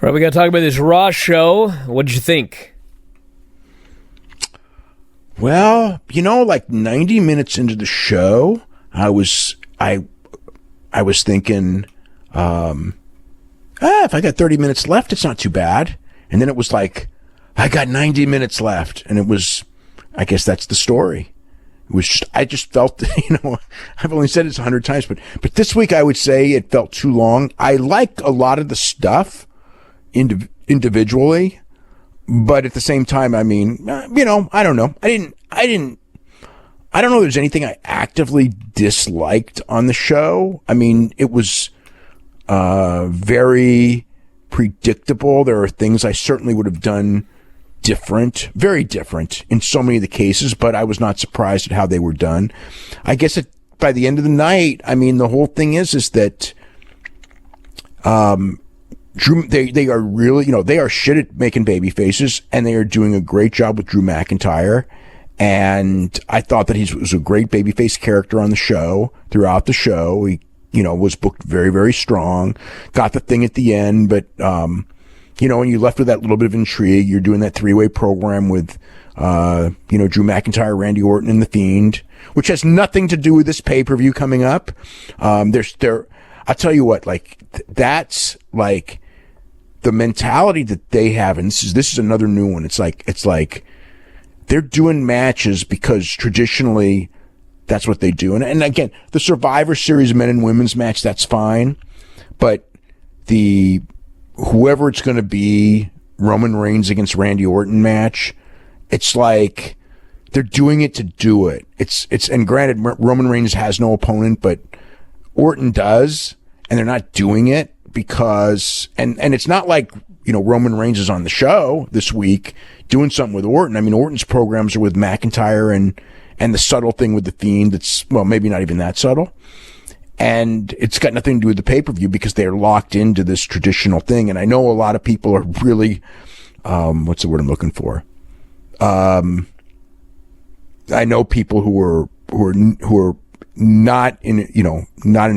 All right, we got to talk about this Raw show. What did you think? Well, like 90 minutes into the show, I was thinking, if I got 30 minutes left, it's not too bad. And then it was like, I got 90 minutes left. And it was, I guess that's the story. It was just, I just felt, I've only said this 100 times, but this week I would say it felt too long. I like a lot of the stuff individually, but at the same time, I mean, I don't know. I don't know if there's anything I actively disliked on the show. I mean, it was very predictable. There are things I certainly would have done different, very different in so many of the cases, but I was not surprised at how they were done. I guess by the end of the night, I mean, the whole thing is that Drew, they are really, they are shit at making baby faces, and they are doing a great job with Drew McIntyre. And I thought that he was a great babyface character on the show throughout the show. He, was booked very, very strong, got the thing at the end, but, and you left with that little bit of intrigue. You're doing that 3-way program with, Drew McIntyre, Randy Orton, and The Fiend, which has nothing to do with this pay-per-view coming up. I'll tell you what, like, that's like the mentality that they have. And this is another new one. It's like they're doing matches because traditionally that's what they do. And again, the Survivor Series men and women's match, that's fine. But whoever it's going to be, Roman Reigns against Randy Orton match, it's like they're doing it to do it. And granted, Roman Reigns has no opponent, but Orton does, and they're not doing it because, and it's not like, Roman Reigns is on the show this week doing something with Orton. I mean, Orton's programs are with McIntyre and the subtle thing with The Fiend that's, well, maybe not even that subtle. And it's got nothing to do with the pay-per-view because they're locked into this traditional thing. And I know a lot of people are really, what's the word I'm looking for? I know people who are not in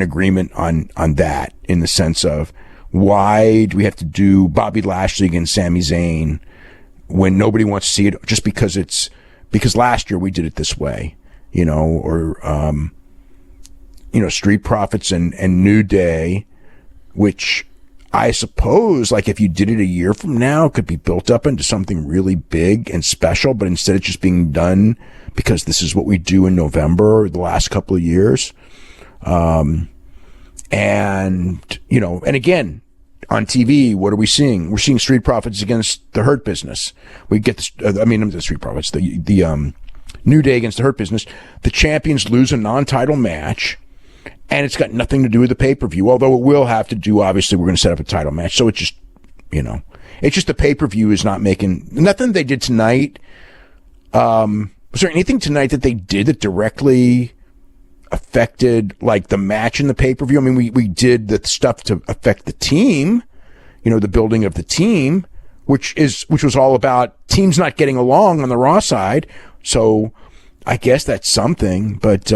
agreement on that, in the sense of, why do we have to do Bobby Lashley against Sami Zayn when nobody wants to see it just because last year we did it this way, or Street Profits and New Day, which I suppose, like, if you did it a year from now, it could be built up into something really big and special, but instead it's just being done because this is what we do in November the last couple of years. And again, on TV, what are we seeing? We're seeing Street Profits against the Hurt Business. We get the Street Profits, the New Day against the Hurt Business. The champions lose a non-title match, and it's got nothing to do with the pay-per-view, although it will have to do, obviously, we're going to set up a title match. So it's just, it's just the pay-per-view is not making, nothing they did tonight. Was there anything tonight that they did that directly affected, like, the match in the pay-per-view? I mean, we did the stuff to affect the team, the building of the team, which was all about teams not getting along on the Raw side. So I guess that's something, but,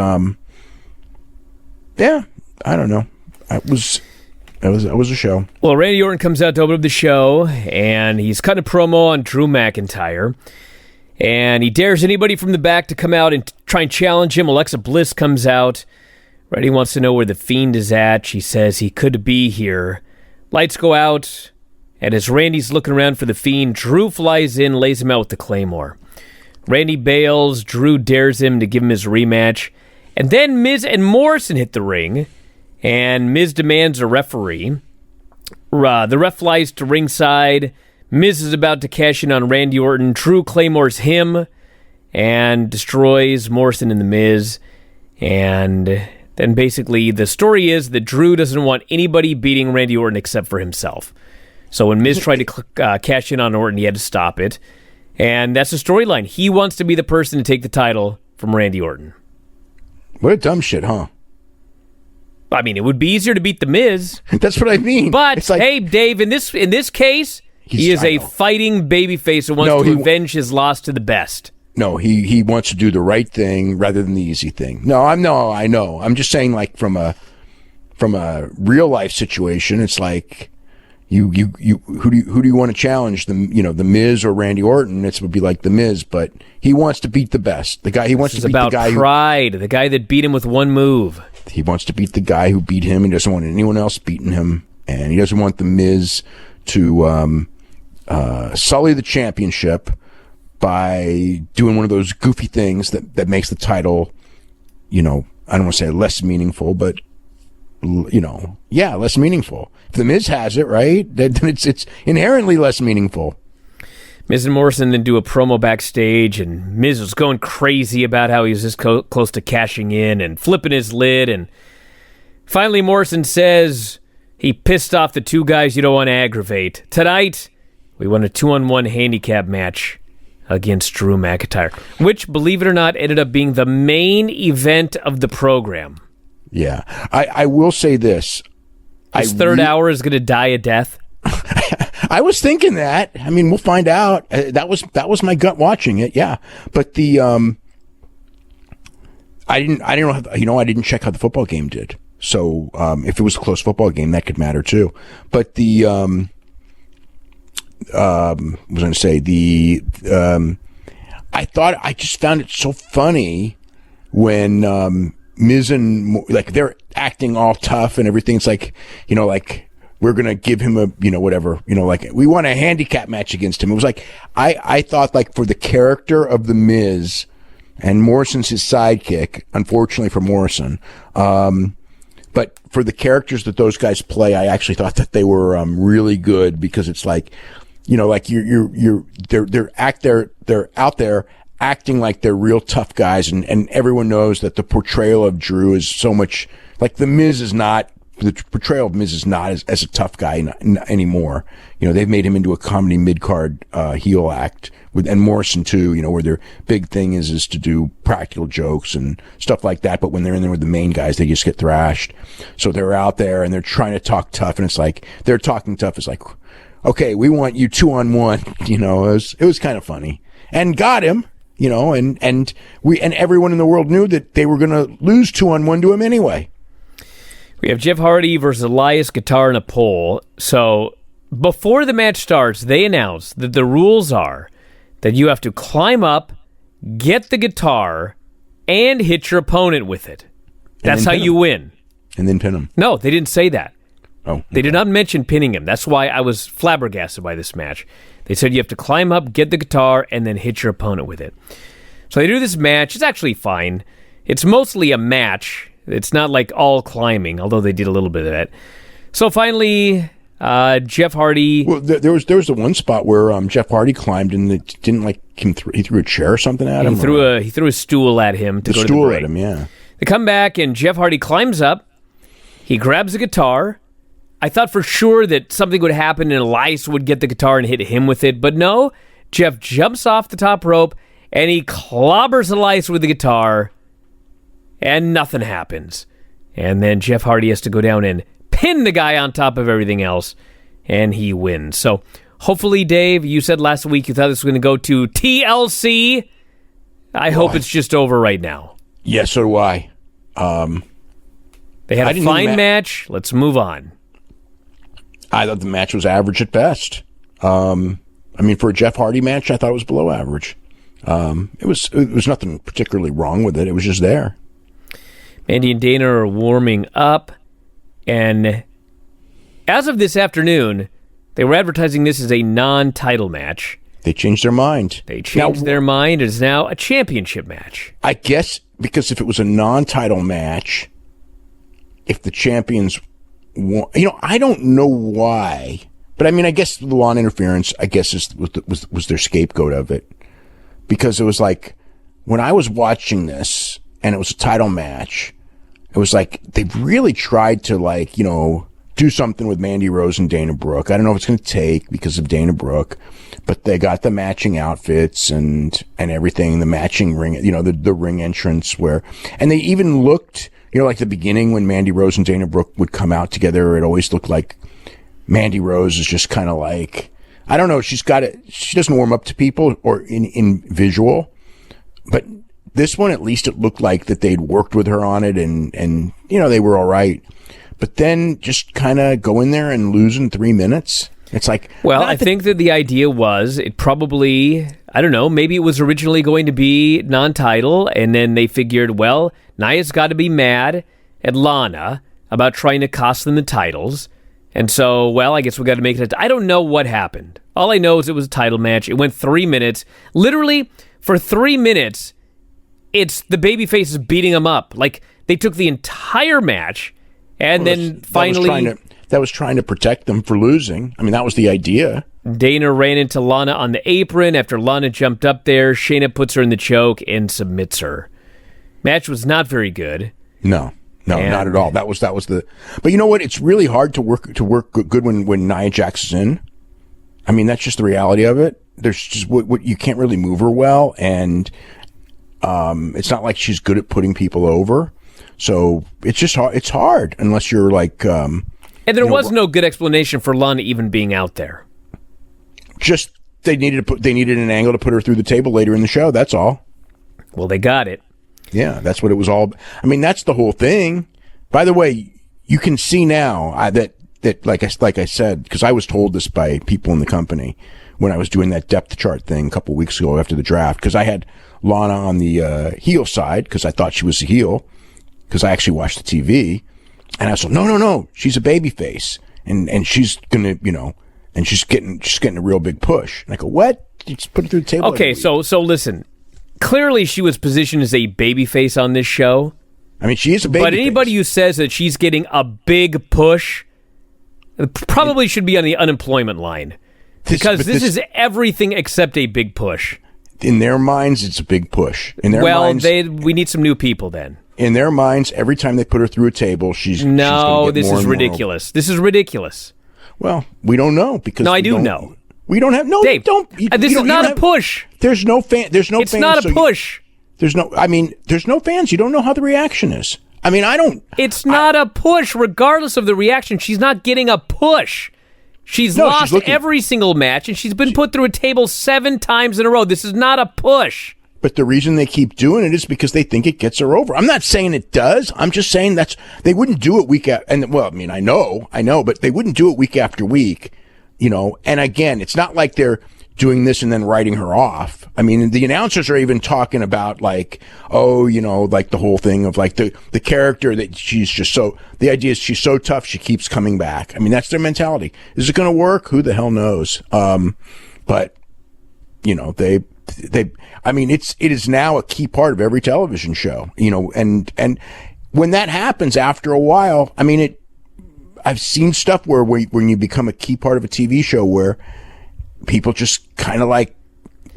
yeah, I don't know. That was a show. Well, Randy Orton comes out to open up the show, and he's cutting a promo on Drew McIntyre. And he dares anybody from the back to come out and try and challenge him. Alexa Bliss comes out. Randy wants to know where The Fiend is at. She says he could be here. Lights go out. And as Randy's looking around for The Fiend, Drew flies in, lays him out with the Claymore. Randy bails. Drew dares him to give him his rematch. And then Miz and Morrison hit the ring. And Miz demands a referee. The ref flies to ringside. Miz is about to cash in on Randy Orton. Drew claymores him and destroys Morrison and the Miz. And then basically the story is that Drew doesn't want anybody beating Randy Orton except for himself. So when Miz tried to cash in on Orton, he had to stop it. And that's the storyline. He wants to be the person to take the title from Randy Orton. What a dumb shit, huh? I mean, it would be easier to beat the Miz. That's what I mean. But, it's like, hey, Dave, in this case, he is a fighting babyface who wants to avenge his loss to the best. No, he wants to do the right thing rather than the easy thing. I know. I'm just saying, like, from a real life situation, it's like, who do you want to challenge? The Miz or Randy Orton? It would be like the Miz, but he wants to beat the best. The guy he wants to beat the guy pride, the guy that beat him with one move. He wants to beat the guy who beat him. He doesn't want anyone else beating him, and he doesn't want the Miz to sully the championship by doing one of those goofy things that makes the title, I don't want to say less meaningful, but less meaningful. If the Miz has it, right, then it's inherently less meaningful. Miz and Morrison then do a promo backstage, and Miz was going crazy about how he was this close to cashing in and flipping his lid, and finally Morrison says he pissed off the two guys you don't want to aggravate. Tonight, we won a 2-on-1 handicap match against Drew McIntyre, which, believe it or not, ended up being the main event of the program. Yeah. I will say this. His third hour is going to die a death. I was thinking that. I mean, we'll find out. That was my gut watching it. Yeah. But I didn't check how the football game did. So, if it was a close football game, that could matter too. But I just found it so funny when Miz and they're acting all tough and everything. It's like we're gonna give him a whatever, we want a handicap match against him. It was like I thought, like, for the character of the Miz and Morrison's his sidekick, unfortunately for Morrison, but for the characters that those guys play, I actually thought that they were really good, because it's like, they're out there acting like they're real tough guys, and everyone knows that the portrayal of Drew is so much like the portrayal of Miz is not as a tough guy anymore. They've made him into a comedy mid-card heel act, and Morrison too, where their big thing is to do practical jokes and stuff like that. But when they're in there with the main guys, they just get thrashed. So they're out there and they're trying to talk tough, and it's like they're talking tough. It's like, okay, we want you 2-on-1. It was kind of funny, and got him. And everyone in the world knew that they were going to lose 2-on-1 to him anyway. We have Jeff Hardy versus Elias Guitar in a pole. So before the match starts, they announce that the rules are that you have to climb up, get the guitar, and hit your opponent with it. That's how you win. And then pin him. No, they didn't say that. Oh, okay. They did not mention pinning him. That's why I was flabbergasted by this match. They said you have to climb up, get the guitar, and then hit your opponent with it. So they do this match. It's actually fine. It's mostly a match. It's not like all climbing, although they did a little bit of that. So finally, Jeff Hardy... Well, there was the one spot where Jeff Hardy climbed, and it didn't he threw a chair or something at him? He threw a stool at him to go to the break. The stool at him, yeah. They come back, and Jeff Hardy climbs up. He grabs the guitar. I thought for sure that something would happen and Elias would get the guitar and hit him with it, but no. Jeff jumps off the top rope, and he clobbers Elias with the guitar, and nothing happens. And then Jeff Hardy has to go down and pin the guy on top of everything else, and he wins. So hopefully, Dave, you said last week you thought this was going to go to TLC. I hope it's just over right now. Yes, so do I. They had a fine match. Let's move on. I thought the match was average at best. For a Jeff Hardy match, I thought it was below average. It was nothing particularly wrong with it. It was just there. Mandy and Dana are warming up, and as of this afternoon, they were advertising this as a non-title match. They changed their mind. Their mind. It is now a championship match. I guess because if it was a non-title match, if the champions won, I don't know why, but I guess the law and interference, was their scapegoat of it, because it was like when I was watching this and it was a title match, it was like they really tried to do something with Mandy Rose and Dana Brooke. I don't know if it's going to take because of Dana Brooke, but they got the matching outfits and everything, the matching ring, the ring entrance and they even looked, like the beginning when Mandy Rose and Dana Brooke would come out together, it always looked like Mandy Rose is just kind of like, I don't know, she doesn't warm up to people or in visual, but this one, at least it looked like that they'd worked with her on it and they were all right. but then just kind of go in there and lose in 3 minutes. It's like, well, I think that the idea was it probably, I don't know, maybe it was originally going to be non-title, and then they figured, well, Nia's got to be mad at Lana about trying to cost them the titles, and so, well, I guess we got to make it. I don't know what happened. All I know is it was a title match. It went 3 minutes. Literally, for 3 minutes, it's the babyfaces beating them up. Like, they took the entire match, and then finally... That was trying to protect them for losing. I mean, that was the idea. Dana ran into Lana on the apron. After Lana jumped up there, Shayna puts her in the choke and submits her. Match was not very good. No, not at all. That was the. But you know what? It's really hard to work good when Nia Jax is in. I mean, that's just the reality of it. There's just what you can't really move her well, and it's not like she's good at putting people over. So it's just hard. It's hard unless you're like. And there was no good explanation for Lana even being out there. Just they needed an angle to put her through the table later in the show. That's all. Well, they got it. Yeah, that's what it was all. I mean, that's the whole thing. By the way, you can see now that like I said, because I was told this by people in the company when I was doing that depth chart thing a couple weeks ago after the draft, because I had Lana on the heel side because I thought she was a heel because I actually watched the TV. And I was like, no, she's a baby face. And she's gonna, and she's getting a real big push. And I go, what? You just put it through the table. Okay, so listen. Clearly she was positioned as a baby face on this show. I mean, she is a baby But anybody face. who says that she's getting a big push probably should be on the unemployment line. Because this is everything except a big push. In their minds, it's a big push. In their minds, we need some new people then. In their minds, every time they put her through a table, she's no. She's This is ridiculous. This is ridiculous. Well, we don't know because no, I do know. We don't have no. Dave, don't. This is not a push. There's no fan. There's no. It's fans, not a push. There's no. I mean, there's no fans. You don't know how the reaction is. I mean, I don't. It's not a push, regardless of the reaction. She's not getting a push. She's lost every single match, and she's been put through a table 7 times in a row. This is not a push. But the reason they keep doing it is because they think it gets her over. I'm not saying it does. I'm just saying they wouldn't do it week after. And well, I mean, I know, but they wouldn't do it week after week, And again, it's not like they're doing this and then writing her off. I mean, the announcers are even talking about like, like the whole thing of like the character that she's just so. The idea is she's so tough she keeps coming back. I mean, that's their mentality. Is it going to work? Who the hell knows? But they. I mean, it is now a key part of every television show, and when that happens after a while, I mean, I've seen stuff where when you become a key part of a TV show where people just kind of like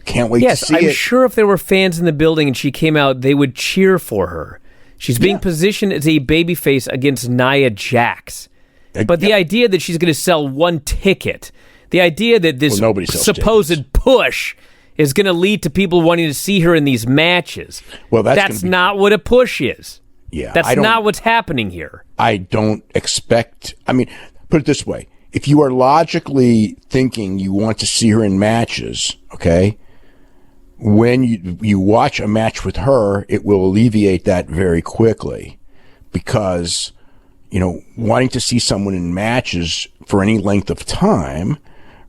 can't wait to see it. Yes, I'm sure if there were fans in the building and she came out, they would cheer for her. She's being positioned as a babyface against Nia Jax. But the idea that she's going to sell 1 ticket, the idea that this supposed push is going to lead to people wanting to see her in these matches. Well, that's not what a push is. Yeah, that's not what's happening here. I don't expect. I mean, put it this way: if you are logically thinking you want to see her in matches, okay, when you watch a match with her, it will alleviate that very quickly, because wanting to see someone in matches for any length of time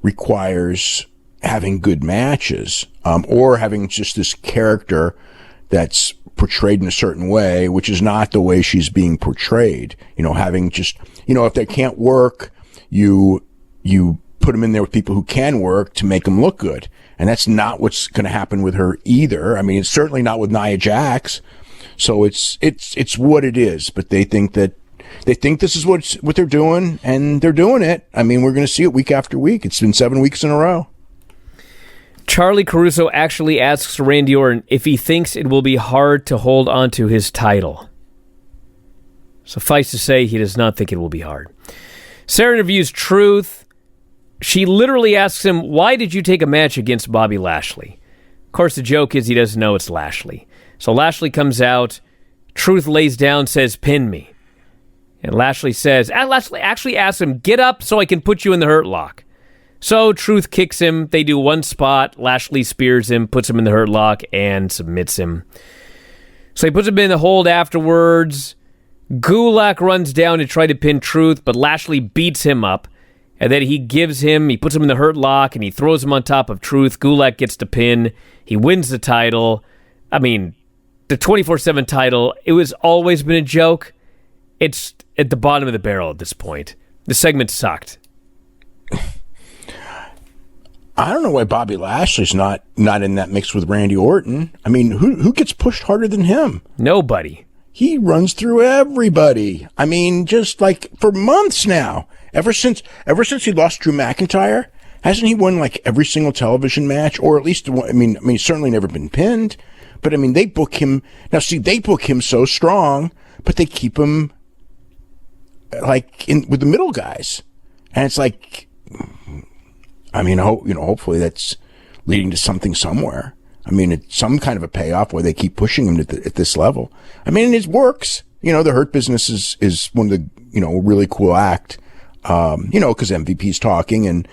requires having good matches, or having just this character that's portrayed in a certain way, which is not the way she's being portrayed. Having just, if they can't work, you put them in there with people who can work to make them look good. And that's not what's going to happen with her either. I mean, it's certainly not with Nia Jax. So it's what it is, but they think this is what they're doing, and they're doing it. I mean, we're going to see it week after week. It's been 7 weeks in a row. Charlie Caruso actually asks Randy Orton if he thinks it will be hard to hold on to his title. Suffice to say, he does not think it will be hard. Sarah interviews Truth. She literally asks him, why did you take a match against Bobby Lashley? Of course, the joke is he doesn't know it's Lashley. So Lashley comes out. Truth lays down, says, pin me. And Lashley actually asks him, get up so I can put you in the Hurt Lock. So Truth kicks him. They do one spot. Lashley spears him, puts him in the Hurt Lock, and submits him. So he puts him in the hold afterwards. Gulak runs down to try to pin Truth, but Lashley beats him up. And then he puts him in the hurt lock, and he throws him on top of Truth. Gulak gets the pin. He wins the title. I mean, the 24/7 title, it was always been a joke. It's at the bottom of the barrel at this point. The segment sucked. I don't know why Bobby Lashley's not in that mix with Randy Orton. I mean, who gets pushed harder than him? Nobody. He runs through everybody. I mean, just like for months now. Ever since he lost Drew McIntyre, hasn't he won like every single television match, or at least one? I mean, he's certainly never been pinned. But I mean, they book him now. See, they book him so strong, but they keep him like in with the middle guys, and it's like, I mean, hopefully that's leading to something somewhere. I mean, it's some kind of a payoff where they keep pushing him at this level. I mean, it works. The Hurt Business is one of the really cool act. Because MVP's talking and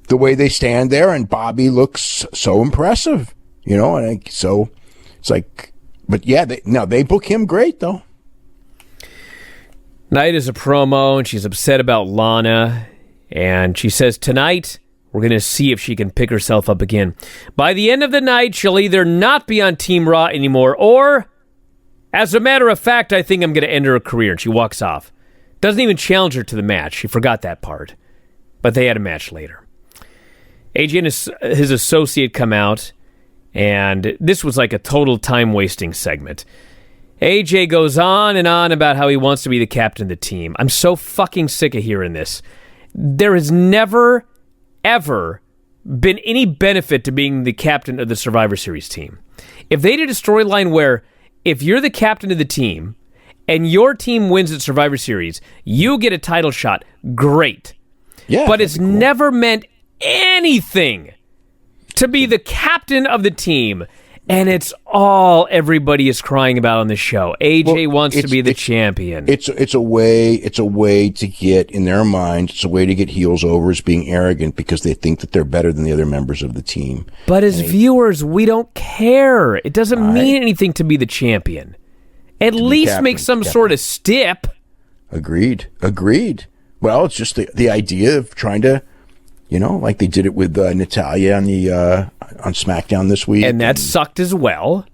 the way they stand there, and Bobby looks so impressive, and so it's like, but yeah, they book him great though. Night is a promo, and she's upset about Lana, and she says tonight we're going to see if she can pick herself up again. By the end of the night, she'll either not be on Team Raw anymore, or, as a matter of fact, I think I'm going to end her career, and she walks off. Doesn't even challenge her to the match. She forgot that part. But they had a match later. AJ and his associate come out, and this was like a total time-wasting segment. AJ goes on and on about how he wants to be the captain of the team. I'm so fucking sick of hearing this. There has never, ever been any benefit to being the captain of the Survivor Series team. If they did a storyline where if you're the captain of the team, and your team wins at Survivor Series, you get a title shot, great. Yeah, but it's cool. Never meant anything to be the captain of the team. And it's all everybody is crying about on the show. AJ wants to be the champion. It's a way to get, in their mind, it's a way to get heels over as being arrogant because they think that they're better than the other members of the team. But as viewers, we don't care. It doesn't mean anything to be the champion. At least make some sort of stip. Agreed. Well, it's just the idea of trying to, like they did it with Natalya on SmackDown this week. And that sucked as well.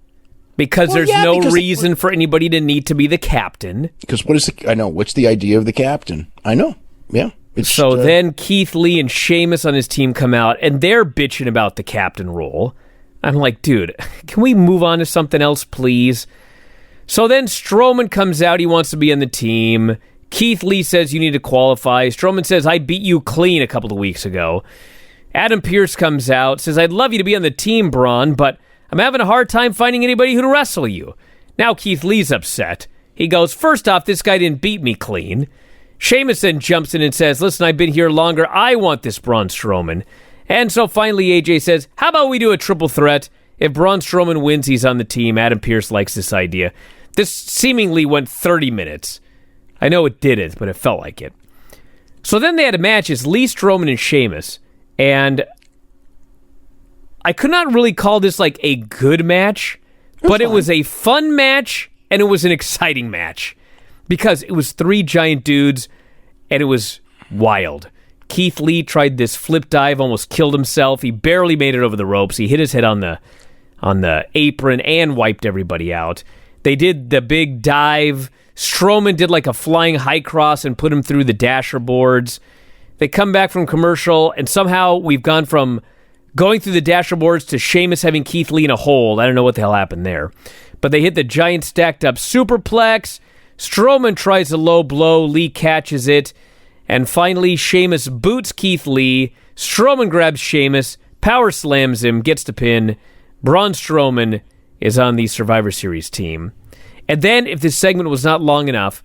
Because there's no reason for anybody to need to be the captain. Because what's the idea of the captain? I know. Yeah. Then Keith Lee and Sheamus on his team come out, and they're bitching about the captain role. I'm like, dude, can we move on to something else, please? So then Strowman comes out. He wants to be on the team. Keith Lee says you need to qualify. Strowman says, I beat you clean a couple of weeks ago. Adam Pearce comes out, says, I'd love you to be on the team, Braun, but I'm having a hard time finding anybody who to wrestle you. Now Keith Lee's upset. He goes, first off, this guy didn't beat me clean. Sheamus then jumps in and says, listen, I've been here longer. I want this Braun Strowman. And so finally AJ says, how about we do a triple threat? If Braun Strowman wins, he's on the team. Adam Pearce likes this idea. This seemingly went 30 minutes. I know it didn't, but it felt like it. So then they had a match. It's Lee Strowman and Sheamus. And I could not really call this like a good match, but it was a fun match, and it was an exciting match. Because it was three giant dudes, and it was wild. Keith Lee tried this flip dive, almost killed himself. He barely made it over the ropes. He hit his head on the apron and wiped everybody out. They did the big dive. Strowman did like a flying high cross and put him through the dasher boards. They come back from commercial, and somehow we've gone from going through the dasher boards to Sheamus having Keith Lee in a hold. I don't know what the hell happened there. But they hit the giant stacked up superplex. Strowman tries a low blow. Lee catches it. And finally, Sheamus boots Keith Lee. Strowman grabs Sheamus, power slams him, gets the pin. Braun Strowman is on the Survivor Series team. And then, if this segment was not long enough,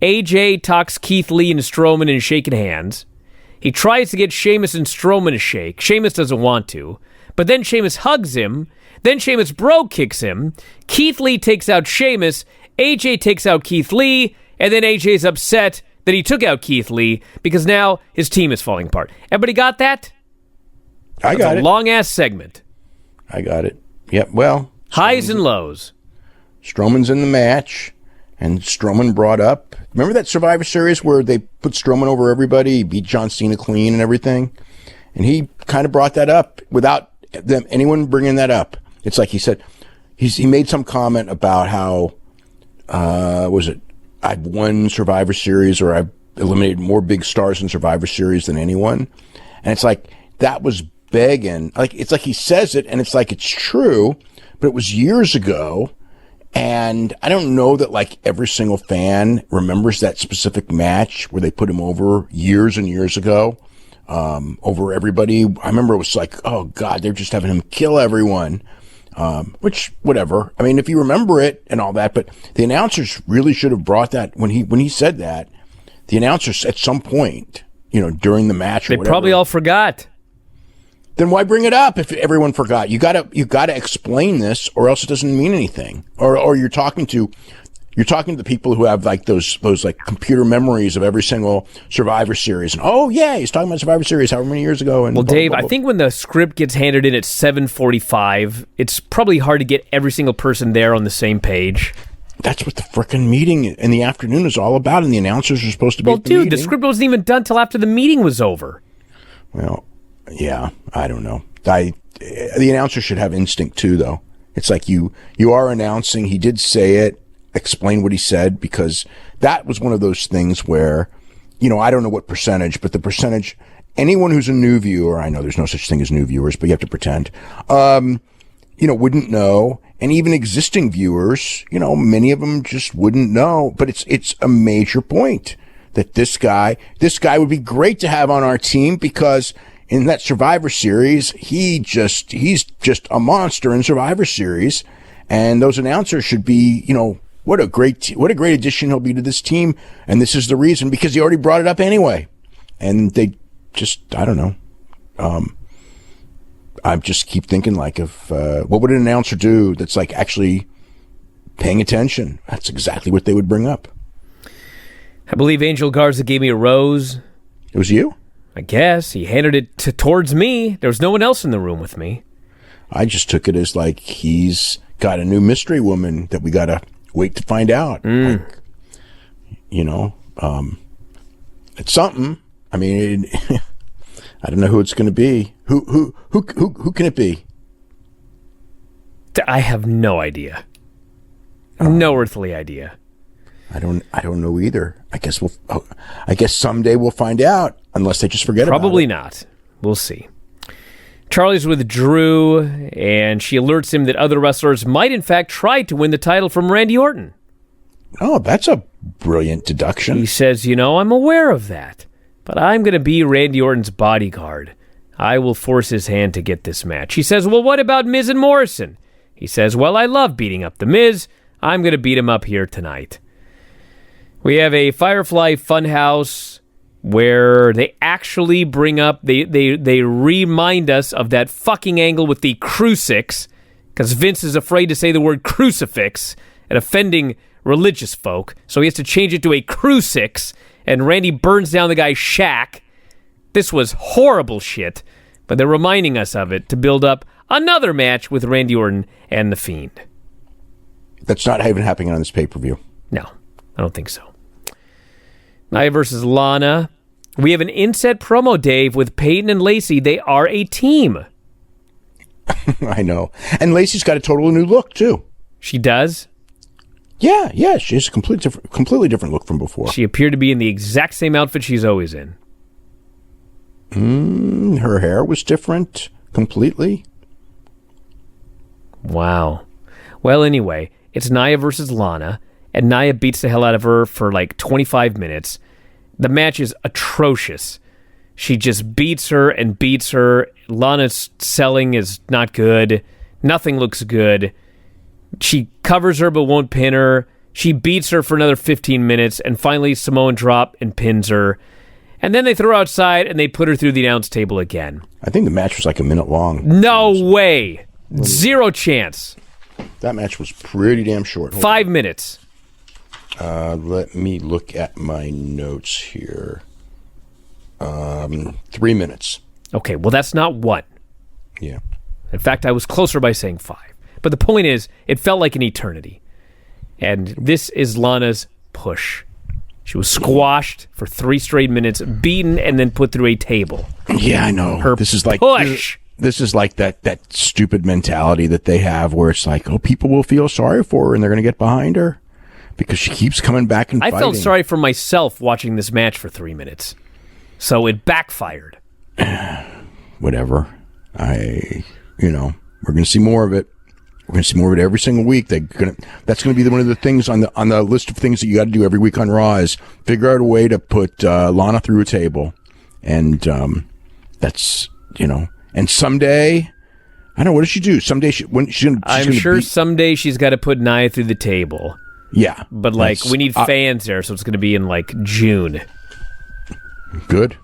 AJ talks Keith Lee and Strowman into shaking hands. He tries to get Sheamus and Strowman to shake. Sheamus doesn't want to. But then Sheamus hugs him. Then Sheamus bro kicks him. Keith Lee takes out Sheamus. AJ takes out Keith Lee. And then AJ's upset that he took out Keith Lee because now his team is falling apart. Everybody got that? I got it. Long-ass segment. I got it. Yep, well. Highs and lows. Strowman's in the match, And Strowman brought up, remember that Survivor Series where they put Strowman over everybody, he beat John Cena clean and everything? And he kind of brought that up without anyone bringing that up. It's like he said, he made some comment about how, I've won Survivor Series, or I've eliminated more big stars in Survivor Series than anyone. And it's like, that was begging. Like, it's like he says it and it's like it's true, but it was years ago. And I don't know that like every single fan remembers that specific match where they put him over years and years ago, over everybody. I remember it was like, oh God, they're just having him kill everyone. Which, whatever. I mean, if you remember it and all that, but the announcers really should have brought that when he said that. The announcers at some point, during the match, they probably all forgot. Then why bring it up if everyone forgot? You gotta explain this, or else it doesn't mean anything. Or you're talking to the people who have like those like computer memories of every single Survivor Series. And oh yeah, he's talking about Survivor Series however many years ago. And well, blah, Dave, blah, blah, blah. I think when the script gets handed in at 7:45, it's probably hard to get every single person there on the same page. That's what the frickin' meeting in the afternoon is all about, and the announcers are supposed to be. Well, dude, the script wasn't even done till after the meeting was over. Well, yeah, I don't know. The announcer should have instinct too, though. It's like you are announcing. He did say it. Explain what he said, because that was one of those things where, I don't know what percentage, but the percentage, anyone who's a new viewer, I know there's no such thing as new viewers, but you have to pretend, wouldn't know. And even existing viewers, many of them just wouldn't know. But it's a major point that this guy would be great to have on our team, because in that Survivor Series, he's just a monster in Survivor Series. And those announcers should be, what a great addition he'll be to this team. And this is the reason, because he already brought it up anyway. And they just, I don't know. I just keep thinking like, what would an announcer do that's like actually paying attention? That's exactly what they would bring up. I believe Angel Garza gave me a rose. It was you? I guess. He handed it towards me. There was no one else in the room with me. I just took it as like he's got a new mystery woman that we got to wait to find out. Like, it's something. I mean, I don't know who it's going to be. Who can it be? I have no idea. No earthly idea. I don't know either. I guess someday we'll find out, unless they just forget about it. Probably not. We'll see. Charlie's with Drew, and she alerts him that other wrestlers might in fact try to win the title from Randy Orton. Oh, that's a brilliant deduction. He says, I'm aware of that, but I'm going to be Randy Orton's bodyguard. I will force his hand to get this match. He says, well, what about Miz and Morrison? He says, well, I love beating up the Miz. I'm going to beat him up here tonight. We have a Firefly Funhouse where they actually bring up, they remind us of that fucking angle with the crucifix, because Vince is afraid to say the word crucifix and offending religious folk, so he has to change it to a crucifix, and Randy burns down the guy's shack. This was horrible shit, but they're reminding us of it to build up another match with Randy Orton and The Fiend. That's not even happening on this pay-per-view. No, I don't think so. Nia versus Lana. We have an inset promo, Dave, with Peyton and Lacey. They are a team. I know. And Lacey's got a totally new look, too. She does? Yeah. She has a completely different look from before. She appeared to be in the exact same outfit she's always in. Her hair was different completely. Wow. Well, anyway, it's Nia versus Lana, and Nia beats the hell out of her for like 25 minutes. The match is atrocious. She just beats her and beats her. Lana's selling is not good. Nothing looks good. She covers her but won't pin her. She beats her for another 15 minutes, and finally Samoan drop and pins her. And then they throw her outside and they put her through the announce table again. I think the match was like a minute long. No way. Zero chance. That match was pretty damn short. 5 minutes. Let me look at my notes here. 3 minutes. Okay, well, that's not one. Yeah. In fact, I was closer by saying 5. But the point is, it felt like an eternity. And this is Lana's push. She was squashed for 3 straight minutes, beaten, and then put through a table. Yeah, I know. Her this is like push. This is like that stupid mentality that they have where it's like, oh, people will feel sorry for her and they're going to get behind her because she keeps coming back and fighting. I felt sorry for myself watching this match for 3 minutes. So it backfired. Whatever. We're going to see more of it. We're going to see more of it every single week. That's going to be one of the things on the list of things that you got to do every week on Raw is figure out a way to put Lana through a table, and that's And someday, I don't know, what does she do? Someday I'm sure someday she's got to put Nia through the table. Yeah, but we need fans there, so it's going to be in June. Good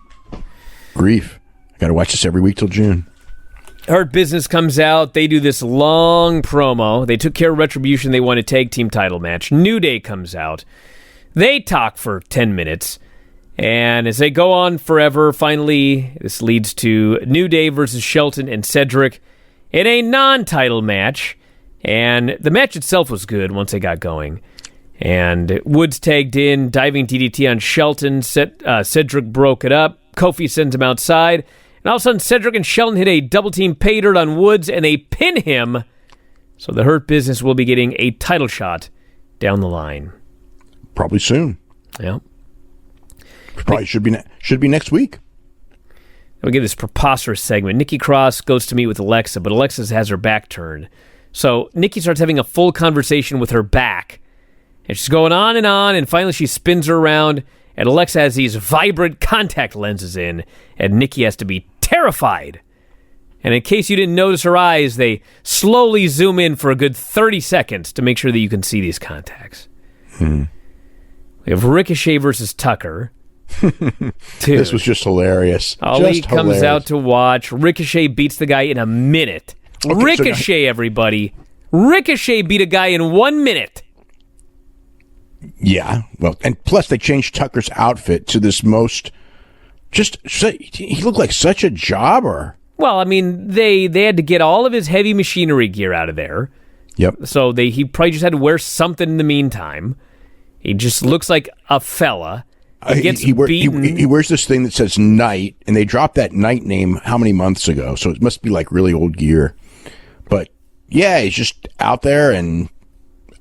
grief! I got to watch this every week till June. Hurt Business comes out. They do this long promo. They took care of Retribution. They won a tag team title match. New Day comes out. They talk for 10 minutes. And as they go on forever, finally, this leads to New Day versus Shelton and Cedric in a non-title match. And the match itself was good once they got going. And Woods tagged in, diving DDT on Shelton. Cedric broke it up. Kofi sends him outside. And all of a sudden, Cedric and Shelton hit a double-team pay dirt on Woods, and they pin him. So the Hurt Business will be getting a title shot down the line. Probably soon. Yeah. Probably should be next week. We get this preposterous segment. Nikki Cross goes to meet with Alexa, but Alexa has her back turned. So Nikki starts having a full conversation with her back. And she's going on, and finally she spins her around, and Alexa has these vibrant contact lenses in, and Nikki has to be terrified. And in case you didn't notice her eyes, they slowly zoom in for a good 30 seconds to make sure that you can see these contacts. We have Ricochet versus Tucker. This was just hilarious. Ali comes out to watch. Ricochet beats the guy in a minute. Okay, Ricochet, everybody. Ricochet beat a guy in 1 minute. Yeah, well, and plus they changed Tucker's outfit to this he looked like such a jobber. Well, I mean, they had to get all of his heavy machinery gear out of there. Yep. So he probably just had to wear something in the meantime. He just looks like a fella. He wears this thing that says Knight, and they dropped that Knight name how many months ago? So it must be like really old gear. But yeah, he's just out there, and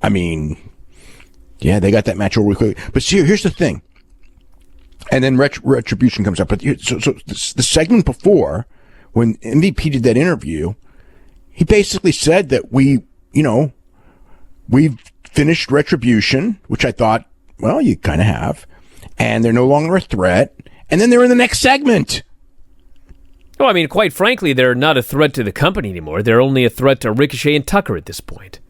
I mean, yeah, they got that match over quickly. But see, here's the thing. And then Retribution comes up. But so the segment before, when MVP did that interview, he basically said that we've finished Retribution, which I thought, well, you kind of have. And they're no longer a threat. And then they're in the next segment. Well, I mean, quite frankly, they're not a threat to the company anymore. They're only a threat to Ricochet and Tucker at this point.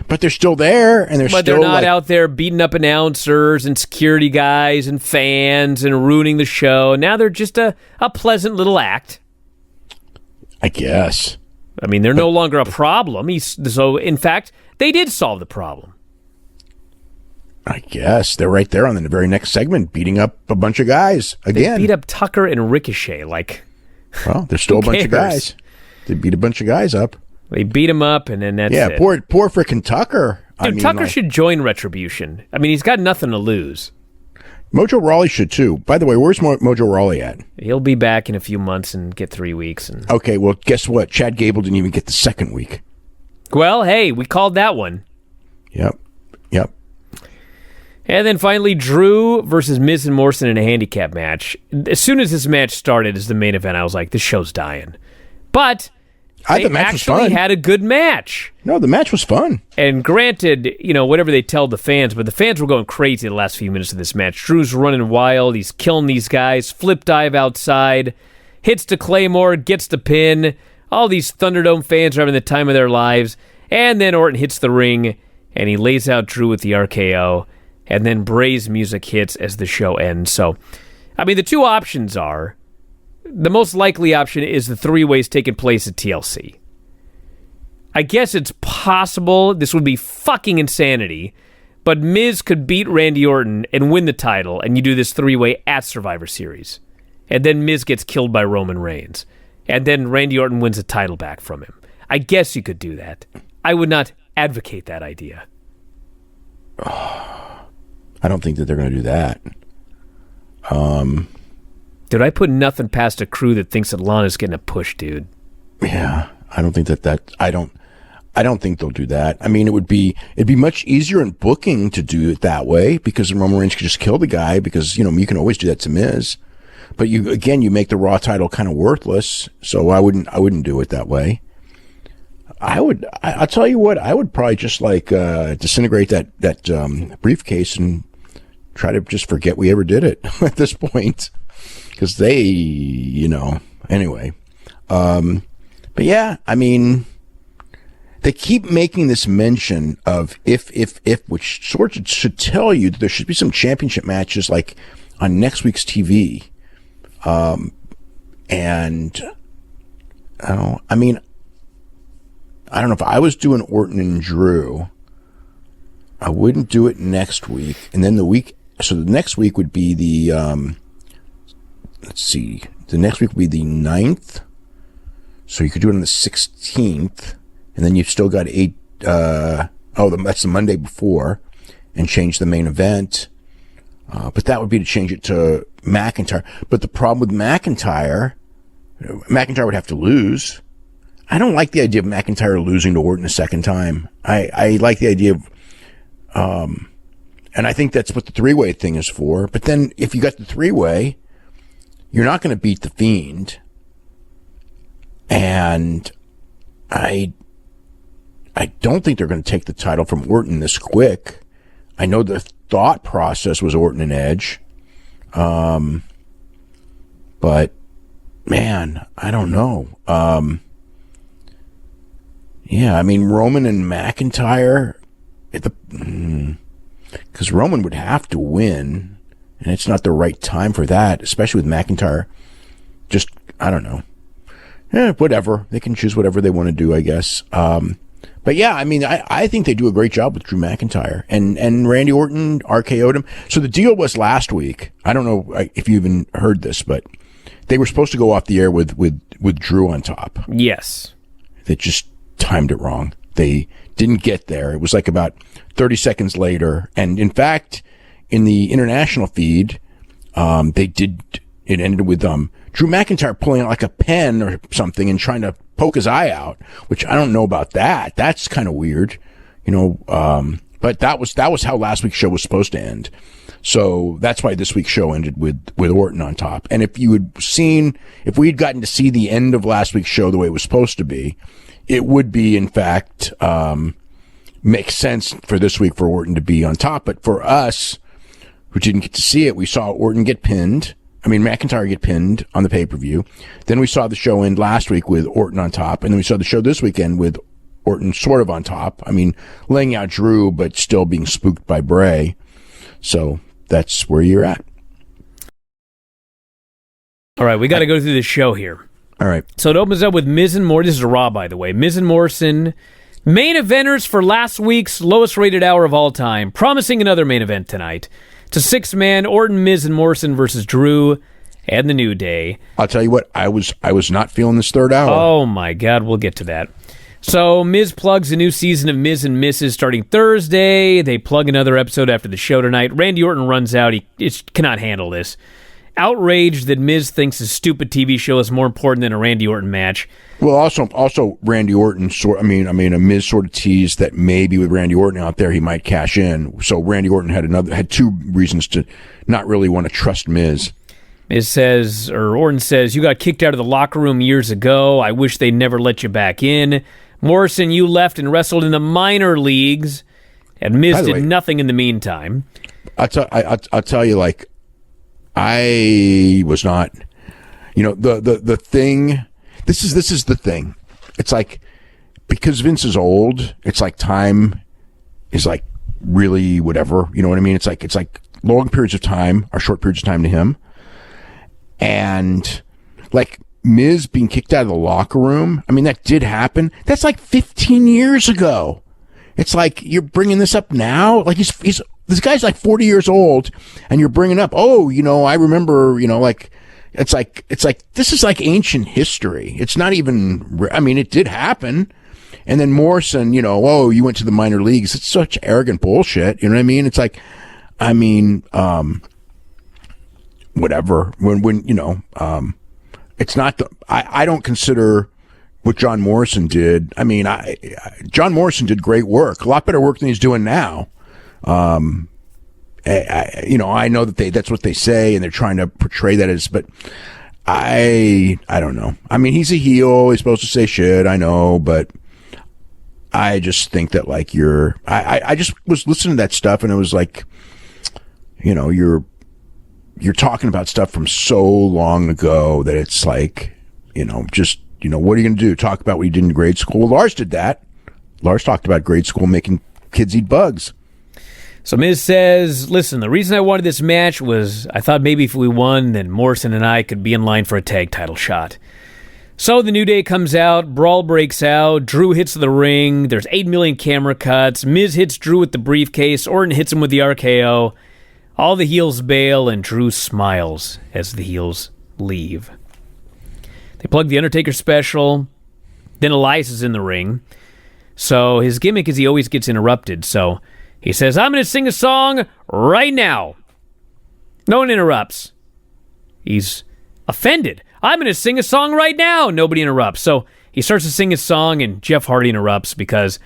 But they're still there, and they're not out there beating up announcers and security guys and fans and ruining the show. Now they're just a pleasant little act. I guess. I mean, they're no longer a problem. So, in fact, they did solve the problem. I guess. They're right there on the very next segment, beating up a bunch of guys again. They beat up Tucker and Ricochet. Well, there's still a bunch of guys. They beat a bunch of guys up. They beat him up, and then that's it. Yeah, poor frickin' Tucker. Dude, Tucker should join Retribution. I mean, he's got nothing to lose. Mojo Rawley should, too. By the way, where's Mojo Rawley at? He'll be back in a few months and get 3 weeks. Okay, well, guess what? Chad Gable didn't even get the second week. Well, hey, we called that one. Yep. And then finally, Drew versus Miz and Morrison in a handicap match. As soon as this match started as the main event, I was like, this show's dying. But they actually had a good match. No, the match was fun. And granted, whatever they tell the fans, but the fans were going crazy the last few minutes of this match. Drew's running wild. He's killing these guys. Flip dive outside. Hits to Claymore. Gets the pin. All these Thunderdome fans are having the time of their lives. And then Orton hits the ring, and he lays out Drew with the RKO. And then Bray's music hits as the show ends. So, I mean, the two options are, the most likely option is the three-ways taking place at TLC. I guess it's possible. This would be fucking insanity. But Miz could beat Randy Orton and win the title, and you do this three-way at Survivor Series. And then Miz gets killed by Roman Reigns. And then Randy Orton wins the title back from him. I guess you could do that. I would not advocate that idea. I don't think that they're going to do that. Dude, I put nothing past a crew that thinks that Lana's getting a push, dude. Yeah, I don't think that I don't think they'll do that. I mean, it'd be much easier in booking to do it that way because Roman Reigns could just kill the guy because, you know, you can always do that to Miz. But you make the Raw title kind of worthless. So I wouldn't do it that way. I'll tell you what, I would probably just like, disintegrate that briefcase and try to just forget we ever did it at this point. Cause they, you know, anyway. But yeah, I mean, they keep making this mention of if, which sort of should tell you that there should be some championship matches like on next week's TV. And I mean, I don't know if I was doing Orton and Drew, I wouldn't do it next week. And then the next week would be the, let's see, the next week would be the 9th. So you could do it on the 16th. And then you've still got that's the Monday before, and change the main event. But that would be to change it to McIntyre. But the problem with McIntyre would have to lose. I don't like the idea of McIntyre losing to Orton a second time. I like the idea of, and I think that's what the three-way thing is for. But then if you got the three-way, you're not going to beat the Fiend. And I don't think they're going to take the title from Orton this quick. I know the thought process was Orton and Edge. But man, I don't know. Yeah, I mean, Roman and McIntyre, because Roman would have to win, and it's not the right time for that, especially with McIntyre. Just, I don't know. Whatever. They can choose whatever they want to do, I guess. But yeah, I mean, I think they do a great job with Drew McIntyre, and Randy Orton RKO'd him. So the deal was last week, I don't know if you even heard this, but they were supposed to go off the air with Drew on top. Yes. They just timed it wrong. They didn't get there. It was like about 30 seconds later. And in fact, in the international feed, it ended with, Drew McIntyre pulling out like a pen or something and trying to poke his eye out, which I don't know about that. That's kind of weird, you know, but that was how last week's show was supposed to end. So that's why this week's show ended with Orton on top. And if we'd gotten to see the end of last week's show the way it was supposed to be, it would be, in fact, make sense for this week for Orton to be on top. But for us, who didn't get to see it, we saw Orton get pinned. I mean, McIntyre get pinned on the pay-per-view. Then we saw the show end last week with Orton on top. And then we saw the show this weekend with Orton sort of on top. I mean, laying out Drew, but still being spooked by Bray. So that's where you're at. All right, we got to go through the show here. All right. So it opens up with Miz and Morrison. This is Raw, by the way. Miz and Morrison, main eventers for last week's lowest rated hour of all time, promising another main event tonight. It's a six-man, Orton, Miz, and Morrison versus Drew and the New Day. I'll tell you what, I was not feeling this third hour. Oh, my God, we'll get to that. So Miz plugs a new season of Miz and Mrs. starting Thursday. They plug another episode after the show tonight. Randy Orton runs out. He cannot handle this. Outraged that Miz thinks his stupid TV show is more important than a Randy Orton match. Well, also Randy Orton a Miz sort of teased that maybe with Randy Orton out there he might cash in. So Randy Orton had two reasons to not really want to trust Miz. Orton says, "You got kicked out of the locker room years ago. I wish they never let you back in. Morrison, you left and wrestled in the minor leagues, and Miz did nothing in the meantime." I'll tell you, like, I was not, you know, the thing. This is the thing. It's like, because Vince is old, it's like time is like really whatever. You know what I mean? It's like long periods of time are short periods of time to him. And like Miz being kicked out of the locker room, I mean, that did happen. That's like 15 years ago. It's like, you're bringing this up now? Like, he's this guy's like 40 years old, and you're bringing up, oh, you know, I remember, you know, like, it's like, this is like ancient history. It's not even, I mean, it did happen. And then Morrison, oh, you went to the minor leagues. It's such arrogant bullshit. You know what I mean? It's like, whatever. It's not I don't consider what John Morrison did. I mean, John Morrison did great work, a lot better work than he's doing now. I know that that's what they say, and they're trying to portray that as, but I don't know. I mean, he's a heel. He's supposed to say shit. I know, but I just think that like I just was listening to that stuff, and it was like, you're talking about stuff from so long ago that it's like, what are you going to do? Talk about what you did in grade school? Lars did that. Lars talked about grade school making kids eat bugs. So Miz says, listen, the reason I wanted this match was I thought maybe if we won, then Morrison and I could be in line for a tag title shot. So the New Day comes out, brawl breaks out, Drew hits the ring, there's 8 million camera cuts, Miz hits Drew with the briefcase, Orton hits him with the RKO, all the heels bail, and Drew smiles as the heels leave. They plug the Undertaker special, then Elias is in the ring. So his gimmick is he always gets interrupted, so he says, I'm going to sing a song right now. No one interrupts. He's offended. I'm going to sing a song right now. Nobody interrupts. So he starts to sing his song, and Jeff Hardy interrupts because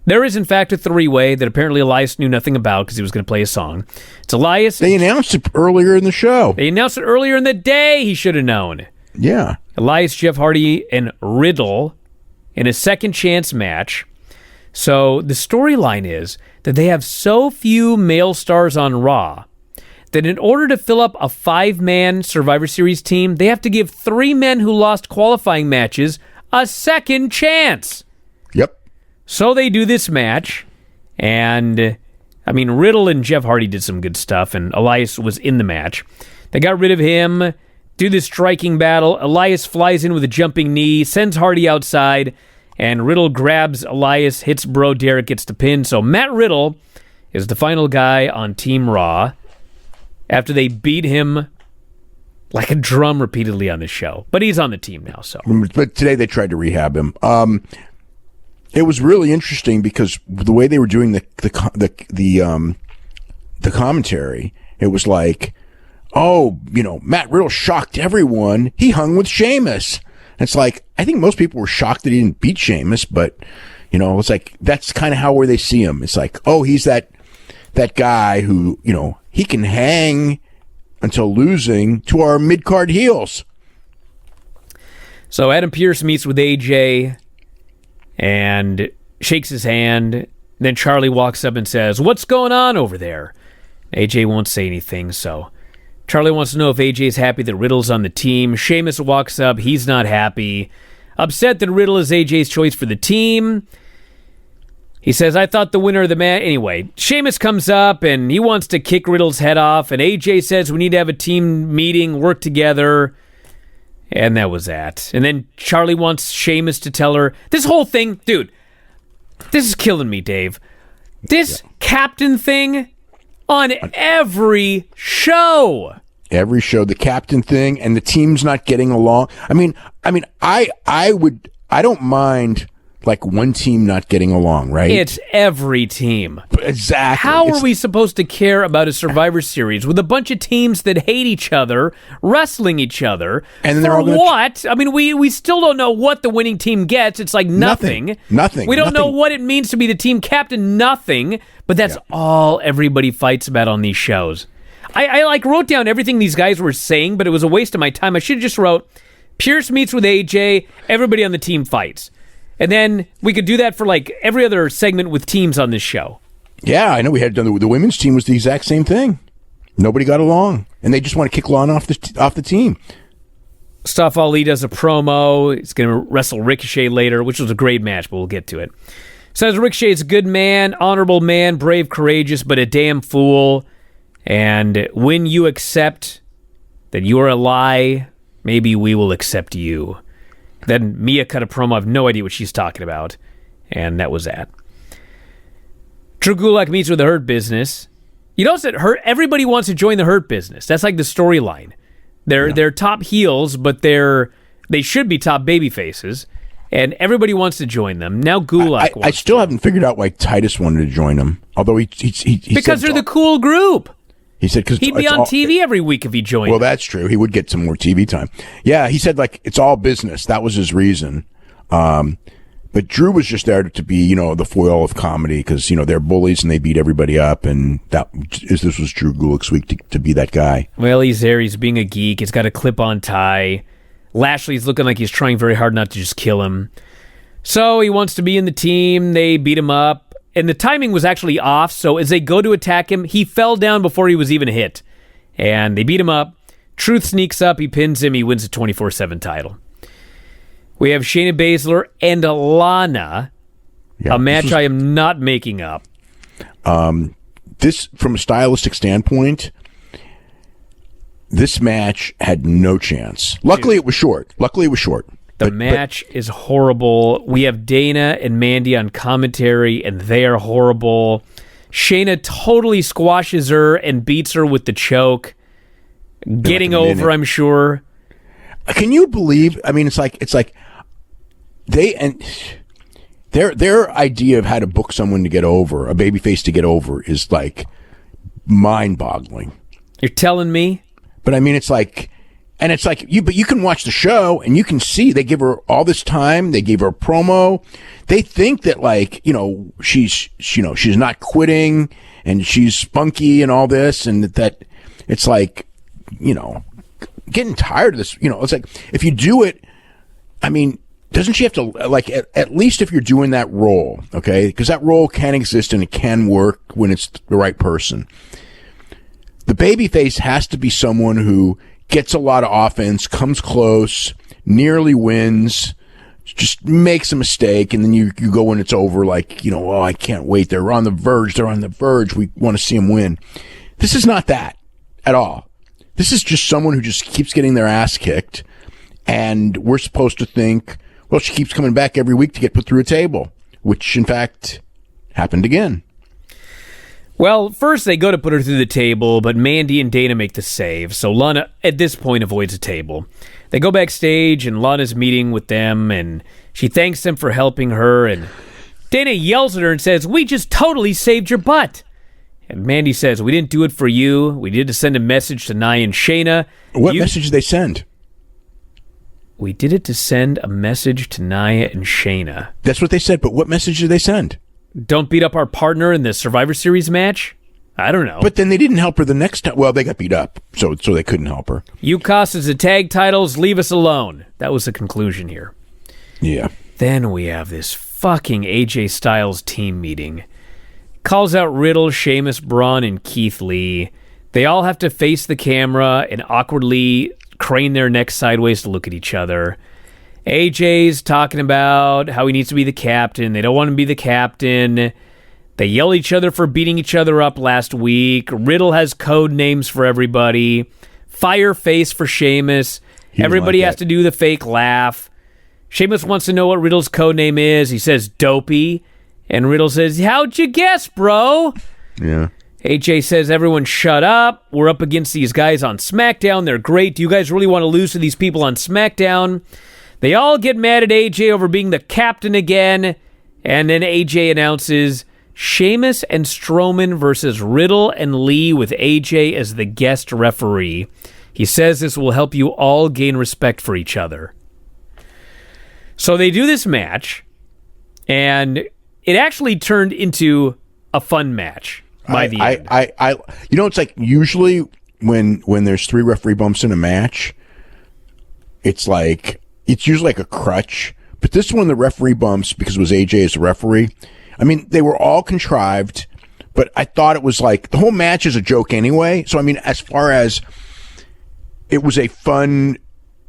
there is, in fact, a three-way that apparently Elias knew nothing about because he was going to play a song. It's Elias. They announced it earlier in the show. They announced it earlier in the day. He should have known. Yeah. Elias, Jeff Hardy, and Riddle in a second chance match. So the storyline is that they have so few male stars on Raw that in order to fill up a 5-man Survivor Series team, they have to give 3 men who lost qualifying matches a second chance. Yep. So they do this match, and Riddle and Jeff Hardy did some good stuff, and Elias was in the match. They got rid of him, do this striking battle. Elias flies in with a jumping knee, sends Hardy outside, and Riddle grabs Elias, hits Bro Derek, gets the pin. So Matt Riddle is the final guy on Team Raw after they beat him like a drum repeatedly on the show. But he's on the team now. So, but today they tried to rehab him. It was really interesting because the way they were doing the commentary, it was like, Matt Riddle shocked everyone. He hung with Sheamus. It's like, I think most people were shocked that he didn't beat Sheamus, but, it's like, that's kind of where they see him. It's like, oh, he's that guy who, he can hang until losing to our mid-card heels. So Adam Pearce meets with AJ and shakes his hand. Then Charlie walks up and says, what's going on over there? AJ won't say anything, so Charlie wants to know if AJ's happy that Riddle's on the team. Sheamus walks up. He's not happy. Upset that Riddle is AJ's choice for the team. He says, I thought the winner of the match... Anyway, Sheamus comes up, and he wants to kick Riddle's head off, and AJ says we need to have a team meeting, work together, and that was that. And then Charlie wants Sheamus to tell her... This whole thing... Dude, this is killing me, Dave. This captain thing... On every show. Every show, the captain thing, and the team's not getting along. I don't mind like one team not getting along, right? It's every team. Exactly. How are we supposed to care about a Survivor Series with a bunch of teams that hate each other, wrestling each other? And for what? We still don't know what the winning team gets. It's like nothing. Nothing. We don't know what it means to be the team captain. Nothing. But that's all everybody fights about on these shows. I wrote down everything these guys were saying, but it was a waste of my time. I should have just wrote, Pierce meets with AJ, everybody on the team fights. And then we could do that for like every other segment with teams on this show. Yeah, I know we had done the women's team was the exact same thing. Nobody got along, and they just want to kick Lana off the team. Mustafa Ali does a promo. He's going to wrestle Ricochet later, which was a great match, but we'll get to it. Says Ricochet is a good man, honorable man, brave, courageous, but a damn fool. And when you accept that you're a lie, maybe we will accept you. Then Mia cut a promo. I have no idea what she's talking about. And that was that. Drew Gulak meets with the Hurt Business. You notice that everybody wants to join the Hurt Business. That's like the storyline. They're top heels, but they should be top baby faces. And everybody wants to join them. Now Gulak wants I still haven't figured out why Titus wanted to join them. Although he because they're the cool group. He said because he'd be on TV every week if he joined. Well, that's true. He would get some more TV time. Yeah, he said like it's all business. That was his reason. But Drew was just there to be, the foil of comedy because they're bullies and they beat everybody up, and this was Drew Gulak's week to be that guy. Well, he's there. He's being a geek. He's got a clip-on tie. Lashley's looking like he's trying very hard not to just kill him. So he wants to be in the team. They beat him up. And the timing was actually off, so as they go to attack him, he fell down before he was even hit. And they beat him up. Truth sneaks up. He pins him. He wins the 24/7 title. We have Shayna Baszler and Lana, a match I am not making up. This, from a stylistic standpoint, this match had no chance. Luckily, it was short. The match is horrible. We have Dana and Mandy on commentary, and they are horrible. Shayna totally squashes her and beats her with the choke. Getting over, I'm sure. Can you believe? I mean, it's like their idea of how to book someone to get over, a babyface to get over, is like mind-boggling. You're telling me? But I mean, it's like you can watch the show and you can see they give her all this time. They gave her a promo. They think that she's not quitting and she's spunky and all this, and that it's like, getting tired of this. It's like, if you do it, I mean, doesn't she have to, like, at least if you're doing that role, okay? Because that role can exist and it can work when it's the right person. The babyface has to be someone who gets a lot of offense, comes close, nearly wins, just makes a mistake, and then you go when it's over like, oh, I can't wait. They're on the verge. We want to see them win. This is not that at all. This is just someone who just keeps getting their ass kicked, and we're supposed to think, well, she keeps coming back every week to get put through a table, which, in fact, happened again. Well, first they go to put her through the table, but Mandy and Dana make the save, so Lana, at this point, avoids the table. They go backstage, and Lana's meeting with them, and she thanks them for helping her, and Dana yells at her and says, "We just totally saved your butt." And Mandy says, "We didn't do it for you. We did to send a message to Nia and Shayna." What message did they send? We did it to send a message to Nia and Shayna. That's what they said, but what message did they send? Don't beat up our partner in the Survivor Series match? I don't know. But then they didn't help her the next time. Well, they got beat up, so they couldn't help her. You cost us the tag titles, leave us alone. That was the conclusion here. Yeah. Then we have this fucking AJ Styles team meeting. Calls out Riddle, Sheamus, Braun, and Keith Lee. They all have to face the camera and awkwardly crane their necks sideways to look at each other. AJ's talking about how he needs to be the captain. They don't want him to be the captain. They yell at each other for beating each other up last week. Riddle has code names for everybody. Fireface for Sheamus. Everybody has to do the fake laugh. Sheamus wants to know what Riddle's code name is. He says Dopey. And Riddle says, "How'd you guess, bro?" Yeah. AJ says, "Everyone shut up. We're up against these guys on SmackDown. They're great. Do you guys really want to lose to these people on SmackDown?" They all get mad at AJ over being the captain again. And then AJ announces Sheamus and Strowman versus Riddle and Lee with AJ as the guest referee. He says this will help you all gain respect for each other. So they do this match, and it actually turned into a fun match by the end. It's like usually when there's 3 referee bumps in a match, it's usually like a crutch. But this one, the referee bumps, because it was AJ as a referee, I mean, they were all contrived, but I thought it was like, the whole match is a joke anyway. So, I mean, as far as it was a fun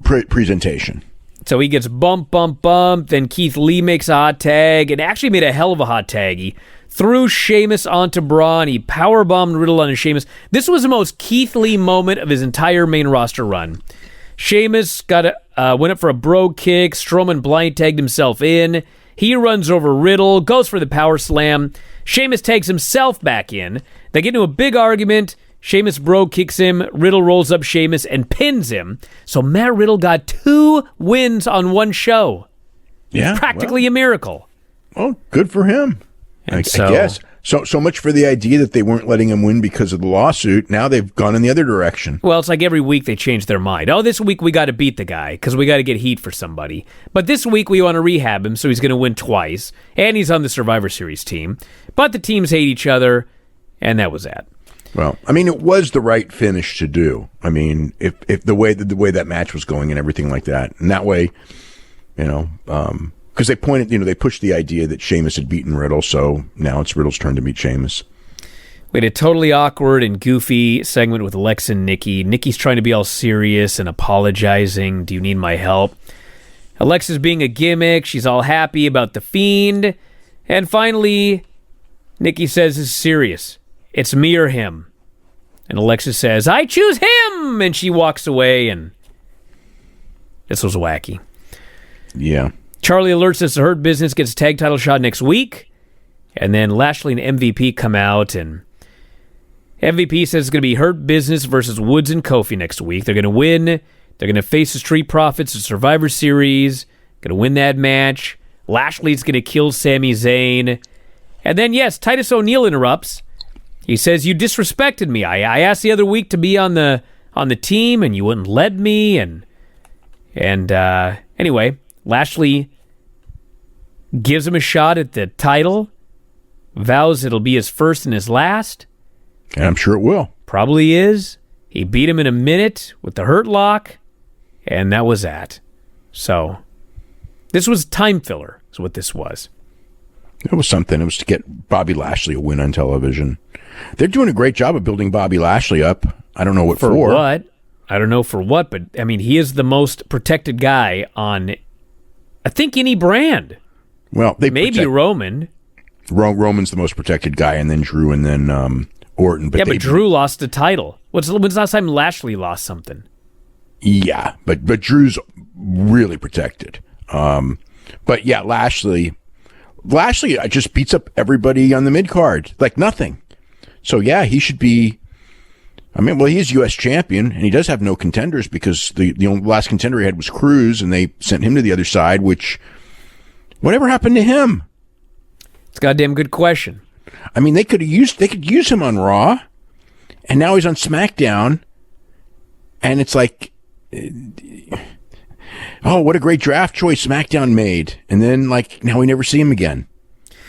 presentation. So he gets bump. Then Keith Lee makes a hot tag, and actually made a hell of a hot tag. He threw Sheamus onto Braun. He powerbombed Riddle onto Sheamus. This was the most Keith Lee moment of his entire main roster run. Sheamus went up for a brogue kick. Strowman blind tagged himself in. He runs over Riddle, goes for the power slam. Sheamus tags himself back in. They get into a big argument. Sheamus brogue kicks him. Riddle rolls up Sheamus and pins him. So Matt Riddle got 2 wins on one show. Yeah, It's practically a miracle. Well, good for him. I guess. So much for the idea that they weren't letting him win because of the lawsuit. Now they've gone in the other direction. Well, it's like every week they change their mind. Oh, this week we got to beat the guy because we got to get heat for somebody. But this week we want to rehab him so he's going to win twice. And he's on the Survivor Series team. But the teams hate each other, and that was that. Well, I mean, it was the right finish to do. I mean, if the way that match was going and everything like that. And that way, because they pushed the idea that Sheamus had beaten Riddle, so now it's Riddle's turn to meet Sheamus. We had a totally awkward and goofy segment with Alexa and Nikki. Nikki's trying to be all serious and apologizing. Do you need my help? Alexa's being a gimmick. She's all happy about the Fiend. And finally, Nikki says, "This is serious. It's me or him." And Alexa says, "I choose him!" And she walks away, and this was wacky. Yeah. Charlie alerts us the Hurt Business gets a tag title shot next week. And then Lashley and MVP come out, and MVP says it's going to be Hurt Business versus Woods and Kofi next week. They're going to win. They're going to face the Street Profits at Survivor Series. Going to win that match. Lashley's going to kill Sami Zayn. And then, yes, Titus O'Neil interrupts. He says, "You disrespected me. I asked the other week to be on the team, and you wouldn't let me." And anyway, Lashley gives him a shot at the title, vows it'll be his first and his last. And I'm sure it will. Probably is. He beat him in a minute with the Hurt Lock, and that was that. So, this was time filler, is what this was. It was something. It was to get Bobby Lashley a win on television. They're doing a great job of building Bobby Lashley up. I don't know what for. For what? I don't know for what, but, I mean, he is the most protected guy on, I think, any brand. Well, maybe Roman. Roman's the most protected guy, and then Drew, and then Orton. But Drew lost the title. When's the last time Lashley lost something? Yeah, but Drew's really protected. But yeah, Lashley just beats up everybody on the mid card like nothing. So yeah, he should be. I mean, well, he is U.S. champion, and he does have no contenders because the only last contender he had was Cruz, and they sent him to the other side. Which, whatever happened to him? It's a goddamn good question. I mean, they could use him on Raw, and now he's on SmackDown, and it's like, oh, what a great draft choice SmackDown made, and then like now we never see him again.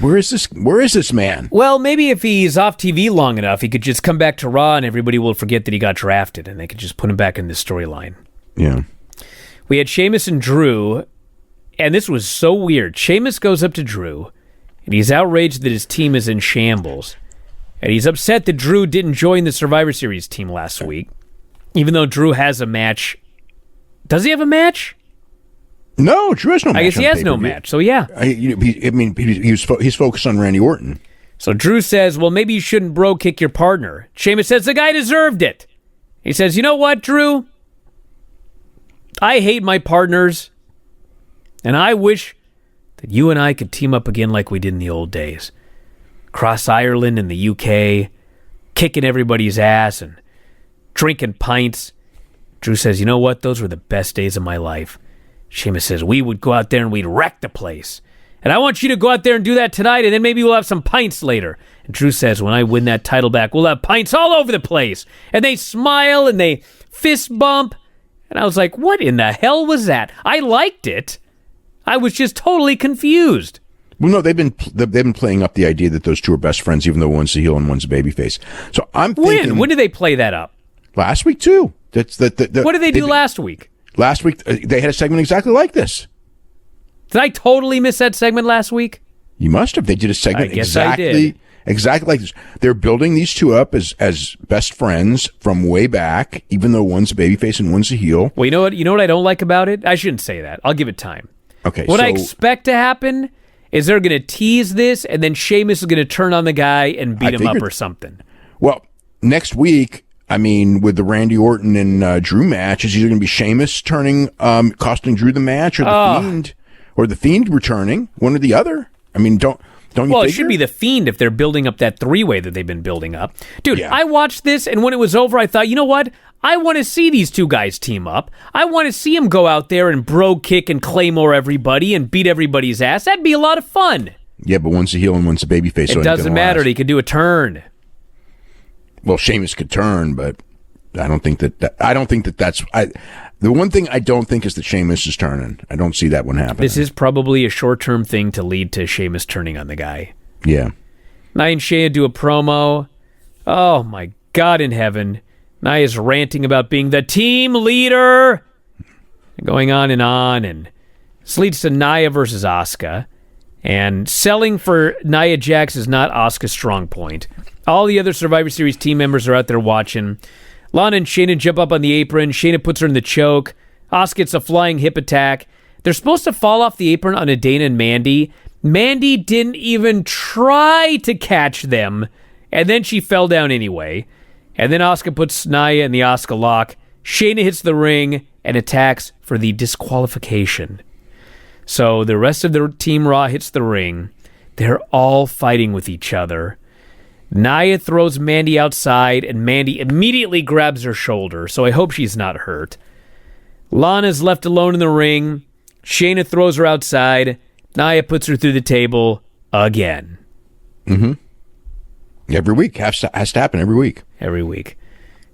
Where is this man? Well, maybe if he's off TV long enough, he could just come back to Raw, and everybody will forget that he got drafted, and they could just put him back in the storyline. Yeah. We had Sheamus and Drew, and this was so weird. Sheamus goes up to Drew, and he's outraged that his team is in shambles. And he's upset that Drew didn't join the Survivor Series team last week, even though Drew has a match. Does he have a match? No, Drew has no match. I guess he has no match, so yeah. He's focused on Randy Orton. So Drew says, well, maybe you shouldn't bro-kick your partner. Sheamus says, the guy deserved it. He says, you know what, Drew? I hate my partners, and I wish that you and I could team up again like we did in the old days. Cross Ireland and the UK, kicking everybody's ass and drinking pints. Drew says, you know what? Those were the best days of my life. Sheamus says, we would go out there and we'd wreck the place. And I want you to go out there and do that tonight, and then maybe we'll have some pints later. And Drew says, when I win that title back, we'll have pints all over the place. And they smile and they fist bump. And I was like, what in the hell was that? I liked it. I was just totally confused. Well, no, they've been playing up the idea that those two are best friends, even though one's a heel and one's a babyface. So I'm thinking, when did they play that up? Last week too. What did they do last week? Last week they had a segment exactly like this. Did I totally miss that segment last week? You must have. They did a segment exactly like this. They're building these two up as best friends from way back, even though one's a babyface and one's a heel. Well, you know what? You know what I don't like about it? I shouldn't say that. I'll give it time. Okay. What I expect to happen is they're going to tease this, and then Sheamus is going to turn on the guy and beat him up or something. Well, next week, I mean, with the Randy Orton and Drew match, is either going to be Sheamus costing Drew the match, or the Fiend returning, one or the other. I mean, Don't you Well, it figure? should be the Fiend if they're building up that three-way that they've been building up. Dude, Yeah. I watched this, and when it was over, I thought, you know what? I want to see these two guys team up. I want to see them go out there and bro kick and claymore everybody and beat everybody's ass. That'd be a lot of fun. Yeah, but one's a heel and one's a babyface. It doesn't matter. He could do a turn. Well, Sheamus could turn, but I don't think that that's. The one thing I don't think is that Sheamus is turning. I don't see that one happening. This is probably a short-term thing to lead to Sheamus turning on the guy. Yeah. Nia and Shayna do a promo. Oh, my God in heaven. Nia's ranting about being the team leader. Going on, and this leads to Nia versus Asuka. And selling for Nia Jax is not Asuka's strong point. All the other Survivor Series team members are out there watching. Lana and Shayna jump up on the apron. Shayna puts her in the choke. Asuka gets a flying hip attack. They're supposed to fall off the apron on a Dana and Mandy. Mandy didn't even try to catch them, and then she fell down anyway. And then Asuka puts Nia in the Asuka lock. Shayna hits the ring and attacks for the disqualification. So the rest of the Team Raw hits the ring. They're all fighting with each other. Nia throws Mandy outside, and Mandy immediately grabs her shoulder, so I hope she's not hurt. Lana's left alone in the ring. Shayna throws her outside. Nia puts her through the table again. Mm-hmm. Every week. Has to happen every week. Every week.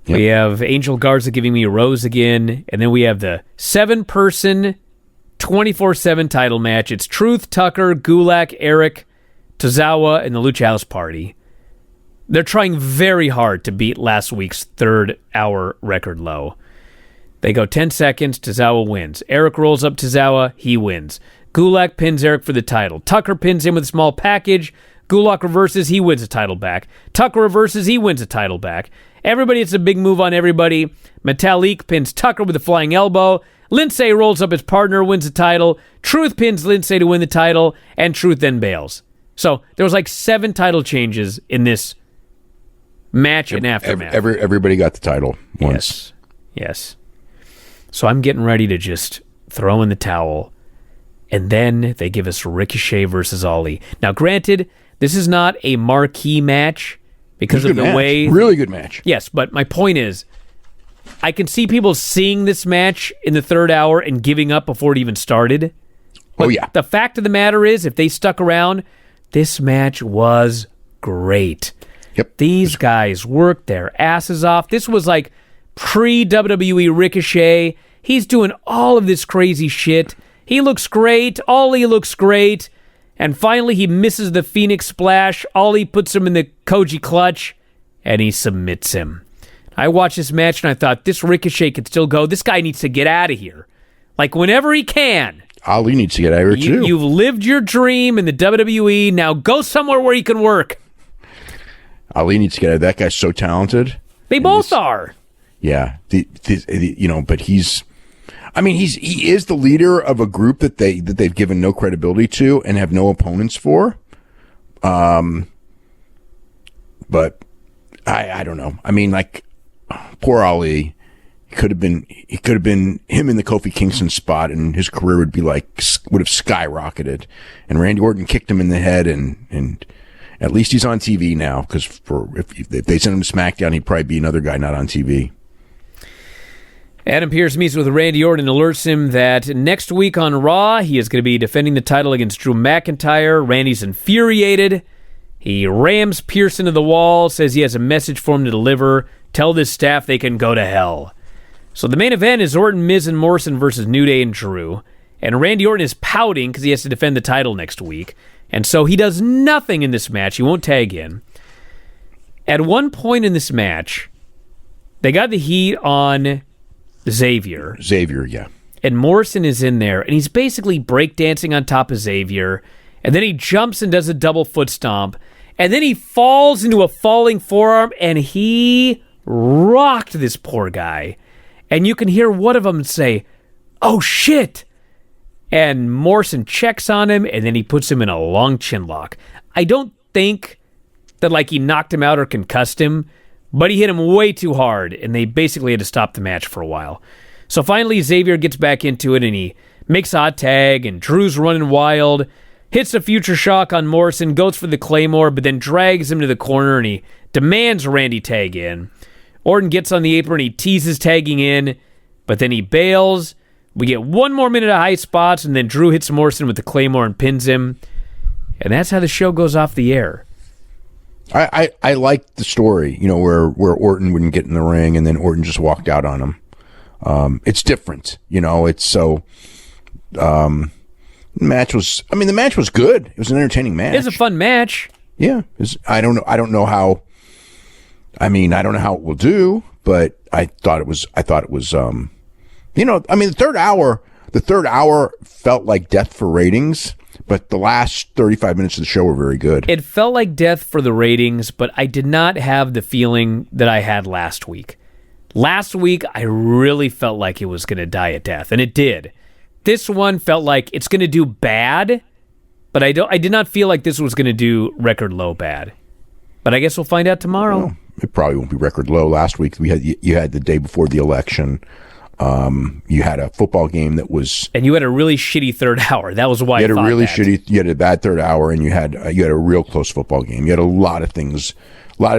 Yep. We have Angel Garza giving me a rose again, and then we have the 7-person 24/7 title match. It's Truth, Tucker, Gulak, Eric, Tozawa, and the Lucha House Party. They're trying very hard to beat last week's third-hour record low. They go 10 seconds, Tozawa wins. Eric rolls up Tozawa, he wins. Gulak pins Eric for the title. Tucker pins him with a small package. Gulak reverses, he wins a title back. Tucker reverses, he wins a title back. Everybody hits a big move on everybody. Metalik pins Tucker with a flying elbow. Lindsay rolls up his partner, wins the title. Truth pins Lindsay to win the title, and Truth then bails. So there was like 7 title changes in this match and aftermath. Everybody got the title once. Yes. So I'm getting ready to just throw in the towel. And then they give us Ricochet versus Ali. Now, granted, this is not a marquee match because of the way... Really good match. Yes, but my point is, I can see people seeing this match in the third hour and giving up before it even started. But the fact of the matter is, if they stuck around, this match was great. Yep. These guys worked their asses off. This was like pre-WWE Ricochet. He's doing all of this crazy shit. He looks great. Ollie looks great. And finally, he misses the Phoenix Splash. Ollie puts him in the Koji Clutch, and he submits him. I watched this match, and I thought, this Ricochet could still go. This guy needs to get out of here. Like, whenever he can. Ali needs to get out of here, too. You've lived your dream in the WWE. Now go somewhere where he can work. Ali needs to get out. That guy's so talented. They both are. Yeah. But he's... I mean, he is the leader of a group that they've given no credibility to and have no opponents for. But I don't know. I mean, like, poor Ali. He could have been him in the Kofi Kingston spot, and his career would have skyrocketed. And Randy Orton kicked him in the head, and at least he's on TV now. Because if they sent him to SmackDown, he'd probably be another guy not on TV. Adam Pearce meets with Randy Orton and alerts him that next week on Raw, he is going to be defending the title against Drew McIntyre. Randy's infuriated. He rams Pearce into the wall, says he has a message for him to deliver. Tell this staff they can go to hell. So the main event is Orton, Miz, and Morrison versus New Day and Drew. And Randy Orton is pouting because he has to defend the title next week. And so he does nothing in this match. He won't tag in. At one point in this match, they got the heat on Xavier, yeah. And Morrison is in there, and he's basically breakdancing on top of Xavier, and then he jumps and does a double foot stomp, and then he falls into a falling forearm, and he rocked this poor guy. And you can hear one of them say, "Oh, shit!" And Morrison checks on him, and then he puts him in a long chin lock. I don't think that, he knocked him out or concussed him, but he hit him way too hard, and they basically had to stop the match for a while. So finally, Xavier gets back into it, and he makes a hot tag, and Drew's running wild. hits a future shock on Morrison, goes for the Claymore, but then drags him to the corner, and he demands Randy tag in. Orton gets on the apron, he teases tagging in, but then he bails. We get one more minute of high spots, and then Drew hits Morrison with the Claymore and pins him. And that's how the show goes off the air. I liked the story, where Orton wouldn't get in the ring and then Orton just walked out on him. It's different, it's so. The match was good. It was an entertaining match. It's a fun match. Yeah, I don't know how. I don't know how it will do, but I thought it was. The third hour felt like death for ratings. But the last 35 minutes of the show were very good. It felt like death for the ratings, but I did not have the feeling that I had last week. Last week, I really felt like it was going to die a death, and it did. This one felt like it's going to do bad, but I did not feel like this was going to do record low bad. But I guess we'll find out tomorrow. Well, it probably won't be record low. Last week, you had the day before the election. You had a football game that was, and you had a really shitty third hour. That was why you had a bad third hour, and you had a real close football game. You had a lot of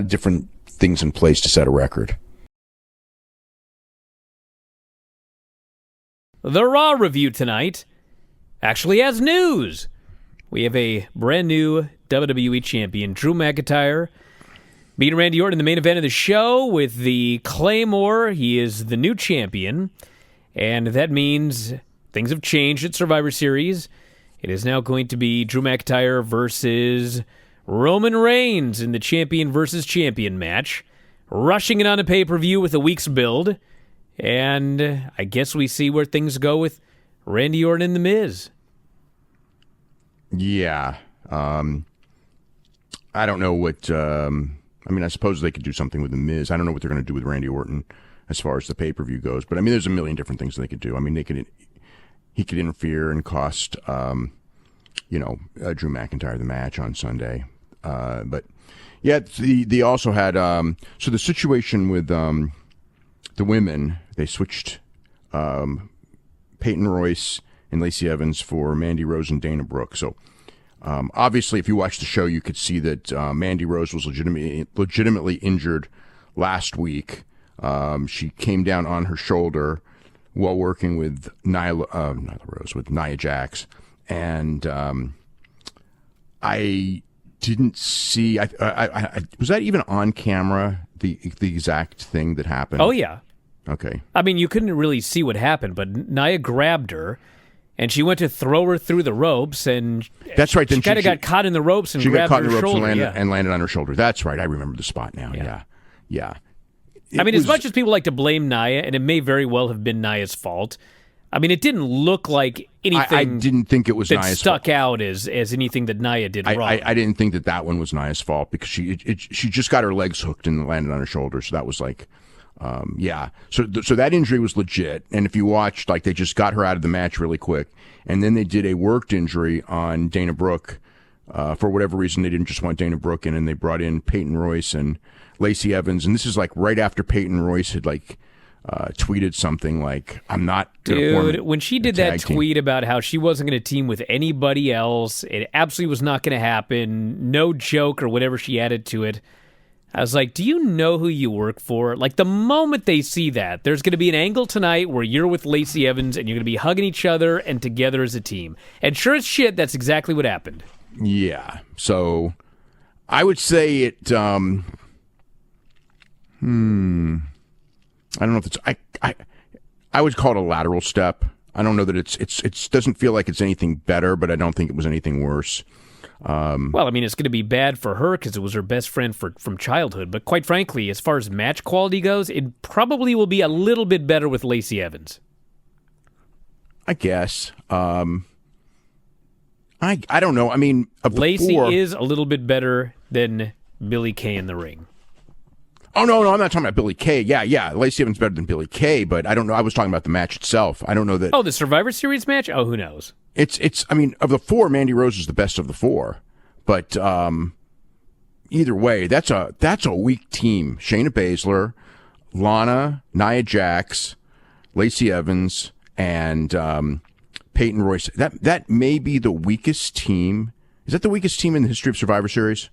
different things in place to set a record. The Raw review tonight actually has news. We have a brand new WWE champion, Drew McIntyre, beating Randy Orton in the main event of the show with the Claymore. He is the new champion, and that means things have changed at Survivor Series. It is now going to be Drew McIntyre versus Roman Reigns in the champion versus champion match, rushing it on a pay-per-view with a week's build, and I guess we see where things go with Randy Orton and The Miz. Yeah. I don't know what... I suppose they could do something with The Miz. I don't know what they're going to do with Randy Orton as far as the pay-per-view goes. But, there's a million different things they could do. He could interfere and cost, Drew McIntyre the match on Sunday. But, yeah, they also had... so the situation with the women, they switched Peyton Royce and Lacey Evans for Mandy Rose and Dana Brooke. So... obviously, if you watch the show, you could see that Mandy Rose was legitimately injured last week. She came down on her shoulder while working with Nia Jax, and I didn't see. Was that even on camera? The exact thing that happened. Oh yeah. Okay. You couldn't really see what happened, but Nia grabbed her. And she went to throw her through the ropes, and that's right. Then she kind of got caught in the ropes and grabbed her shoulder. And landed on her shoulder. That's right. I remember the spot now. Yeah. As much as people like to blame Nia, and it may very well have been Nia's fault, it didn't look like anything. I didn't think it was that Nia's stuck fault. out as anything that Nia did wrong. I didn't think that one was Nia's fault because she just got her legs hooked and landed on her shoulder. So that was like. So that injury was legit, and if you watched, they just got her out of the match really quick, and then they did a worked injury on Dana Brooke. For whatever reason, they didn't just want Dana Brooke in, and they brought in Peyton Royce and Lacey Evans, and this is right after Peyton Royce had tweeted something like, "I'm not gonna form when she did that tweet about how she wasn't going to team with anybody else, it absolutely was not going to happen, no joke," or whatever she added to it. I was like, do you know who you work for? The moment they see that, there's going to be an angle tonight where you're with Lacey Evans and you're going to be hugging each other and together as a team. And sure as shit, that's exactly what happened. Yeah. So I would say it, I don't know if it's, I would call it a lateral step. I don't know that it doesn't feel like it's anything better, but I don't think it was anything worse. It's going to be bad for her because it was her best friend from childhood. But quite frankly, as far as match quality goes, it probably will be a little bit better with Lacey Evans. I guess. I don't know. Lacey is a little bit better than Billie Kay in the ring. Oh, no, I'm not talking about Billie Kay. Yeah. Lacey Evans better than Billie Kay, but I don't know. I was talking about the match itself. I don't know that. Oh, the Survivor Series match? Oh, who knows? It's. Of the four, Mandy Rose is the best of the four. But either way, that's a weak team. Shayna Baszler, Lana, Nia Jax, Lacey Evans, and Peyton Royce. That may be the weakest team. Is that the weakest team in the history of Survivor Series?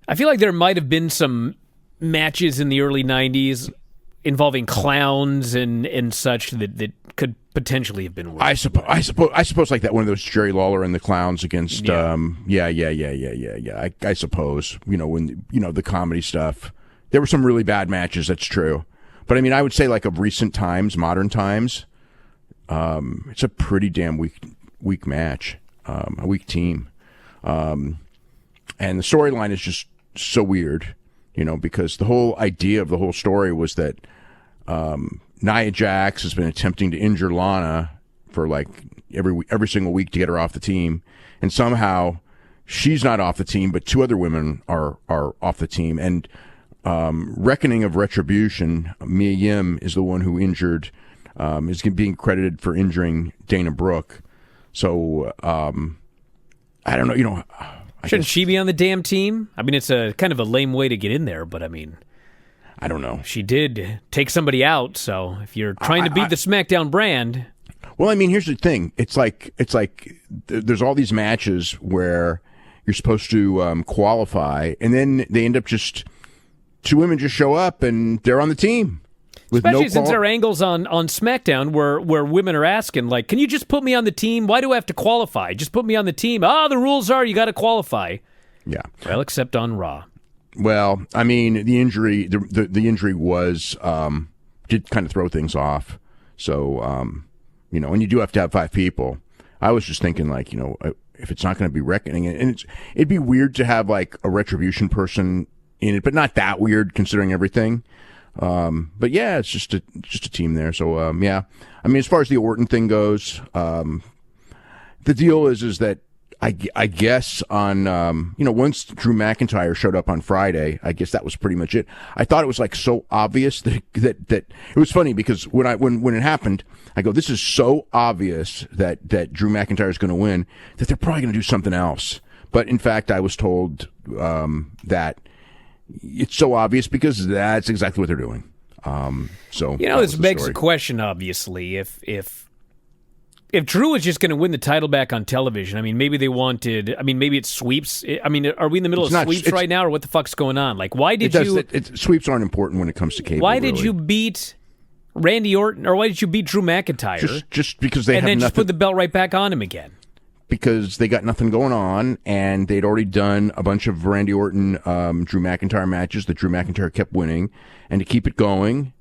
I feel like there might have been some matches in the early 90s involving clowns and such that could potentially have been worse. I suppose like that one of those Jerry Lawler and the Clowns against Yeah. I suppose, when the comedy stuff. There were some really bad matches, that's true. But I mean, I would say like of recent times, modern times, it's a pretty damn weak match, a weak team. And the storyline is just so weird, because the whole idea of the whole story was that Nia Jax has been attempting to injure Lana for like every single week to get her off the team, and somehow she's not off the team, but two other women are off the team. And Reckoning of Retribution, Mia Yim is the one who injured, is being credited for injuring Dana Brooke. So I don't know, Shouldn't she be on the damn team? I mean, it's a kind of a lame way to get in there, but I mean, I don't know. she did take somebody out, so if you're trying to beat the SmackDown brand, Well, I mean, here's the thing. It's like there's all these matches where you're supposed to qualify, and then they end up just two women just show up and they're on the team. With especially no since there are angles on SmackDown where women are asking, like, can you just put me on the team? Why do I have to qualify? Just put me on the team. The rules are you got to qualify. Yeah. Well, except on Raw. Well, I mean, the injury, the injury was did kind of throw things off. So, and you do have to have 5 people. I was just thinking, like, if it's not going to be Reckoning, and it'd be weird to have like a Retribution person in it, but not that weird considering everything. But yeah, it's just a team there. So yeah, I mean, as far as the Orton thing goes, the deal is that I guess on once Drew McIntyre showed up on Friday, I guess that was pretty much it. I thought it was like so obvious that it was funny because when it happened, I go, this is so obvious that Drew McIntyre is going to win that they're probably going to do something else. But in fact, I was told that it's so obvious because that's exactly what they're doing. So this begs the question. Obviously, if Drew is just going to win the title back on television, I mean, maybe they wanted. I mean, maybe it sweeps. I mean, are we in the middle of sweeps right now, or what the fuck's going on? Like, why did sweeps aren't important when it comes to cable. Why did you beat Randy Orton, or why did you beat Drew McIntyre? Just because they and have then nothing, just put the belt right back on him again. Because they got nothing going on, and they'd already done a bunch of Randy Orton, Drew McIntyre matches that Drew McIntyre kept winning, and to keep it going,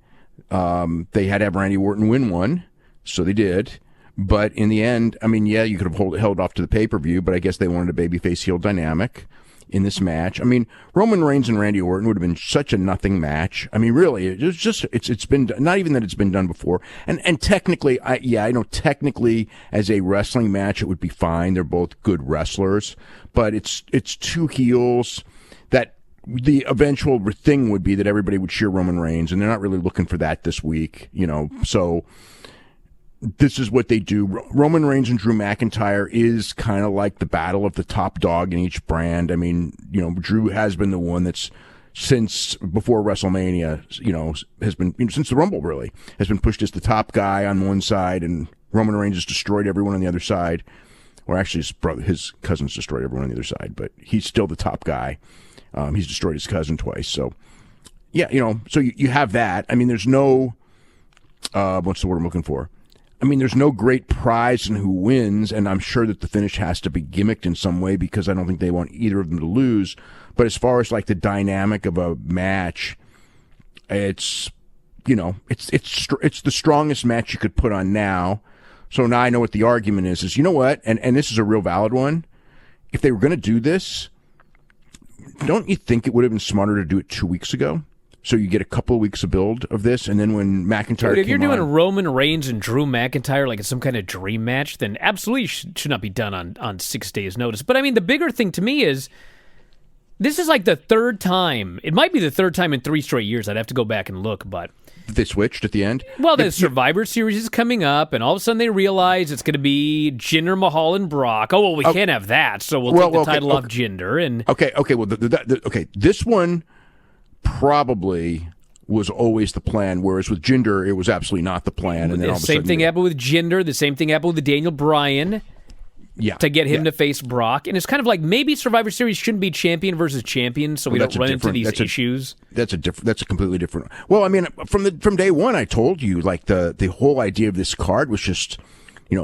they had to have Randy Orton win one, so they did. But in the end, I mean, yeah, you could have held off to the pay-per-view, but I guess they wanted a babyface heel dynamic in this match. I mean, Roman Reigns and Randy Orton would have been such a nothing match. I mean, really, it's been not even that it's been done before. And technically, I know technically as a wrestling match it would be fine. They're both good wrestlers, but it's two heels that the eventual thing would be that everybody would cheer Roman Reigns, and they're not really looking for that this week, so this is what they do. Roman Reigns and Drew McIntyre is kind of like the battle of the top dog in each brand. I mean, Drew has been the one that's since before WrestleMania, has been since the Rumble really has been pushed as the top guy on one side, and Roman Reigns has destroyed everyone on the other side. Or actually, his cousin's destroyed everyone on the other side, but he's still the top guy. He's destroyed his cousin twice. So yeah, so you have that. I mean, there's no what's the word I'm looking for? I mean, there's no great prize in who wins, and I'm sure that the finish has to be gimmicked in some way because I don't think they want either of them to lose. But as far as like the dynamic of a match, it's it's the strongest match you could put on now. So now I know what the argument is you know what? And this is a real valid one. If they were going to do this, don't you think it would have been smarter to do it 2 weeks ago? So you get a couple of weeks of build of this, and then when McIntyre if you're doing Roman Reigns and Drew McIntyre like it's some kind of dream match, then absolutely should not be done on 6 days' notice. But I mean, the bigger thing to me is this is like the third time. It might be the third time in 3 straight years. I'd have to go back and look, but they switched at the end. Well, the Survivor Series is coming up, and all of a sudden they realize it's going to be Jinder Mahal and Brock. Oh well, we can't have that, so we'll take the title off Jinder. And okay. Well, this one. Probably was always the plan, whereas with Jinder, it was absolutely not the plan. And then all of a same sudden, thing happened with Jinder. The same thing happened with Daniel Bryan. Yeah, to get him to face Brock. And it's kind of like maybe Survivor Series shouldn't be champion versus champion, so we don't run into these issues. That's a completely different. Well, I mean, from day one, I told you, like, the whole idea of this card was just,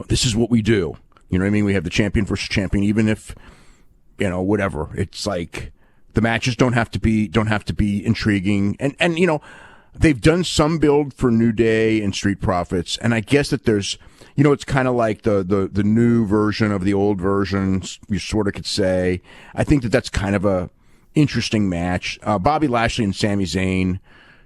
this is what we do. You know what I mean? We have the champion versus champion, even if, whatever. It's like the matches don't have to be intriguing, and they've done some build for New Day and Street Profits, and I guess that there's. It's kind of like the new version of the old version, you sort of could say. I think that's kind of a interesting match. Bobby Lashley and Sami Zayn,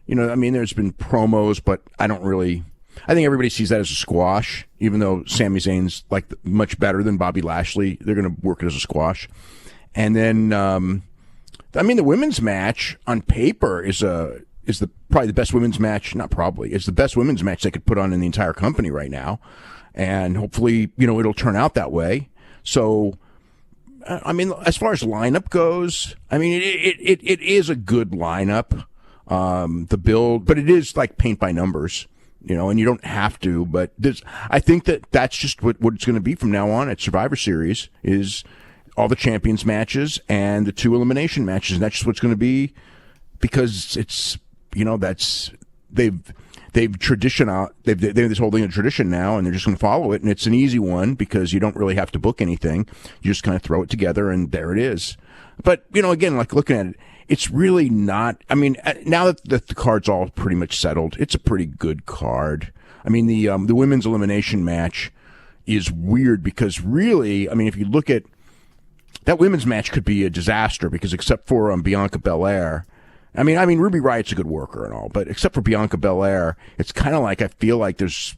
there's been promos, but I think everybody sees that as a squash, even though Sami Zayn's like much better than Bobby Lashley. They're going to work it as a squash. And then, the women's match on paper is probably the best women's match. Not probably. It's the best women's match they could put on in the entire company right now. And hopefully, it'll turn out that way. So, as far as lineup goes, it is a good lineup. The build, but it is like paint by numbers, and you don't have to. But I think that's just what it's going to be from now on at Survivor Series is all the champions matches and the 2 elimination matches. And that's just what's going to be because it's, they've tradition they've this whole thing a tradition now, and they're just going to follow it, and it's an easy one because you don't really have to book anything. You just kind of throw it together, and there it is. But again, like looking at it, it's really not. Now that the card's all pretty much settled, it's a pretty good card. The women's elimination match is weird because really, if you look at that women's match, could be a disaster because except for Bianca Belair. Ruby Riot's a good worker and all, but except for Bianca Belair, it's kind of like I feel like it's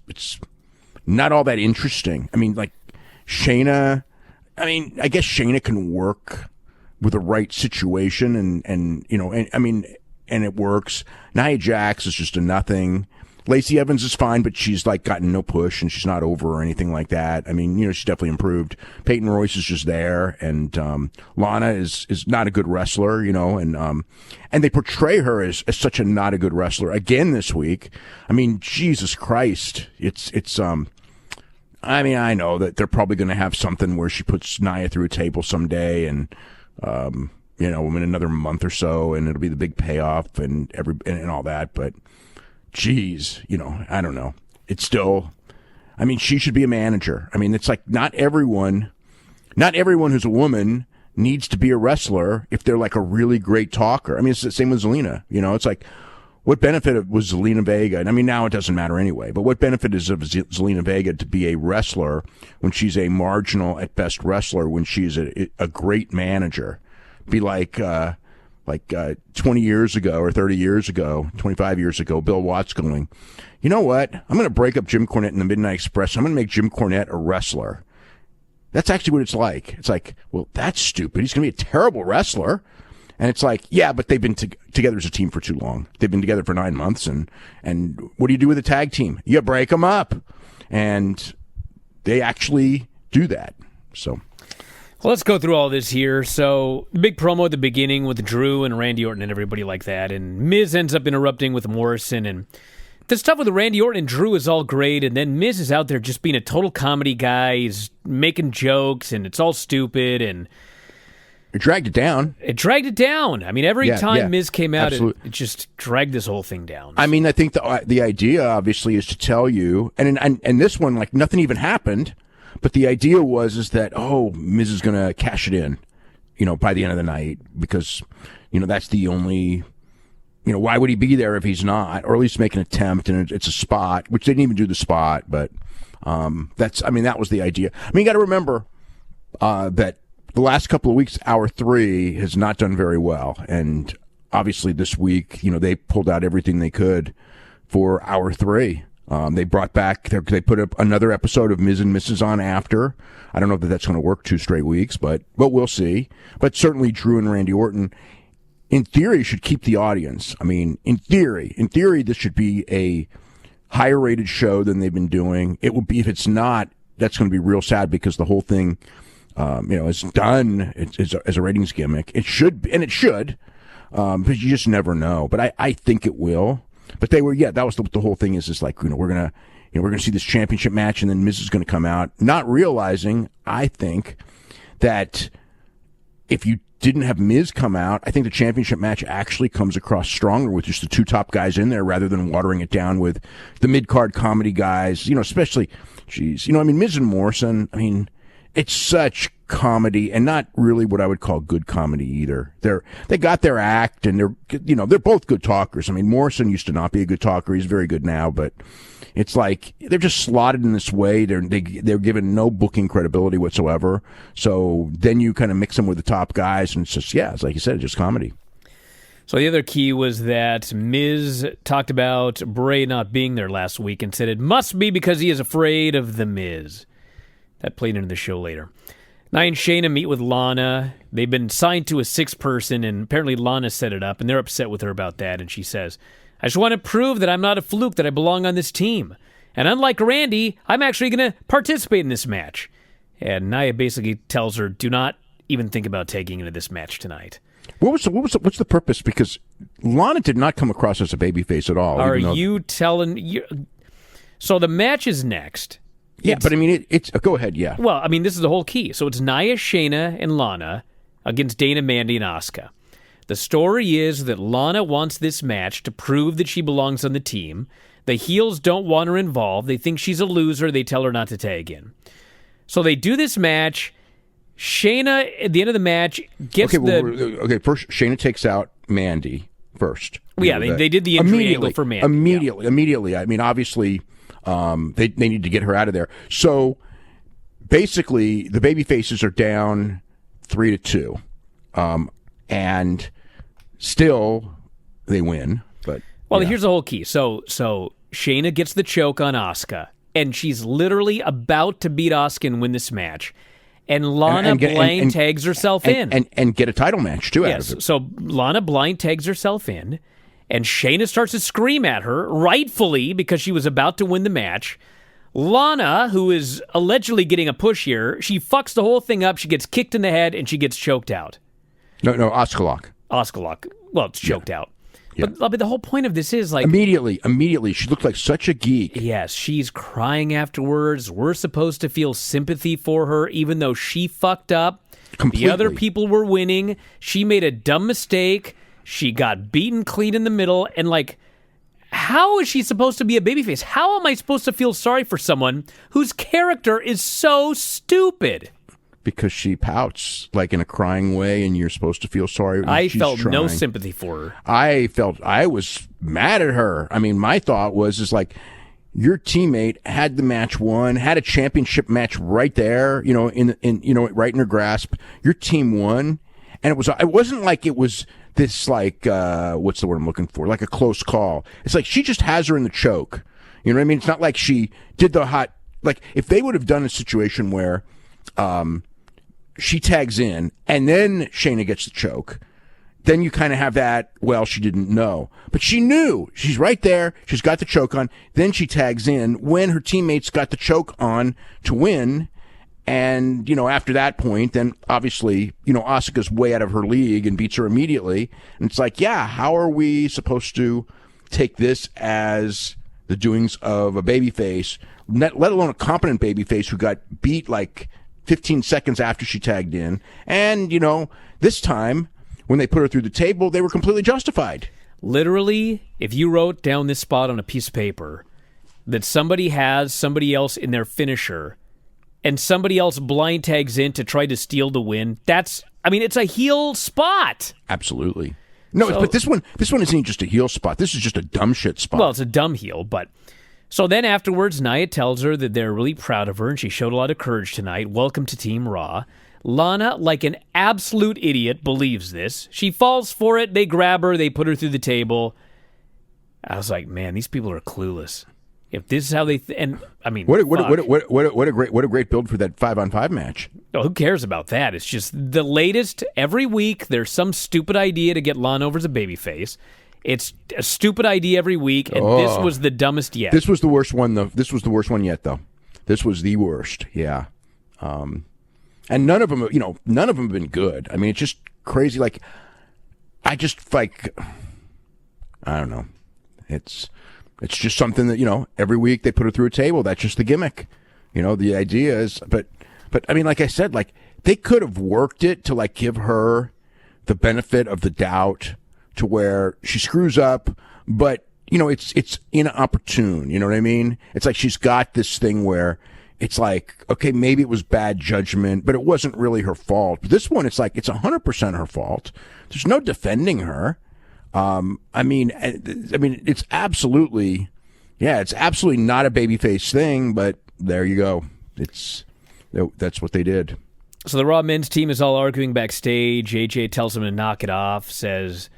not all that interesting. Like Shayna, I guess Shayna can work with the right situation and it works. Nia Jax is just a nothing. Lacey Evans is fine, but she's like gotten no push and she's not over or anything like that. She's definitely improved. Peyton Royce is just there, and Lana is not a good wrestler, and they portray her as such a not a good wrestler again this week. Jesus Christ, it's I know that they're probably going to have something where she puts Nia through a table someday, and in another month or so, and it'll be the big payoff and all that, but. Geez, I don't know. It's still, she should be a manager. It's like not everyone who's a woman needs to be a wrestler if they're like a really great talker. It's the same with Zelina. It's like, what benefit was Zelina Vega? And now it doesn't matter anyway, but what benefit is of Zelina Vega to be a wrestler when she's a marginal at best wrestler when she's a great manager? Be like 20 years ago or 30 years ago, 25 years ago, Bill Watts going, you know what? I'm going to break up Jim Cornette in the Midnight Express. I'm going to make Jim Cornette a wrestler. That's actually what it's like. It's like, well, that's stupid. He's going to be a terrible wrestler. And it's like, yeah, but they've been together as a team for too long. They've been together for 9 months. And what do you do with a tag team? You break them up. And they actually do that. So... Well, let's go through all this here. So, the big promo at the beginning with Drew and Randy Orton and everybody like that. And Miz ends up interrupting with Morrison. And the stuff with Randy Orton and Drew is all great. And then Miz is out there just being a total comedy guy. He's making jokes, and it's all stupid. And it dragged it down. Every time Miz came out, it just dragged this whole thing down. I think the idea, obviously, is to tell you, and this one, like, nothing even happened. But the idea is that, Miz is going to cash it in, by the end of the night because, that's the only, why would he be there if he's not? Or at least make an attempt, and it's a spot, which they didn't even do the spot, but that was the idea. You got to remember that the last couple of weeks, Hour 3 has not done very well. And obviously this week, they pulled out everything they could for Hour 3. They brought back, they put up another episode of Miz and Mrs. on after. I don't know that that's going to work 2 straight weeks, but we'll see. But certainly Drew and Randy Orton, in theory, should keep the audience. In theory, this should be a higher rated show than they've been doing. It would be, if it's not, that's going to be real sad because the whole thing, is done as a ratings gimmick. It should, but you just never know. But I think it will. But they were, that was the whole thing is like, we're going to see this championship match and then Miz is going to come out, not realizing, I think, that if you didn't have Miz come out, I think the championship match actually comes across stronger with just the two top guys in there rather than watering it down with the mid-card comedy guys, especially, Miz and Morrison, it's such comedy and not really what I would call good comedy either. They got their act and they're both good talkers. Morrison used to not be a good talker. He's very good now, but it's like they're just slotted in this way. They're given no booking credibility whatsoever. So then you kind of mix them with the top guys, and it's just it's like you said, it's just comedy. So the other key was that Miz talked about Bray not being there last week and said it must be because he is afraid of the Miz. That played into the show later. Nia and Shayna meet with Lana. They've been signed to a 6-person, and apparently Lana set it up, and they're upset with her about that. And she says, I just want to prove that I'm not a fluke, that I belong on this team. And unlike Randy, I'm actually going to participate in this match. And Nia basically tells her, do not even think about taking into this match tonight. What's the purpose? Because Lana did not come across as a babyface at all. Are you telling you? So the match is next. Yeah, but it's go ahead. Yeah. Well, this is the whole key. So it's Nia, Shayna, and Lana against Dana, Mandy, and Asuka. The story is that Lana wants this match to prove that she belongs on the team. The heels don't want her involved. They think she's a loser. They tell her not to tag in. So they do this match. Shayna, at the end of the match, gets first, Shayna takes out Mandy first. Yeah, they did the injury angle for Mandy. Immediately. Obviously, they need to get her out of there. So basically, the baby faces are down 3-2. And still, they win. But here's the whole key. So Shayna gets the choke on Asuka, and she's literally about to beat Asuka and win this match. And Lana blind tags herself in. And get a title match, too, out of it. So Lana blind tags herself in, and Shayna starts to scream at her, rightfully, because she was about to win the match. Lana, who is allegedly getting a push here, she fucks the whole thing up. She gets kicked in the head, and she gets choked out. No, Asuka lock. Well, it's choked out. Yeah. But the whole point of this is like... Immediately. She looked like such a geek. Yes, she's crying afterwards. We're supposed to feel sympathy for her, even though she fucked up. Completely. The other people were winning. She made a dumb mistake. She got beaten clean in the middle. And how is she supposed to be a babyface? How am I supposed to feel sorry for someone whose character is so stupid? Because she pouts in a crying way, and you're supposed to feel sorry. I felt no sympathy for her. I was mad at her. My thought was your teammate had the match won, had a championship match right there, right in her grasp. Your team won, and it wasn't like it was this what's the word I'm looking for? Like a close call. It's like she just has her in the choke. You know what I mean? It's not like she did the hot. If they would have done a situation where, she tags in, and then Shayna gets the choke. Then you kind of have that, she didn't know. But she knew. She's right there. She's got the choke on. Then she tags in when her teammates got the choke on to win. And, after that point, then obviously, Asuka's way out of her league and beats her immediately. And it's like, how are we supposed to take this as the doings of a babyface, let alone a competent babyface who got beat 15 seconds after she tagged in. And, this time, when they put her through the table, they were completely justified. Literally, if you wrote down this spot on a piece of paper, that somebody has somebody else in their finisher, and somebody else blind tags in to try to steal the win, it's a heel spot. Absolutely. No, but this one isn't just a heel spot. This is just a dumb shit spot. Well, it's a dumb heel, but... So then afterwards, Nia tells her that they're really proud of her and she showed a lot of courage tonight. Welcome to Team Raw. Lana, like an absolute idiot, believes this. She falls for it. They grab her. They put her through the table. I was like, man, these people are clueless. If this is how they... What a great build for that 5-on-5 match. Oh, who cares about that? It's just the latest. Every week, there's some stupid idea to get Lana over as a babyface. It's a stupid idea every week, and this was the dumbest yet. This was the worst one, though. This was the worst one yet, though. This was the worst, yeah. And none of them have been good. It's just crazy. I don't know. It's just something that, every week they put her through a table. That's just the gimmick. The idea is, but I mean, like I said, like they could have worked it to like give her the benefit of the doubt to where she screws up, but it's inopportune. You know what I mean? It's like she's got this thing where it's like, okay, maybe it was bad judgment, but it wasn't really her fault. But this one, it's like it's 100% her fault. There's no defending her. I mean, it's absolutely not a babyface thing, but there you go. That's what they did. So the Raw men's team is all arguing backstage. AJ tells them to knock it off, says,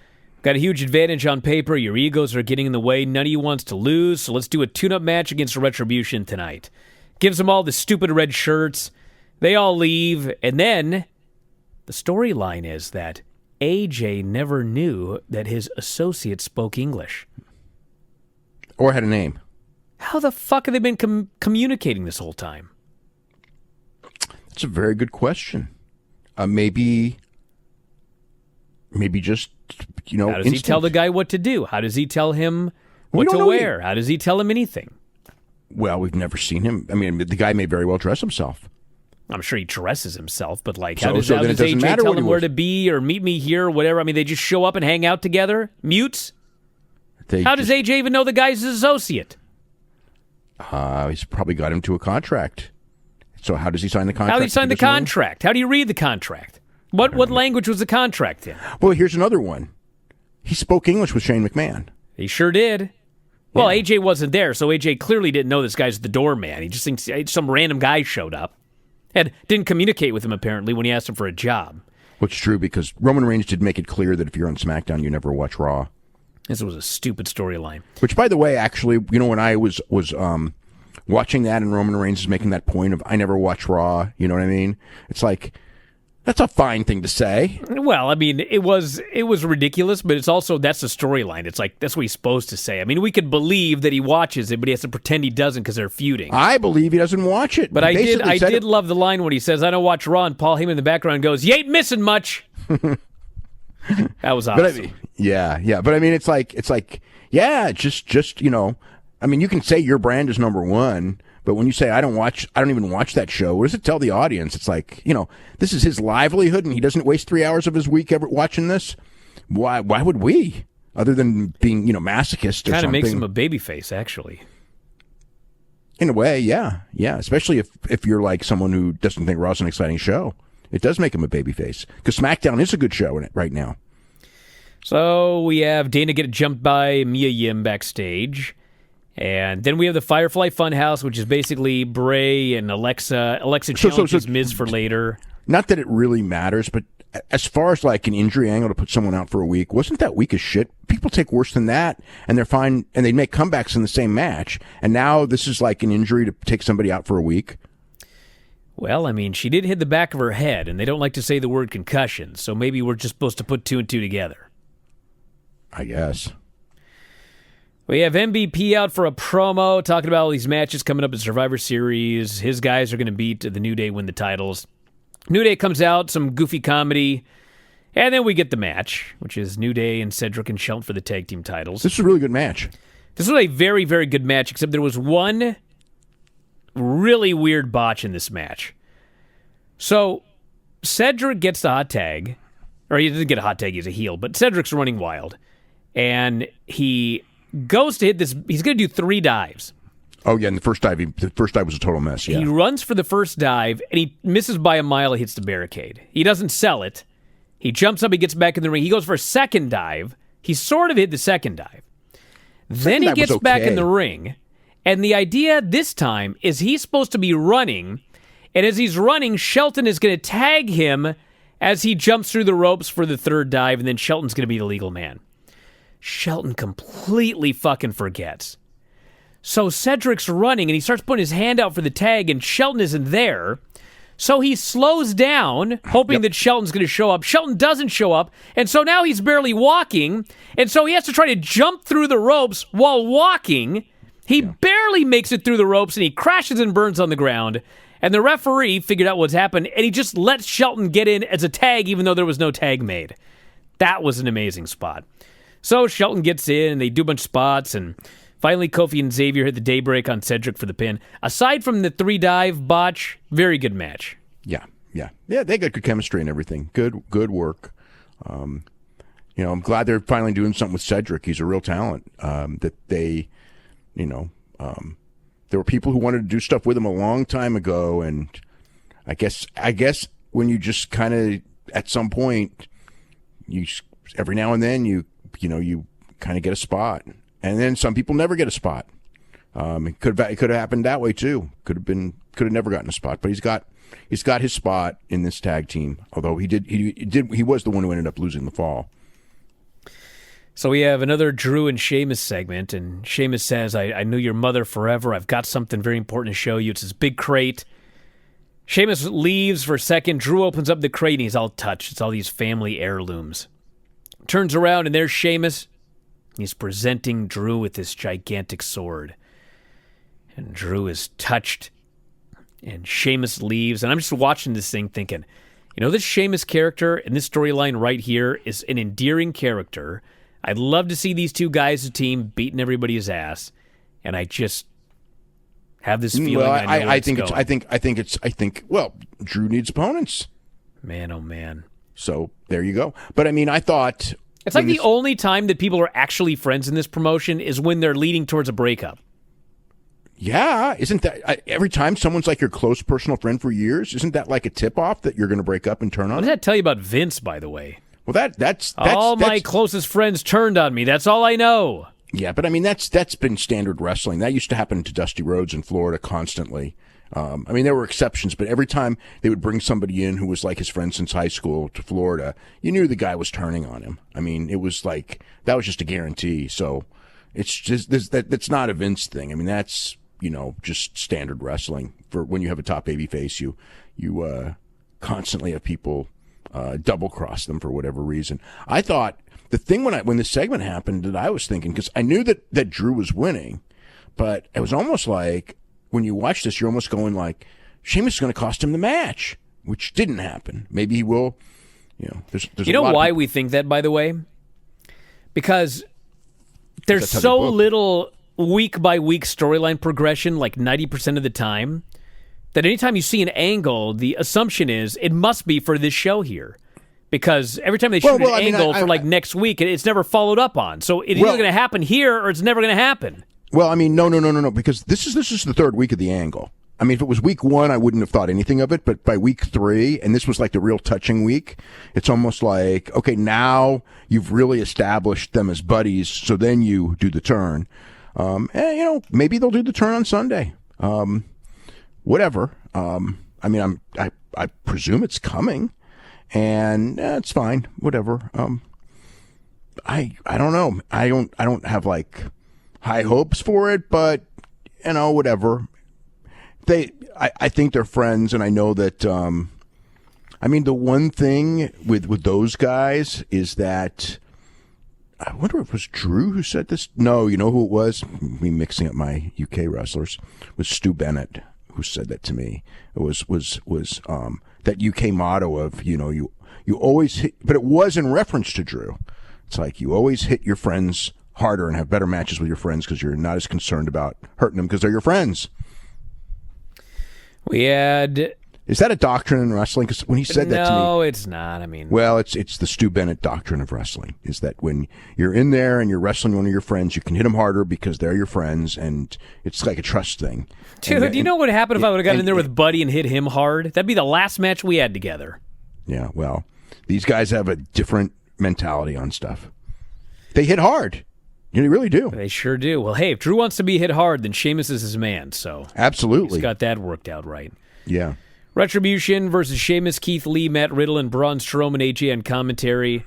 got a huge advantage on paper. Your egos are getting in the way. None of you wants to lose, so let's do a tune-up match against Retribution tonight. Gives them all the stupid red shirts. They all leave, and then the storyline is that AJ never knew that his associate spoke English. Or had a name. How the fuck have they been communicating this whole time? That's a very good question. Maybe just, How does he tell the guy what to do? How does he tell him what to wear? How does he tell him anything? Well, we've never seen him. I mean, the guy may very well dress himself. I'm sure he dresses himself, but like, how does AJ tell him where to be or meet me here or whatever? I mean, they just show up and hang out together? Mutes? How does AJ even know the guy's his associate? He's probably got him to a contract. So how does he sign the contract? How do you sign the contract? How do you read the contract? What language was the contract in? Well, here's another one. He spoke English with Shane McMahon. He sure did. Well, AJ wasn't there, so AJ clearly didn't know this guy's the doorman. He just thinks some random guy showed up and didn't communicate with him, apparently, when he asked him for a job. Which is true, because Roman Reigns did make it clear that if you're on SmackDown, you never watch Raw. This was a stupid storyline. Which, by the way, actually, when I was watching that and Roman Reigns is making that point of, I never watch Raw, you know what I mean? It's like, that's a fine thing to say. Well, I mean, it was ridiculous, but it's also, that's the storyline. It's like, that's what he's supposed to say. I mean, we could believe that he watches it, but he has to pretend he doesn't because they're feuding. I believe he doesn't watch it. But I did love the line when he says, I don't watch Raw, and Paul Heyman in the background goes, you ain't missing much. That was awesome. But I mean, yeah. But I mean, it's like, just, I mean, you can say your brand is number one, but when you say, I don't even watch that show, what does it tell the audience? It's like, this is his livelihood and he doesn't waste 3 hours of his week ever watching this. Why would we? Other than being, masochist or something. Kind of makes him a babyface, actually. In a way, yeah. Especially if you're like someone who doesn't think Raw's an exciting show. It does make him a babyface. Because SmackDown is a good show in it right now. So we have Dana get jumped by Mia Yim backstage. And then we have the Firefly Funhouse, which is basically Bray and Alexa. Alexa challenges Miz for later. Not that it really matters, but as far as like an injury angle to put someone out for a week, wasn't that weak as shit? People take worse than that, and they're fine, and they make comebacks in the same match. And now this is like an injury to take somebody out for a week. Well, I mean, she did hit the back of her head, and they don't like to say the word concussion, so maybe we're just supposed to put two and two together. I guess. We have MVP out for a promo, talking about all these matches coming up in Survivor Series. His guys are going to beat the New Day, win the titles. New Day comes out, some goofy comedy, and then we get the match, which is New Day and Cedric and Shelton for the tag team titles. This is a really good match. This was a very, very good match, except there was one really weird botch in this match. So, Cedric gets the hot tag, or he doesn't get a hot tag, he's a heel, but Cedric's running wild, and he goes to hit this. He's going to do 3 dives. Oh, yeah, and the first dive was a total mess, yeah. He runs for the first dive, and he misses by a mile. He hits the barricade. He doesn't sell it. He jumps up, he gets back in the ring. He goes for a second dive. He sort of hit the second dive. Then he gets back in the ring, and the idea this time is he's supposed to be running, and as he's running, Shelton is going to tag him as he jumps through the ropes for the third dive, and then Shelton's going to be the legal man. Shelton completely fucking forgets. So Cedric's running, and he starts putting his hand out for the tag, and Shelton isn't there. So he slows down, hoping that Shelton's going to show up. Shelton doesn't show up, and so now he's barely walking, and so he has to try to jump through the ropes while walking. He barely makes it through the ropes, and he crashes and burns on the ground. And the referee figured out what's happened, and he just lets Shelton get in as a tag, even though there was no tag made. That was an amazing spot. So Shelton gets in, and they do a bunch of spots, and finally Kofi and Xavier hit the daybreak on Cedric for the pin. Aside from the 3-dive botch, very good match. Yeah. They got good chemistry and everything. Good work. I'm glad they're finally doing something with Cedric. He's a real talent. That they, there were people who wanted to do stuff with him a long time ago, and I guess when you just kind of at some point, every now and then you kind of get a spot, and then some people never get a spot. It could have happened that way too. Could have never gotten a spot, but he's got his spot in this tag team. Although he was the one who ended up losing the fall. So we have another Drew and Sheamus segment, and Sheamus says, I knew your mother forever. I've got something very important to show you. It's this big crate. Sheamus leaves for a second. Drew opens up the crate, and he's all touched. It's all these family heirlooms. Turns around, and there's Sheamus. He's presenting Drew with this gigantic sword. And Drew is touched, and Sheamus leaves. And I'm just watching this thing thinking, this Sheamus character in this storyline right here is an endearing character. I'd love to see these two guys, a team, beating everybody's ass, and I just have this feeling. Well, I think Drew needs opponents. Man, oh man. So there you go. But I mean, I thought it's like the only time that people are actually friends in this promotion is when they're leading towards a breakup. Yeah, isn't that every time someone's like your close personal friend for years? Isn't that like a tip off that you're going to break up and turn on? What does that tell you about Vince, by the way? Well, that's my closest friends turned on me. That's all I know. Yeah, but I mean that's been standard wrestling. That used to happen to Dusty Rhodes in Florida constantly. There were exceptions, but every time they would bring somebody in who was like his friend since high school to Florida, you knew the guy was turning on him. I mean, it was like that was just a guarantee. So it's just that's not a Vince thing. I mean, that's just standard wrestling. For when you have a top baby face, you constantly have people double cross them for whatever reason. I thought the thing when this segment happened that I was thinking, because I knew that Drew was winning, but it was almost like when you watch this, you're almost going like Sheamus is going to cost him the match, which didn't happen. Maybe he will. There's why we think that, by the way? Because there's so little week by week storyline progression, like 90% of the time, that anytime you see an angle, the assumption is it must be for this show here. Because every time they shoot an angle for next week, it's never followed up on. So it's either going to happen here or it's never going to happen. Well, I mean, no, because this is the third week of the angle. I mean, if it was week 1, I wouldn't have thought anything of it. But by week 3, and this was like the real touching week, it's almost like, okay, now you've really established them as buddies, so then you do the turn. Maybe they'll do the turn on Sunday. Whatever. I presume it's coming, and it's fine. Whatever. I don't know. I don't have like high hopes for it, but whatever. I think they're friends, and I know that. The one thing with those guys is that. I wonder if it was Drew who said this. No, you know who it was? Me mixing up my UK wrestlers. It was Stu Bennett who said that to me. It was that UK motto of you always hit, but it was in reference to Drew. It's like you always hit your friends harder and have better matches with your friends because you're not as concerned about hurting them because they're your friends. We had. Is that a doctrine in wrestling? Because when he said that to me... No, it's not. Well, it's the Stu Bennett doctrine of wrestling, is that when you're in there and you're wrestling one of your friends, you can hit them harder because they're your friends, and it's like a trust thing. Dude, do you know what happened if I would have gotten in there with Buddy and hit him hard? That'd be the last match we had together. Yeah, well, these guys have a different mentality on stuff. They hit hard. They really do. They sure do. Well, hey, if Drew wants to be hit hard, then Sheamus is his man, so... Absolutely. He's got that worked out right. Yeah. Retribution versus Sheamus, Keith Lee, Matt Riddle, and Braun Strowman, AJ on commentary.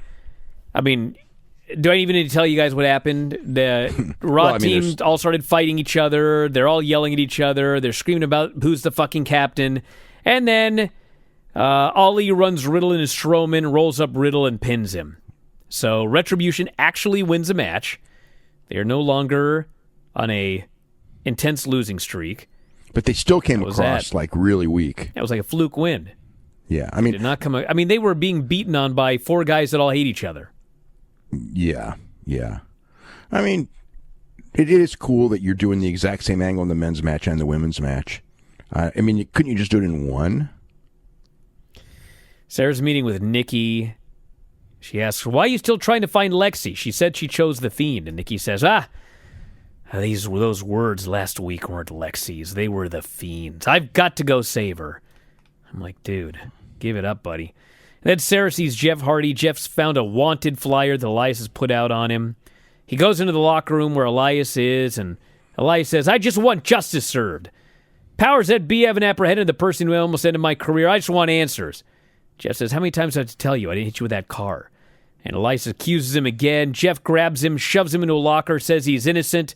Do I even need to tell you guys what happened? The Raw team all started fighting each other. They're all yelling at each other. They're screaming about who's the fucking captain. And then Ali runs Riddle into Strowman, rolls up Riddle, and pins him. So Retribution actually wins a match. They are no longer on a intense losing streak. But they still came across like really weak. That was like a fluke win. Yeah, They did not come. They were being beaten on by 4 guys that all hate each other. Yeah. Yeah. I mean, it is cool that you're doing the exact same angle in the men's match and the women's match. I mean, couldn't you just do it in one? Sarah's meeting with Nikki. She asks, why are you still trying to find Lexi? She said she chose the Fiend. And Nikki says, those words last week weren't Lexi's. They were the Fiend's. I've got to go save her. I'm like, dude, give it up, buddy. And then Sarah sees Jeff Hardy. Jeff's found a wanted flyer that Elias has put out on him. He goes into the locker room where Elias is, and Elias says, I just want justice served. Powers said B haven't apprehended the person who almost ended my career. I just want answers. Jeff says, how many times do I have to tell you I didn't hit you with that car? And Elias accuses him again. Jeff grabs him, shoves him into a locker, says he's innocent.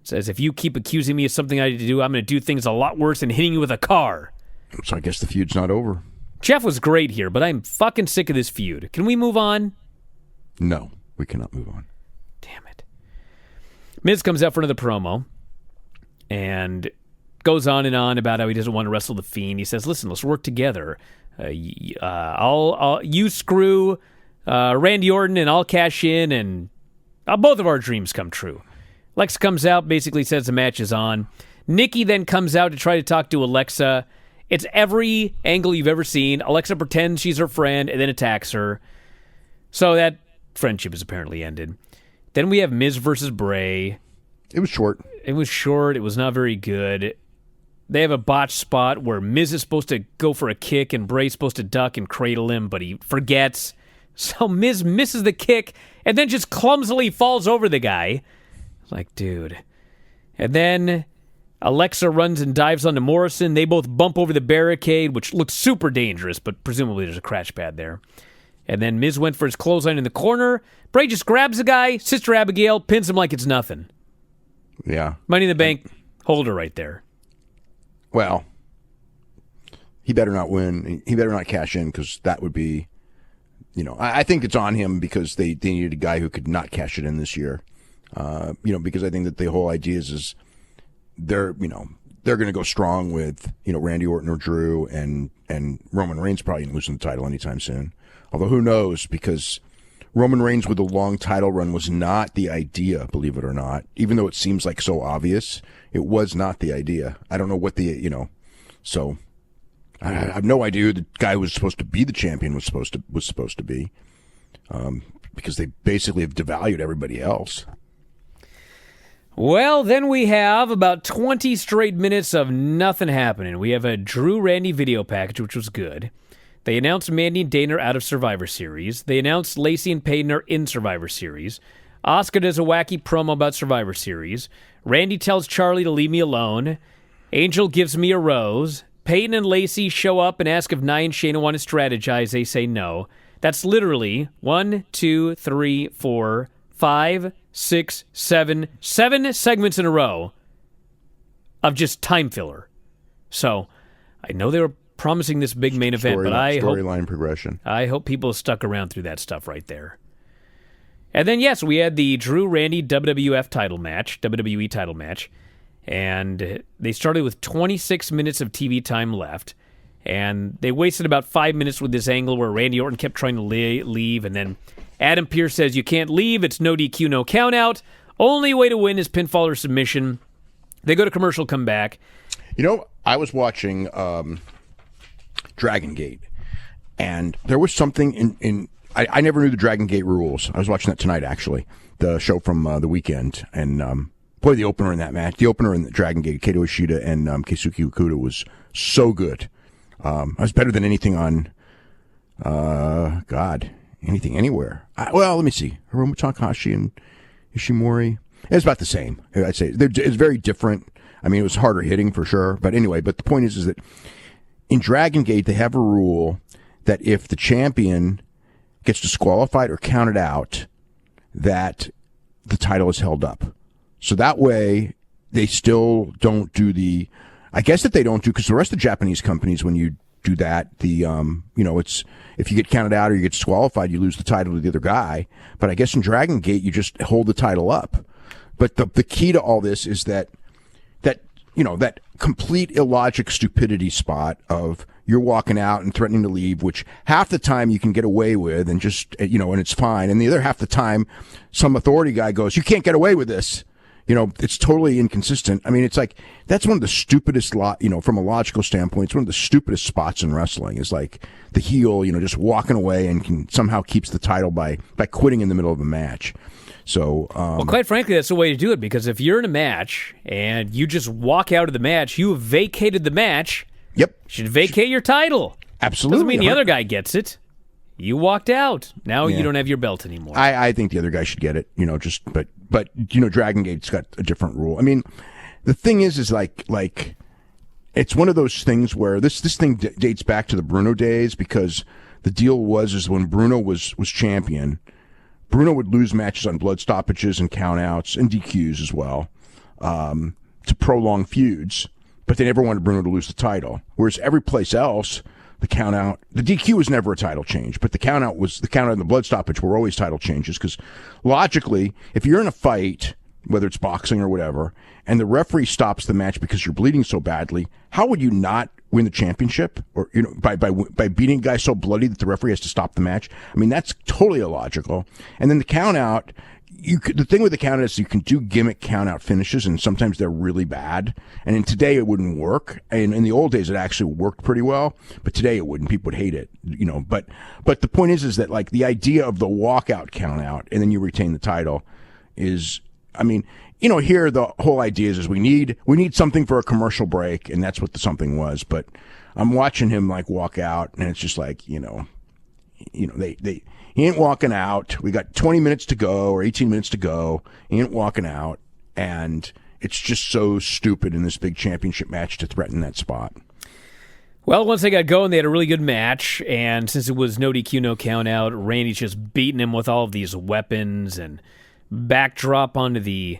Says, if you keep accusing me of something I need to do, I'm going to do things a lot worse than hitting you with a car. So I guess the feud's not over. Jeff was great here, but I'm fucking sick of this feud. Can we move on? No, we cannot move on. Damn it. Miz comes out for another promo and goes on and on about how he doesn't want to wrestle the Fiend. He says, listen, let's work together. You screw Randy Orton and I'll cash in and both of our dreams come true. Lex comes out, basically says the match is on. Nikki then comes out to try to talk to Alexa. It's every angle you've ever seen. Alexa pretends she's her friend and then attacks her. So that friendship is apparently ended. Then we have Miz versus Bray. It was short. It was short. It was not very good. They have a botched spot where Miz is supposed to go for a kick and Bray's supposed to duck and cradle him, but he forgets. So Miz misses the kick and then just clumsily falls over the guy. Like, dude. And then Alexa runs and dives onto Morrison. They both bump over the barricade, which looks super dangerous, but presumably there's a crash pad there. And then Miz went for his clothesline in the corner. Bray just grabs the guy. Sister Abigail pins him like it's nothing. Yeah. Money in the Bank holder right there. Well, he better not win. He better not cash in because that would be, I think it's on him because they needed a guy who could not cash it in this year. Because I think that the whole idea is they're going to go strong with, Randy Orton or Drew and Roman Reigns probably losing the title anytime soon. Although who knows, because Roman Reigns with a long title run was not the idea, believe it or not. Even though it seems like so obvious, it was not the idea. I don't know what so I have no idea who the guy who was supposed to be the champion was supposed to be, because they basically have devalued everybody else. Well, then we have about 20 straight minutes of nothing happening. We have a Drew Randy video package, which was good. They announced Mandy and Dana are out of Survivor Series. They announced Lacey and Peyton are in Survivor Series. Asuka does a wacky promo about Survivor Series. Randy tells Charlie to leave me alone. Angel gives me a rose. Peyton and Lacey show up and ask if Nia and Shayna want to strategize. They say no. That's literally 1, 2, 3, 4, 5, 6, 7 segments in a row of just time filler. So I know they were promising this big main event, but storyline progression. I hope people stuck around through that stuff right there. And then, yes, we had the Drew Randy WWE title match, and they started with 26 minutes of TV time left, and they wasted about 5 minutes with this angle where Randy Orton kept trying to leave, and then Adam Pearce says, you can't leave, it's no DQ, no count out. Only way to win is pinfall or submission. They go to commercial, come back. I was watching Dragon Gate, and there was something I never knew the Dragon Gate rules. I was watching that tonight, actually, the show from the weekend, and boy, the opener in that match, the opener in the Dragon Gate, Kato Ishida and Keisuke Okuda was so good. It was better than anything on, anything anywhere. Let me see. Hiromu Takahashi and Ishimori. It's about the same. I'd say it's very different. I mean, it was harder hitting for sure. But anyway, the point is that in Dragon Gate, they have a rule that if the champion gets disqualified or counted out, that the title is held up. So that way, they still don't do I guess that they don't do, because the rest of the Japanese companies, when you do that, it's, if you get counted out or you get disqualified, you lose the title to the other guy. But I guess in Dragon Gate, you just hold the title up. But the key to all this is that that complete illogic stupidity spot of you're walking out and threatening to leave, which half the time you can get away with and just, and it's fine. And the other half the time, some authority guy goes, you can't get away with this. It's totally inconsistent. I mean, it's like, that's one of the stupidest, from a logical standpoint, it's one of the stupidest spots in wrestling is like the heel, just walking away and somehow keeps the title by quitting in the middle of a match. So, well, quite frankly, that's the way to do it, because if you're in a match and you just walk out of the match, you have vacated the match. Yep. You should vacate your title. Absolutely. Doesn't mean the other guy gets it. You walked out. Now you don't have your belt anymore. I think the other guy should get it, but Dragon Gate's got a different rule. I mean, the thing is like it's one of those things where this thing dates back to the Bruno days, because the deal was when Bruno was champion, Bruno would lose matches on blood stoppages and countouts and DQs as well, to prolong feuds, but they never wanted Bruno to lose the title. Whereas every place else, the DQ was never a title change, but the countout and the blood stoppage were always title changes, because logically, if you're in a fight, whether it's boxing or whatever, and the referee stops the match because you're bleeding so badly, how would you not win the championship? Or, by beating a guy so bloody that the referee has to stop the match? I mean, that's totally illogical. And then the countout, the thing with the countout is you can do gimmick countout finishes, and sometimes they're really bad. And in today it wouldn't work. And in the old days it actually worked pretty well, but today it wouldn't. People would hate it, But the point is that like the idea of the walkout countout and then you retain the title is, I mean, here the whole idea is we need something for a commercial break, and that's what the something was. But I'm watching him like walk out, and it's just like, he ain't walking out. We got 20 minutes to go or 18 minutes to go. He ain't walking out, and it's just so stupid in this big championship match to threaten that spot. Well, once they got going, they had a really good match, and since it was no DQ, no count out, Randy's just beating him with all of these weapons and backdrop onto the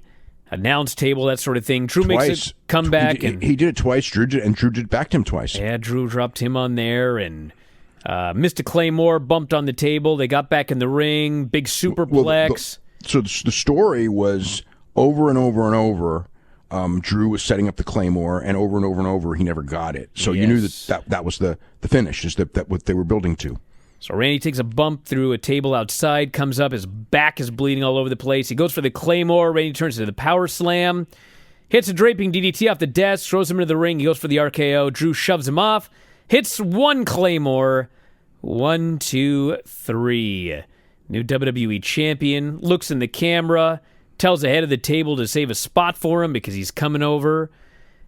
announce table, that sort of thing. Drew makes a comeback. He did it twice. Drew did it back to him twice. Yeah, Drew dropped him on there, and Mr. Claymore bumped on the table. They got back in the ring. Big superplex. So the story was over and over and over. Drew was setting up the Claymore, and over he never got it. So you knew that was the finish, is that what they were building to. So Randy takes a bump through a table outside, comes up, his back is bleeding all over the place. He goes for the Claymore. Randy turns to the power slam, hits a draping DDT off the desk, throws him into the ring. He goes for the RKO. Drew shoves him off, hits one Claymore. 1, 2, 3. New WWE champion, looks in the camera, tells the head of the table to save a spot for him because he's coming over.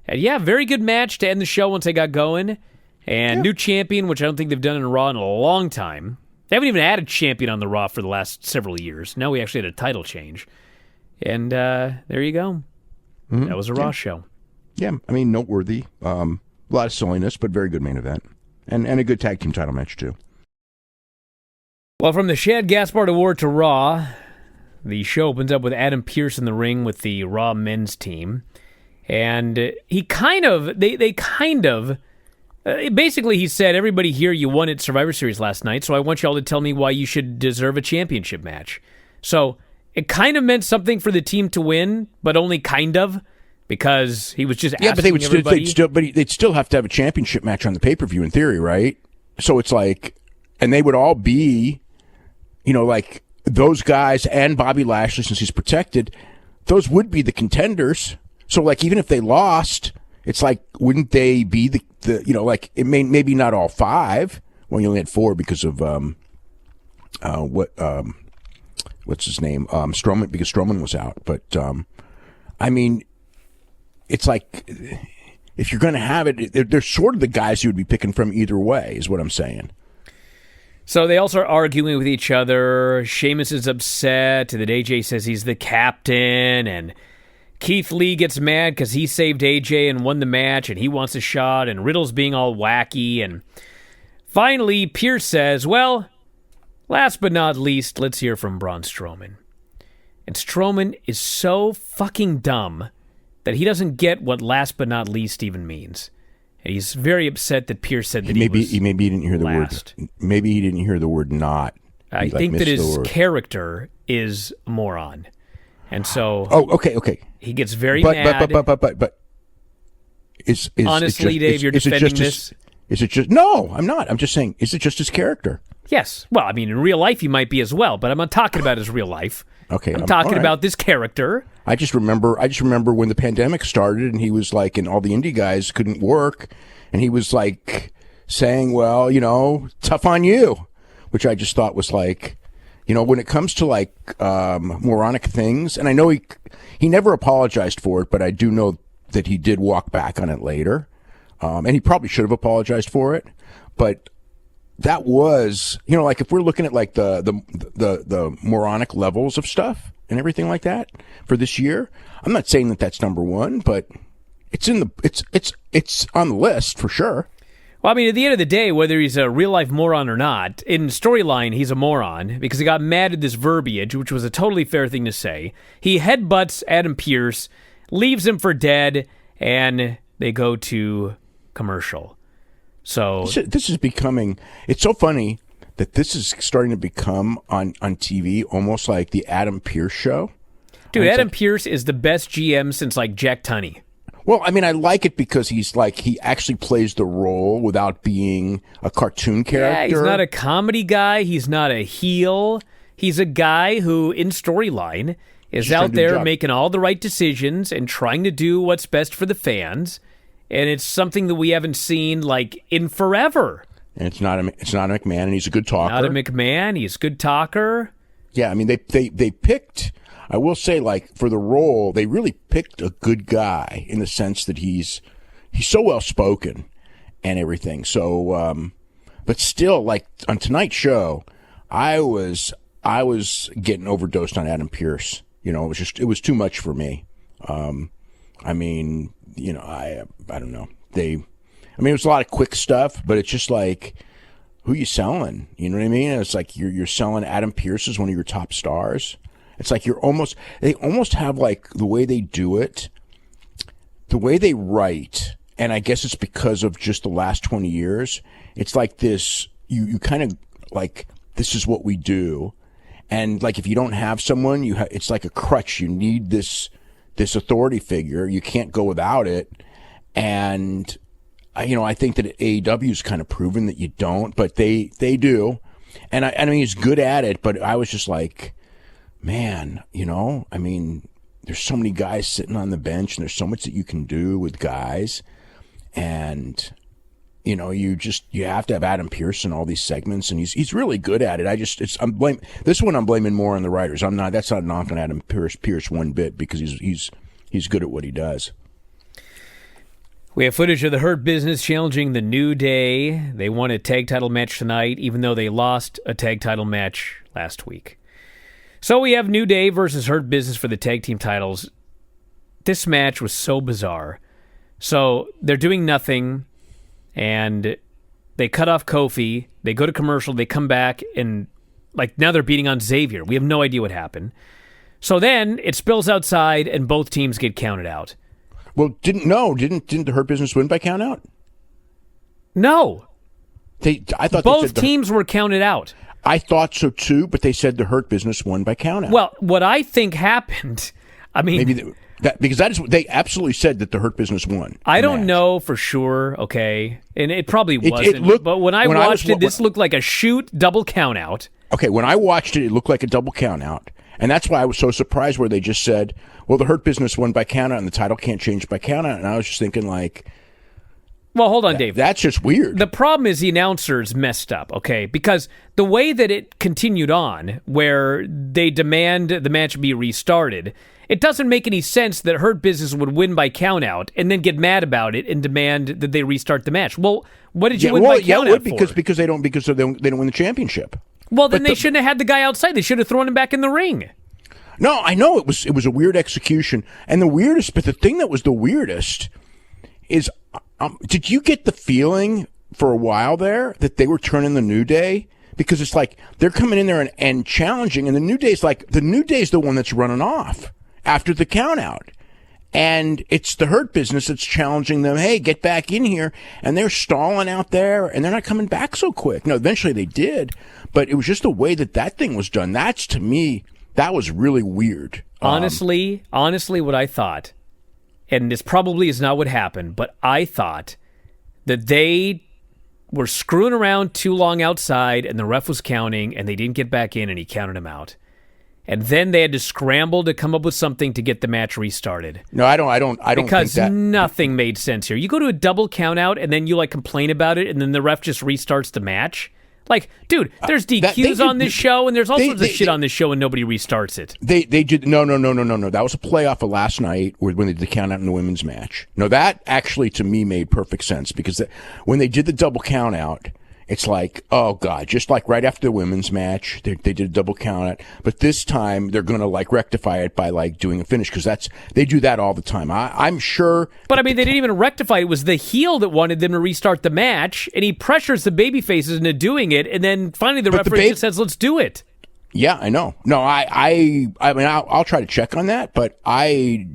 And yeah, very good match to end the show once they got going. And new champion, which I don't think they've done in Raw in a long time. They haven't even had a champion on the Raw for the last several years. Now we actually had a title change. And there you go. Mm-hmm. That was a Raw show. Yeah, I mean, noteworthy. A lot of silliness, but very good main event. And a good tag team title match, too. Well, from the Shad Gaspard Award to Raw, the show opens up with Adam Pearce in the ring with the Raw men's team. And basically he said, everybody here, you won at Survivor Series last night, so I want you all to tell me why you should deserve a championship match. So it kind of meant something for the team to win, but only kind of, because he was just asking everybody. They'd still have to have a championship match on the pay-per-view in theory, right? So it's like, and they would all be, like those guys and Bobby Lashley, since he's protected, those would be the contenders. So like, even if they lost, it's like, wouldn't they be the like, it maybe not all 5. Well, you only had 4 because of what's his name, Strowman, because Strowman was out. But I mean, it's like, if you're going to have it, they're sort of the guys you would be picking from either way, is what I'm saying. So they all start arguing with each other. Sheamus is upset that AJ says he's the captain, and Keith Lee gets mad because he saved AJ and won the match, and he wants a shot, and Riddle's being all wacky. And finally, Pierce says, well, last but not least, let's hear from Braun Strowman. And Strowman is so fucking dumb that he doesn't get what last but not least even means. And he's very upset that Pierce said that maybe he didn't hear last. The word. Maybe he didn't hear the word not. I think that his character is a moron. And so okay. He gets very mad. But Honestly, Dave, you're defending this. Is it just no? I'm not. I'm just saying. Is it just his character? Yes. Well, I mean, in real life, he might be as well, but I'm not talking about his real life. Okay, I'm talking about this character. I just remember when the pandemic started, and he was like, and all the indie guys couldn't work, and he was like saying, "Well, tough on you," which I just thought was like, when it comes to like moronic things, and I know he never apologized for it, but I do know that he did walk back on it later, and he probably should have apologized for it, but. That was, like if we're looking at like the moronic levels of stuff and everything like that for this year, I'm not saying that that's number one, but it's it's on the list for sure. Well, I mean, at the end of the day, whether he's a real life moron or not, in storyline, he's a moron because he got mad at this verbiage, which was a totally fair thing to say. He headbutts Adam Pearce, leaves him for dead, and they go to commercial. So this is becoming. It's so funny that this is starting to become on TV almost like the Adam Pearce show. Dude, Adam Pearce is the best GM since like Jack Tunney. Well, I mean, I like it because he's like he actually plays the role without being a cartoon character. Yeah, he's not a comedy guy. He's not a heel. He's a guy who, in storyline, is out there making all the right decisions and trying to do what's best for the fans. And it's something that we haven't seen like in forever. And it's not a McMahon, and he's a good talker. Not a McMahon, he's a good talker. Yeah, I mean they picked. I will say, like for the role, they really picked a good guy in the sense that he's so well spoken and everything. So, but still, like on tonight's show, I was getting overdosed on Adam Pearce. It was too much for me. I mean. I don't know. It was a lot of quick stuff, but it's just like, who you selling? You know what I mean? It's like you're selling Adam Pearce as one of your top stars. It's like they almost have like the way they do it, the way they write, and I guess it's because of just the last 20 years. It's like this, you kind of like, this is what we do. And like, if you don't have someone, it's like a crutch. You need this authority figure. You can't go without it. And, I think that AEW's kind of proven that you don't, but they do. And I mean, he's good at it, but I was just like, man, I mean, there's so many guys sitting on the bench and there's so much that you can do with guys. And, you have to have Adam Pearce in all these segments, and he's really good at it. This one I'm blaming more on the writers. That's not knocking Adam Pearce one bit because he's good at what he does. We have footage of the Hurt Business challenging the New Day. They won a tag title match tonight, even though they lost a tag title match last week. So we have New Day versus Hurt Business for the tag team titles. This match was so bizarre. So they're doing nothing. And they cut off Kofi. They go to commercial. They come back, and like now they're beating on Xavier. We have no idea what happened. So then it spills outside, and both teams get counted out. Well, didn't the Hurt Business win by count out? No, I thought both teams were counted out. I thought so too, but they said the Hurt Business won by count out. Well, what I think happened, I mean, maybe. Because they absolutely said that the Hurt Business won. I don't know for sure, okay? And it probably wasn't. But when I watched it, this looked like a shoot double count out. Okay, when I watched it, it looked like a double count out. And that's why I was so surprised where they just said, well, the Hurt Business won by count out and the title can't change by count out. And I was just thinking like... Well, hold on, Dave. That's just weird. The problem is the announcers messed up, okay? Because the way that it continued on, where they demand the match be restarted, it doesn't make any sense that Hurt Business would win by countout and then get mad about it and demand that they restart the match. Well, what did you win by countout for? Because they don't win the championship. Well, then they shouldn't have had the guy outside. They should have thrown him back in the ring. No, I know it was a weird execution, and the thing that was the weirdest is. Did you get the feeling for a while there that they were turning the New Day? Because it's like they're coming in there and challenging, and the New Day's the one that's running off after the count out. And it's the Hurt Business that's challenging them, hey, get back in here. And they're stalling out there, and they're not coming back so quick. No, eventually they did, but it was just the way that thing was done. That's, to me, that was really weird. Honestly, what I thought, and this probably is not what happened, but I thought that they were screwing around too long outside, and the ref was counting, and they didn't get back in, and he counted them out. And then they had to scramble to come up with something to get the match restarted. No, I don't because think that nothing made sense here. You go to a double count out and then you like complain about it and then the ref just restarts the match. Like, dude, there's DQs on this show and there's all sorts of shit on this show and nobody restarts it. They did no. That was a playoff of last night when they did the count out in the women's match. No, that actually to me made perfect sense because when they did the double count out, it's like, oh God, just like right after the women's match, they did a double count out. But this time they're going to like rectify it by like doing a finish because they do that all the time. I'm sure. But I mean, they didn't even rectify it. It was the heel that wanted them to restart the match, and he pressures the baby faces into doing it, and then finally the referee just says, let's do it. Yeah, I know. No, I mean, I'll try to check on that, but I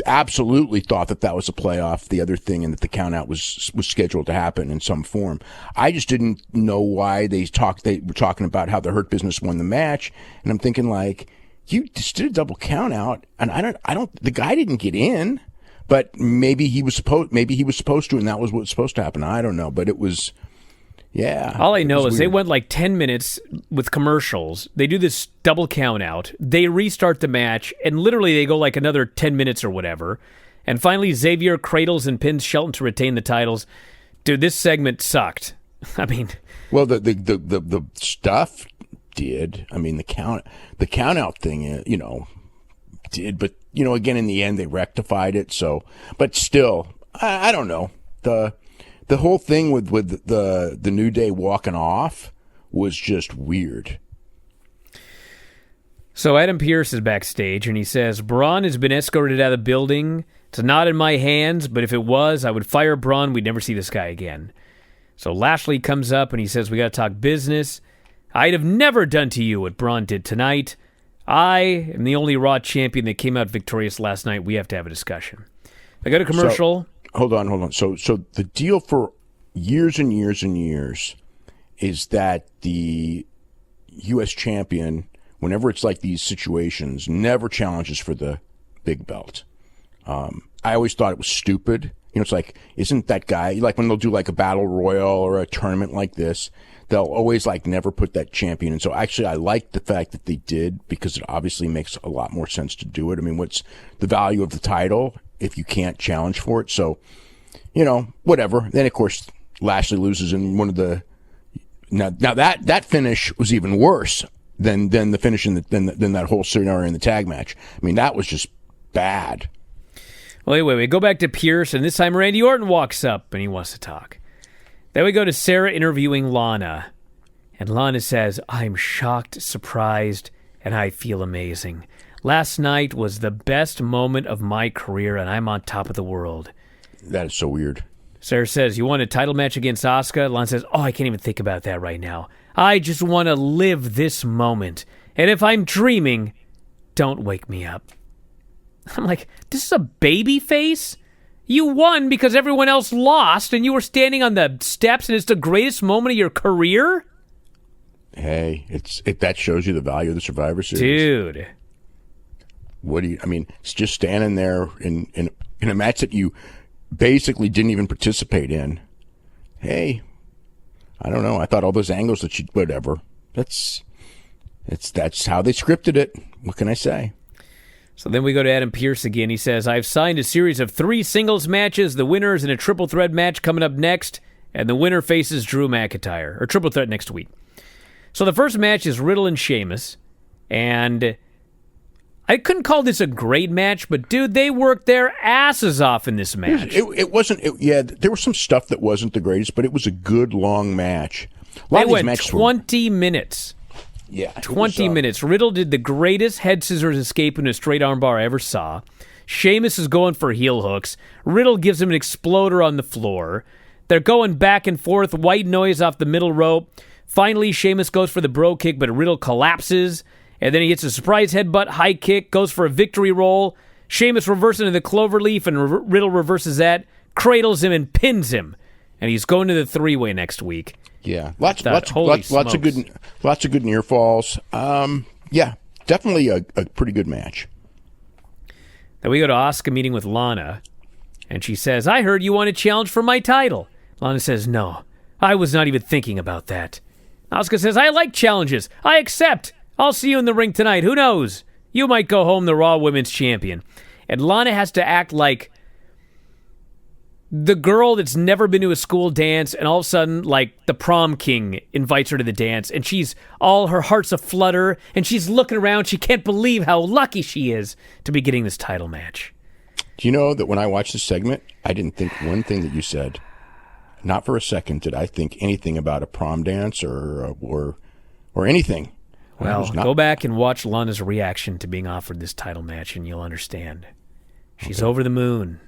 absolutely thought that was a playoff, the other thing, and that the count out was scheduled to happen in some form. I just didn't know why they were talking about how the Hurt Business won the match, and I'm thinking like, you just did a double count out, and the guy didn't get in, but maybe he was supposed to, and that was what was supposed to happen. I don't know, but it was. Yeah. All I know is they went like 10 minutes with commercials. They do this double count out. They restart the match, and literally they go like another 10 minutes or whatever. And finally, Xavier cradles and pins Shelton to retain the titles. Dude, this segment sucked. I mean, well, the stuff did. I mean, the count out thing, did. But again, in the end, they rectified it. So, but still, I don't know. The whole thing with the New Day walking off was just weird. So Adam Pearce is backstage, and he says, Braun has been escorted out of the building. It's not in my hands, but if it was, I would fire Braun. We'd never see this guy again. So Lashley comes up, and he says, we got to talk business. I'd have never done to you what Braun did tonight. I am the only Raw champion that came out victorious last night. We have to have a discussion. I got a commercial. Hold on. So the deal for years and years and years is that the U.S. champion, whenever it's like these situations, never challenges for the big belt. I always thought it was stupid. It's like, isn't that guy, like when they'll do like a battle royal or a tournament like this, they'll always like never put that champion. And so actually I like the fact that they did because it obviously makes a lot more sense to do it. I mean, what's the value of the title if you can't challenge for it? So, whatever. Then of course Lashley loses in one of the now that finish was even worse than the finish than that whole scenario in the tag match. I mean, that was just bad. Well, wait. We go back to Pierce, and this time Randy Orton walks up and he wants to talk. Then we go to Sarah interviewing Lana, and Lana says, I'm shocked, surprised, and I feel amazing. Last night was the best moment of my career, and I'm on top of the world. That is so weird. Sarah says, you want a title match against Asuka? Lana says, I can't even think about that right now. I just want to live this moment. And if I'm dreaming, don't wake me up. I'm like, this is a baby face? You won because everyone else lost, and you were standing on the steps, and it's the greatest moment of your career? Hey, that shows you the value of the Survivor Series. Dude. It's just standing there in a match that you basically didn't even participate in. Hey, I don't know. I thought all those angles whatever. That's how they scripted it. What can I say? So then we go to Adam Pearce again. He says, I've signed a series of 3 singles matches. The winner is in a triple threat match coming up next, and the winner faces Drew McIntyre, or triple threat next week. So the first match is Riddle and Sheamus, and I couldn't call this a great match, but dude, they worked their asses off in this match. It wasn't. There was some stuff that wasn't the greatest, but it was a good long match. They went 20 minutes. Yeah, 20 minutes. Riddle did the greatest head scissors escape in a straight armbar I ever saw. Sheamus is going for heel hooks. Riddle gives him an exploder on the floor. They're going back and forth. White noise off the middle rope. Finally, Sheamus goes for the bro kick, but Riddle collapses. And then he hits a surprise headbutt, high kick, goes for a victory roll. Sheamus reverses into the cloverleaf, and Riddle reverses that, cradles him, and pins him. And he's going to the 3-way next week. Yeah, lots of good near falls. Yeah, definitely a pretty good match. Then we go to Asuka meeting with Lana, and she says, I heard you want to challenge for my title. Lana says, no, I was not even thinking about that. Asuka says, I like challenges. I accept. I'll see you in the ring tonight. Who knows? You might go home the Raw Women's Champion. And Lana has to act like the girl that's never been to a school dance, and all of a sudden, like, the prom king invites her to the dance, and her heart's aflutter, and she's looking around. She can't believe how lucky she is to be getting this title match. Do you know that when I watched this segment, I didn't think one thing that you said. Not for a second did I think anything about a prom dance or anything. Well, go back and watch Lana's reaction to being offered this title match, and you'll understand. She's over the moon.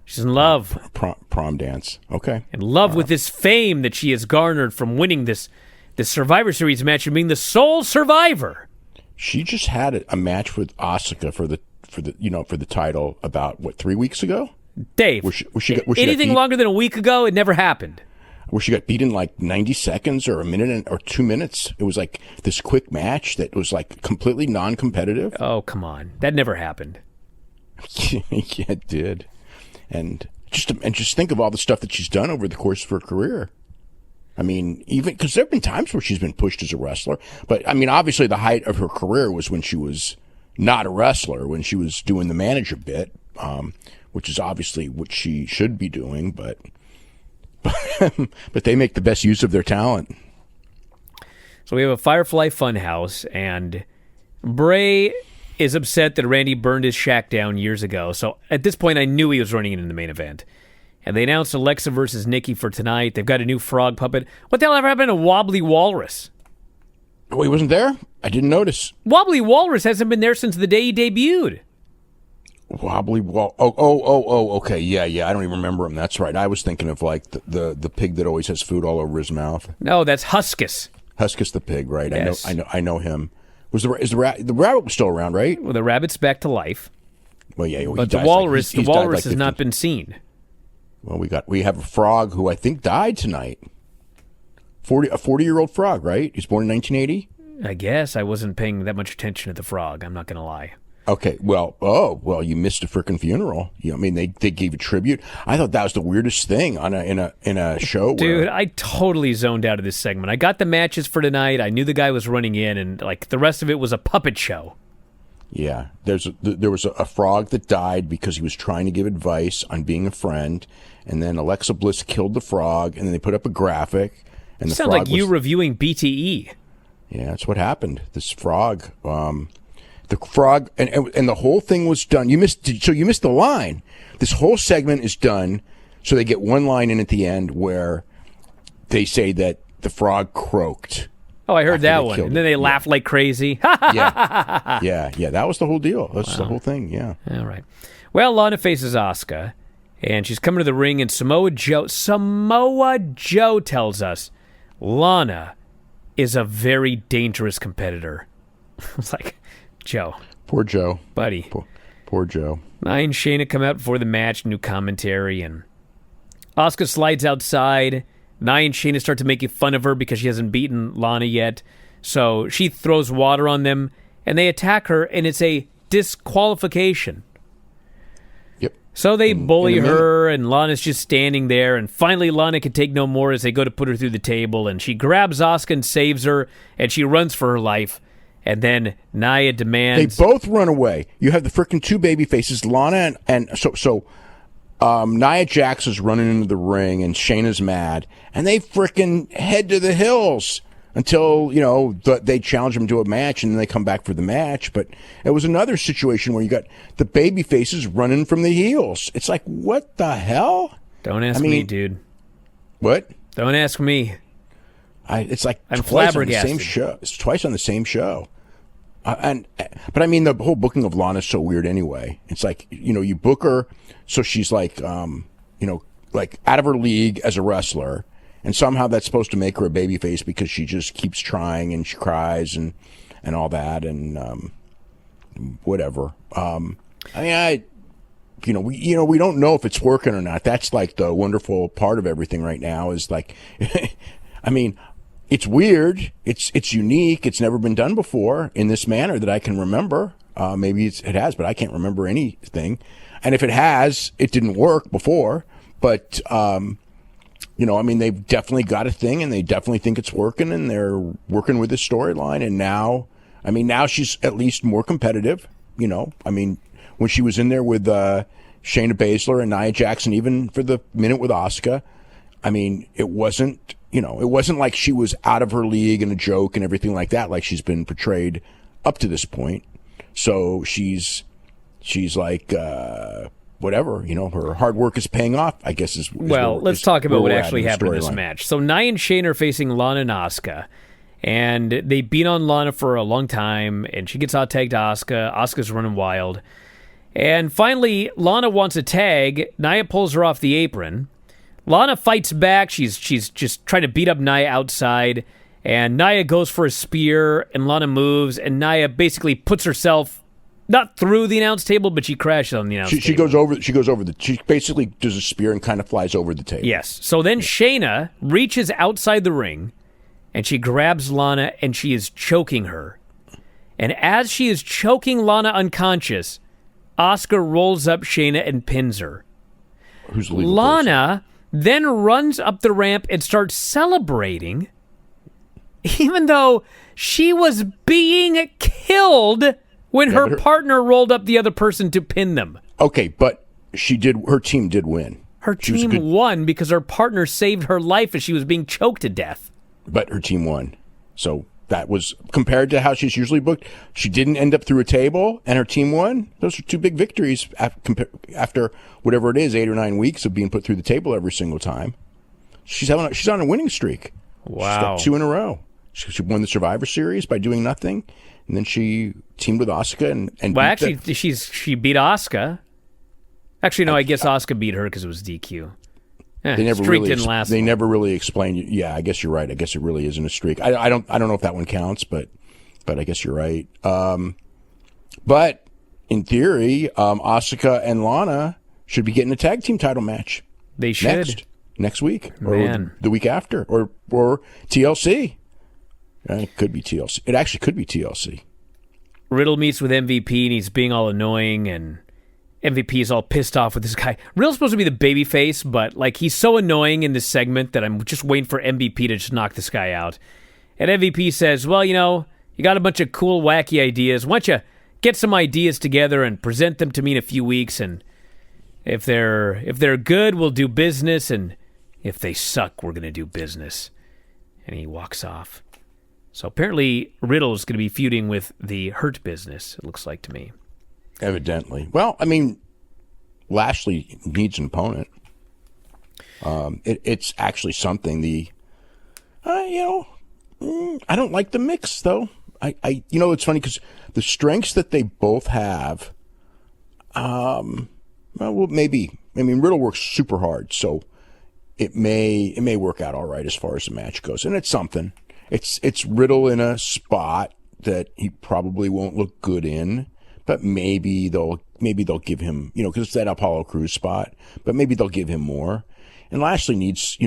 She's in love. Prom dance. Okay. In love with this fame that she has garnered from winning this Survivor Series match and being the sole survivor. She just had a match with Asuka for the title about 3 weeks ago. Dave, anything longer than a week ago, it never happened. Where she got beat in like 90 seconds or a minute or 2 minutes. It was like this quick match that was like completely non-competitive. Oh, come on. That never happened. Yeah, it did. And just think of all the stuff that she's done over the course of her career. I mean, even because there have been times where she's been pushed as a wrestler, but I mean, obviously the height of her career was when she was not a wrestler, when she was doing the manager bit, which is obviously what she should be doing, but they make the best use of their talent. So we have a Firefly Funhouse, and Bray is upset that Randy burned his shack down years ago. So at this point, I knew he was running in the main event. And they announced Alexa versus Nikki for tonight. They've got a new frog puppet. What the hell ever happened to Wobbly Walrus? Oh, he wasn't there? I didn't notice. Wobbly Walrus hasn't been there since the day he debuted. Okay, yeah, I don't even remember him. That's right. I was thinking of like the pig that always has food all over his mouth. No, that's Huskus. Huskus the pig, right? Yes. I know him. The rabbit was still around, right? Well, the rabbit's back to life. Well, yeah, but the walrus, has not been seen. Well, we have a frog who I think died tonight. A 40-year-old frog, right? He's born in 1980. I guess I wasn't paying that much attention to the frog. I'm not going to lie. Okay, well, you missed a frickin' funeral. I mean, they gave a tribute. I thought that was the weirdest thing in a show. Dude, I totally zoned out of this segment. I got the matches for tonight. I knew the guy was running in, and like the rest of it was a puppet show. Yeah, there was a frog that died because he was trying to give advice on being a friend, and then Alexa Bliss killed the frog, and then they put up a graphic. And the sound like you reviewing BTE. Yeah, that's what happened. This frog. The frog and the whole thing was done. You missed the line. This whole segment is done, so they get one line in at the end where they say that the frog croaked. Oh, I heard that one. And then they laughed like crazy. yeah. That was the whole deal. That's the whole thing. Yeah. All right. Well, Lana faces Asuka, and she's coming to the ring, and Samoa Joe tells us Lana is a very dangerous competitor. It's like, Joe. Poor Joe. Buddy. Poor Joe. Nia and Shayna come out before the match, new commentary, and Asuka slides outside. Nia and Shayna start to make fun of her because she hasn't beaten Lana yet. So she throws water on them, and they attack her, and it's a disqualification. Yep. So they bully her, and Lana's just standing there, and finally Lana can take no more as they go to put her through the table, and she grabs Asuka and saves her, and she runs for her life. And then Nia demands... They both run away. You have the frickin' two baby faces, Lana and Nia Jax is running into the ring, and Shayna's mad, and they frickin' head to the hills until, they challenge them to a match, and then they come back for the match. But it was another situation where you got the baby faces running from the heels. It's like, what the hell? Don't ask me, dude. What? Don't ask me. It's like I'm twice on the same show. It's twice on the same show. But I mean, the whole booking of Lana is so weird anyway. It's like, you book her so she's like, like out of her league as a wrestler, and somehow that's supposed to make her a babyface because she just keeps trying and she cries and all that and whatever. We don't know if it's working or not. That's like the wonderful part of everything right now is like, I mean, it's weird. It's unique. It's never been done before in this manner that I can remember. Maybe it has, but I can't remember anything. And if it has, it didn't work before. But, they've definitely got a thing, and they definitely think it's working, and they're working with the storyline. And now she's at least more competitive. When she was in there with Shayna Baszler and Nia Jackson, even for the minute with Asuka, it wasn't like she was out of her league and a joke and everything like that, like she's been portrayed up to this point. So she's like, whatever, her hard work is paying off, I guess let's talk about what actually happened in this match. So Nia and Shayna are facing Lana and Asuka, and they beat on Lana for a long time, and she gets out-tagged Asuka. Asuka's running wild. And finally, Lana wants a tag. Nia pulls her off the apron. Lana fights back. She's just trying to beat up Nia outside, and Nia goes for a spear, and Lana moves, and Nia basically puts herself not through the announce table, but she crashes on the announce table. She basically does a spear and kind of flies over the table. Yes. So then Shayna reaches outside the ring, and she grabs Lana, and she is choking her. And as she is choking Lana unconscious, Asuka rolls up Shayna and pins her. Who's the legal Lana then runs up the ramp and starts celebrating, even though she was being killed when her partner rolled up the other person to pin them. Okay, but her team did win. Her team won because her partner saved her life as she was being choked to death. But her team won. So that was, compared to how she's usually booked, she didn't end up through a table and her team won. Those are two big victories after whatever it is, 8 or 9 weeks of being put through the table every single time. She's on a winning streak. Wow. She's got 2 in a row. She won the Survivor Series by doing nothing, and then she teamed with Asuka and she beat Asuka. Actually, no, I guess Asuka beat her because it was DQ. Didn't last. They never really explained. Yeah, I guess you're right. I guess it really isn't a streak. I don't know if that one counts, but I guess you're right. But in theory, Asuka and Lana should be getting a tag team title match. They should next week or the week after or TLC. It could be TLC. It actually could be TLC. Riddle meets with MVP and he's being all annoying, and MVP is all pissed off with this guy. Riddle's supposed to be the babyface, but he's so annoying in this segment that I'm just waiting for MVP to just knock this guy out. And MVP says, well, you got a bunch of cool, wacky ideas. Why don't you get some ideas together and present them to me in a few weeks, and if they're good, we'll do business, and if they suck, we're going to do business. And he walks off. So apparently Riddle's going to be feuding with the Hurt Business, it looks like to me. Evidently. Well, Lashley needs an opponent. It's actually something. I don't like the mix, though. It's funny because the strengths that they both have, maybe. Riddle works super hard, so it may work out all right as far as the match goes, and it's something. It's Riddle in a spot that he probably won't look good in, but maybe they'll give him, because it's that Apollo Crews spot, but maybe they'll give him more. And Lashley needs,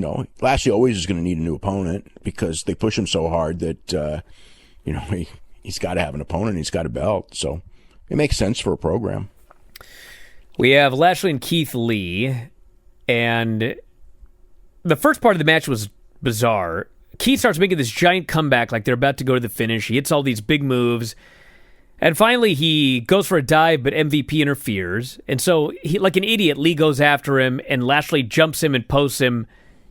Lashley always is going to need a new opponent because they push him so hard that, he's got to have an opponent. He's got a belt. So it makes sense for a program. We have Lashley and Keith Lee, and the first part of the match was bizarre. Keith starts making this giant comeback like they're about to go to the finish. He hits all these big moves. And finally, he goes for a dive, but MVP interferes. And so, he, like an idiot, Lee goes after him, and Lashley jumps him and posts him.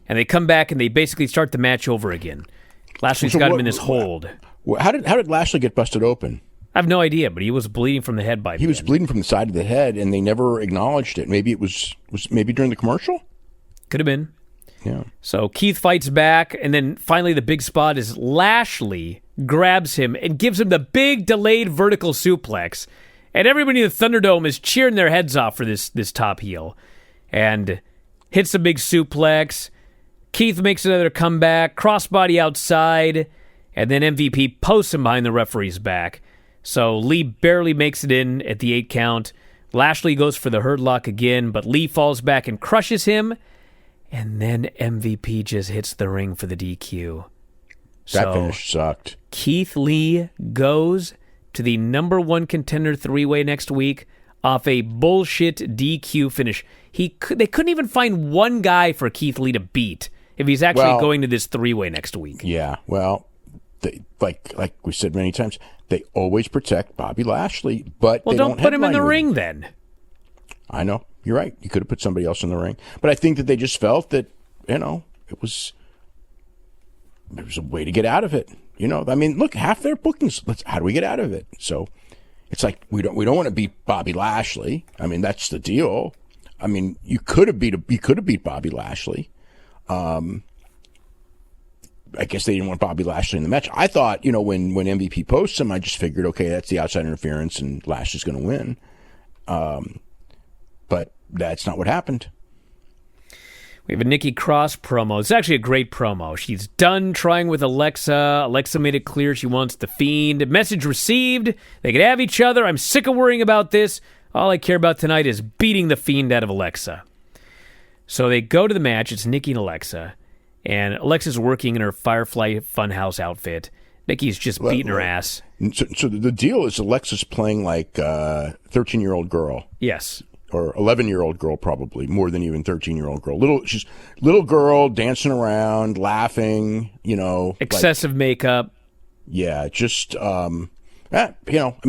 And they come back, and they basically start the match over again. Lashley's got him in this hold. How did Lashley get busted open? I have no idea, but he was bleeding from the head by He was bleeding from the side of the head, and they never acknowledged it. Maybe it was maybe during the commercial? Could have been. Yeah. So Keith fights back, and then finally the big spot is Lashley grabs him and gives him the big delayed vertical suplex. And everybody in the Thunderdome is cheering their heads off for this top heel. And hits the big suplex. Keith makes another comeback, crossbody outside, and then MVP posts him behind the referee's back. So Lee barely makes it in at the 8 count. Lashley goes for the Hurt Lock again, but Lee falls back and crushes him. And then MVP just hits the ring for the DQ. That finish sucked. Keith Lee goes to the number one contender three-way next week off a bullshit DQ finish. They couldn't even find one guy for Keith Lee to beat if he's actually going to this three-way next week. Yeah, well, like we said many times, they always protect Bobby Lashley, but they don't put him in the ring then. I know. You're right. You could have put somebody else in the ring. But I think that they just felt that, there was a way to get out of it. I mean, look, half their bookings, how do we get out of it? So it's like we don't want to beat Bobby Lashley. I mean, that's the deal. I mean, you could have beat Bobby Lashley. I guess they didn't want Bobby Lashley in the match. I thought, when MVP posts him, I just figured, okay, that's the outside interference and Lashley's going to win. But that's not what happened. We have a Nikki Cross promo. It's actually a great promo. She's done trying with Alexa. Alexa made it clear she wants the Fiend. Message received. They can have each other. I'm sick of worrying about this. All I care about tonight is beating the Fiend out of Alexa. So they go to the match. It's Nikki and Alexa. And Alexa's working in her Firefly Funhouse outfit. Nikki's just beating her ass. So the deal is Alexa's playing like a 13-year-old girl. Yes. Or 11-year-old girl, probably more than even 13-year-old girl. She's little girl dancing around, laughing. Excessive makeup. Yeah, just I mean,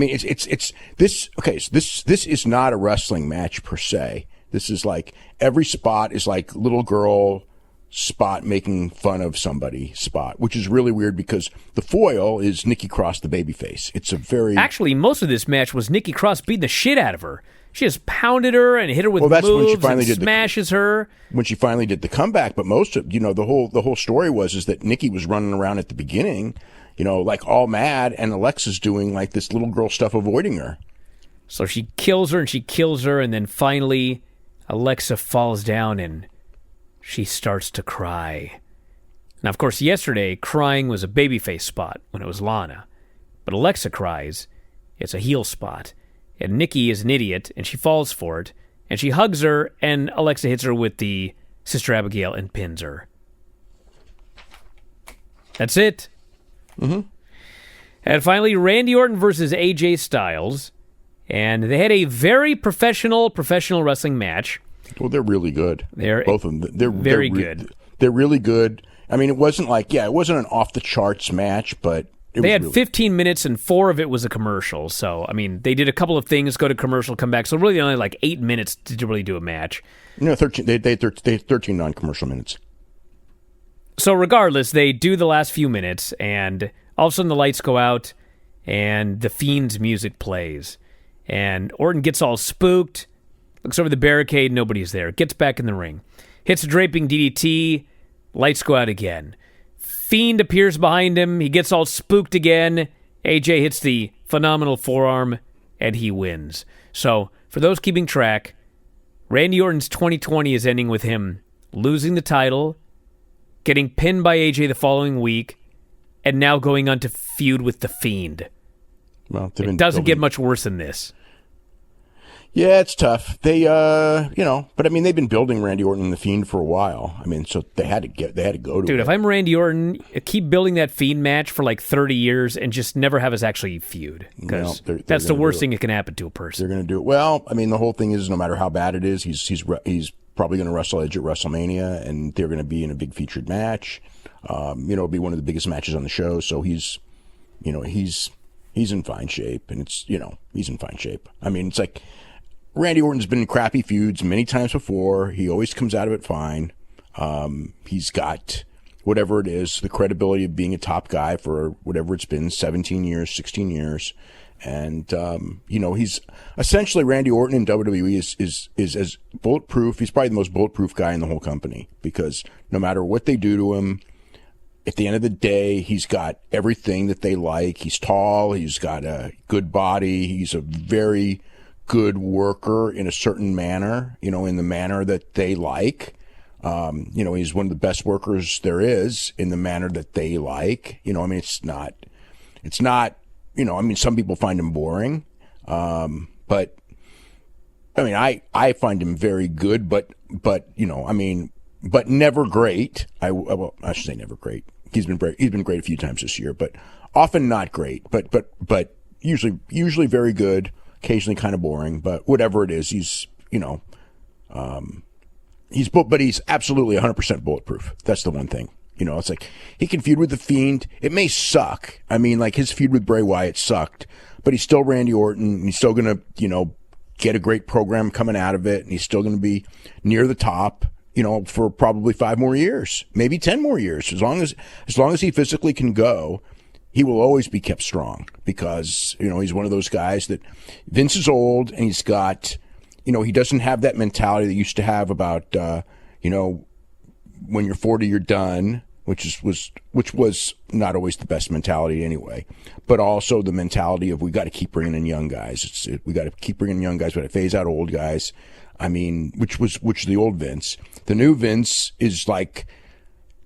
it's this. Okay, so this is not a wrestling match per se. This is like every spot is like little girl spot making fun of somebody spot, which is really weird because the foil is Nikki Cross, the babyface. It's a very actually most of this match was Nikki Cross beating the shit out of her. She just pounded her and hit her with that's moves when she finally and smashes her. When she finally did the comeback, but most of the whole story is that Nikki was running around at the beginning, like all mad, and Alexa's doing like this little girl stuff, avoiding her. So she kills her, and then finally Alexa falls down and she starts to cry. Now, of course, yesterday crying was a babyface spot when it was Lana, but Alexa cries, it's a heel spot. And Nikki is an idiot, and she falls for it, and she hugs her, and Alexa hits her with the Sister Abigail and pins her. That's it. Mm-hmm. And finally, Randy Orton versus AJ Styles, and they had a very professional wrestling match. Well, they're really good. Both of them. They're very good. They're really good. I mean, it wasn't an off-the-charts match, but they had 15 minutes, and 4 of it was a commercial. So, I mean, they did a couple of things, go to commercial, come back. So, really, only like 8 minutes to really do a match. 13. They had 13 non-commercial minutes. So, regardless, they do the last few minutes, and all of a sudden the lights go out, and the Fiend's music plays. And Orton gets all spooked, looks over the barricade, nobody's there. Gets back in the ring. Hits a draping DDT, lights go out again. Fiend appears behind him. He gets all spooked again. AJ hits the phenomenal forearm, and he wins. So, for those keeping track, Randy Orton's 2020 is ending with him losing the title, getting pinned by AJ the following week, and now going on to feud with the Fiend. Well, it doesn't get much worse than this. Yeah, it's tough. They, but I mean, they've been building Randy Orton and the Fiend for a while. I mean, so they had to go to it. Dude, if I'm Randy Orton, keep building that Fiend match for like 30 years and just never have us actually feud. Because that's the worst thing that can happen to a person. They're going to do it. Well, I mean, the whole thing is no matter how bad it is, he's probably going to wrestle Edge at WrestleMania, and they're going to be in a big featured match. It'll be one of the biggest matches on the show. So he's in fine shape, and he's in fine shape. I mean, it's like, Randy Orton's been in crappy feuds many times before. He always comes out of it fine. He's got whatever it is, the credibility of being a top guy for whatever it's been, 17 years, 16 years. And, he's essentially Randy Orton in WWE is as bulletproof. He's probably the most bulletproof guy in the whole company because no matter what they do to him, at the end of the day, he's got everything that they like. He's tall. He's got a good body. He's a very good worker in a certain manner, in the manner that they like. He's one of the best workers there is in the manner that they like. I mean, it's not, some people find him boring. But I mean, I find him very good, but never great. I should say never great. He's been great a few times this year, but often not great. But usually very good, occasionally kind of boring, but whatever it is, he's absolutely 100% bulletproof. That's the one thing. It's like he can feud with the Fiend. It may suck. I mean, like his feud with Bray Wyatt sucked, but he's still Randy Orton, and he's still gonna get a great program coming out of it, and he's still gonna be near the top. For probably 5 more years, maybe 10 more years. As long as he physically can go, he will always be kept strong because, he's one of those guys that Vince is old and he's got, he doesn't have that mentality that he used to have about, when you're 40, you're done, which was not always the best mentality anyway, but also the mentality of we got to keep bringing in young guys. We got to keep bringing in young guys. We got to phase out old guys. I mean, which was the old Vince. The new Vince is like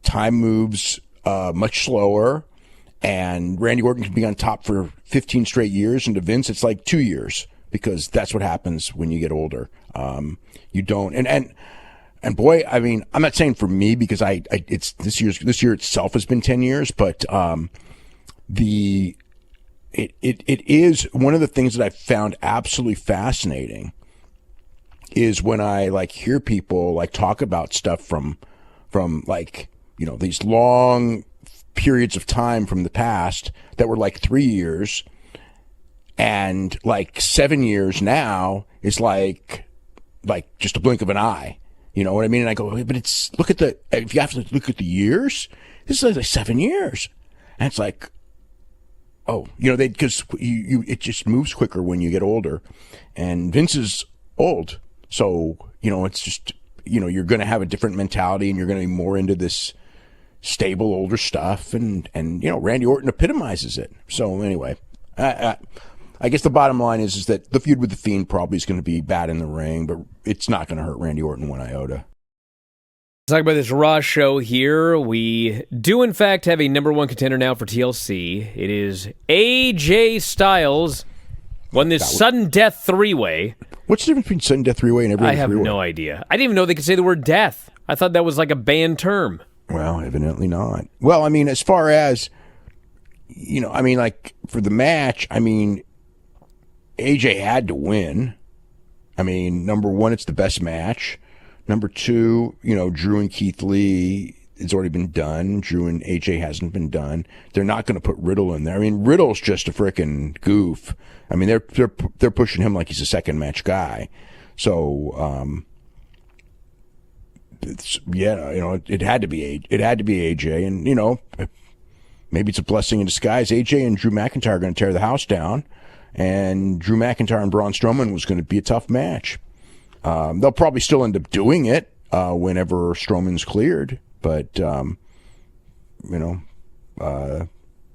time moves much slower, and Randy Orton can be on top for 15 straight years, and to Vince it's like 2 years because that's what happens when you get older. You don't and boy, I mean, I'm not saying for me because it's this year itself has been 10 years, but it is one of the things that I found absolutely fascinating is when I like hear people like talk about stuff from like, these long periods of time from the past that were like 3 years and like 7 years now is like just a blink of an eye. You know what I mean? And I go, but if you have to look at the years, this is like 7 years. And it's like, oh, because it just moves quicker when you get older. And Vince is old. So, it's just, you're going to have a different mentality and you're going to be more into this stable, older stuff. And Randy Orton epitomizes it. So anyway, I guess the bottom line is that the feud with the Fiend probably is going to be bad in the ring, but it's not going to hurt Randy Orton one iota. Let's talk about this Raw show here. We do, in fact, have a number one contender now for TLC. It is AJ Styles. Won this sudden death three-way. What's the difference between sudden death three-way and every other three-way? I have no idea. I didn't even know they could say the word death. I thought that was like a banned term. Well, evidently not. Well, I mean, as far as, like for the match, I mean, AJ had to win. I mean, number one, it's the best match. Number two, Drew and Keith Lee, it's already been done. Drew and AJ hasn't been done. They're not going to put Riddle in there. I mean, Riddle's just a frickin' goof. I mean, they're pushing him like he's a second match guy. So, it had to be AJ, and maybe it's a blessing in disguise. AJ and Drew McIntyre are going to tear the house down, and Drew McIntyre and Braun Strowman was going to be a tough match. They'll probably still end up doing it whenever Strowman's cleared, but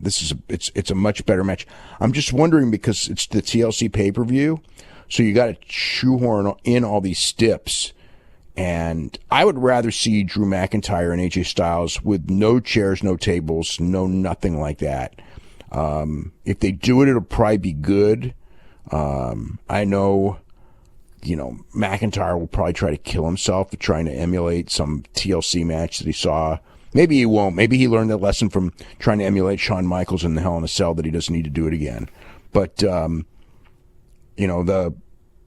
it's a much better match. I'm just wondering because it's the TLC pay-per-view, so you got to shoehorn in all these steps. And I would rather see Drew McIntyre and AJ Styles with no chairs, no tables, no nothing like that. If they do it, it'll probably be good. I know, McIntyre will probably try to kill himself for trying to emulate some TLC match that he saw. Maybe he won't. Maybe he learned that lesson from trying to emulate Shawn Michaels in the Hell in a Cell that he doesn't need to do it again. But,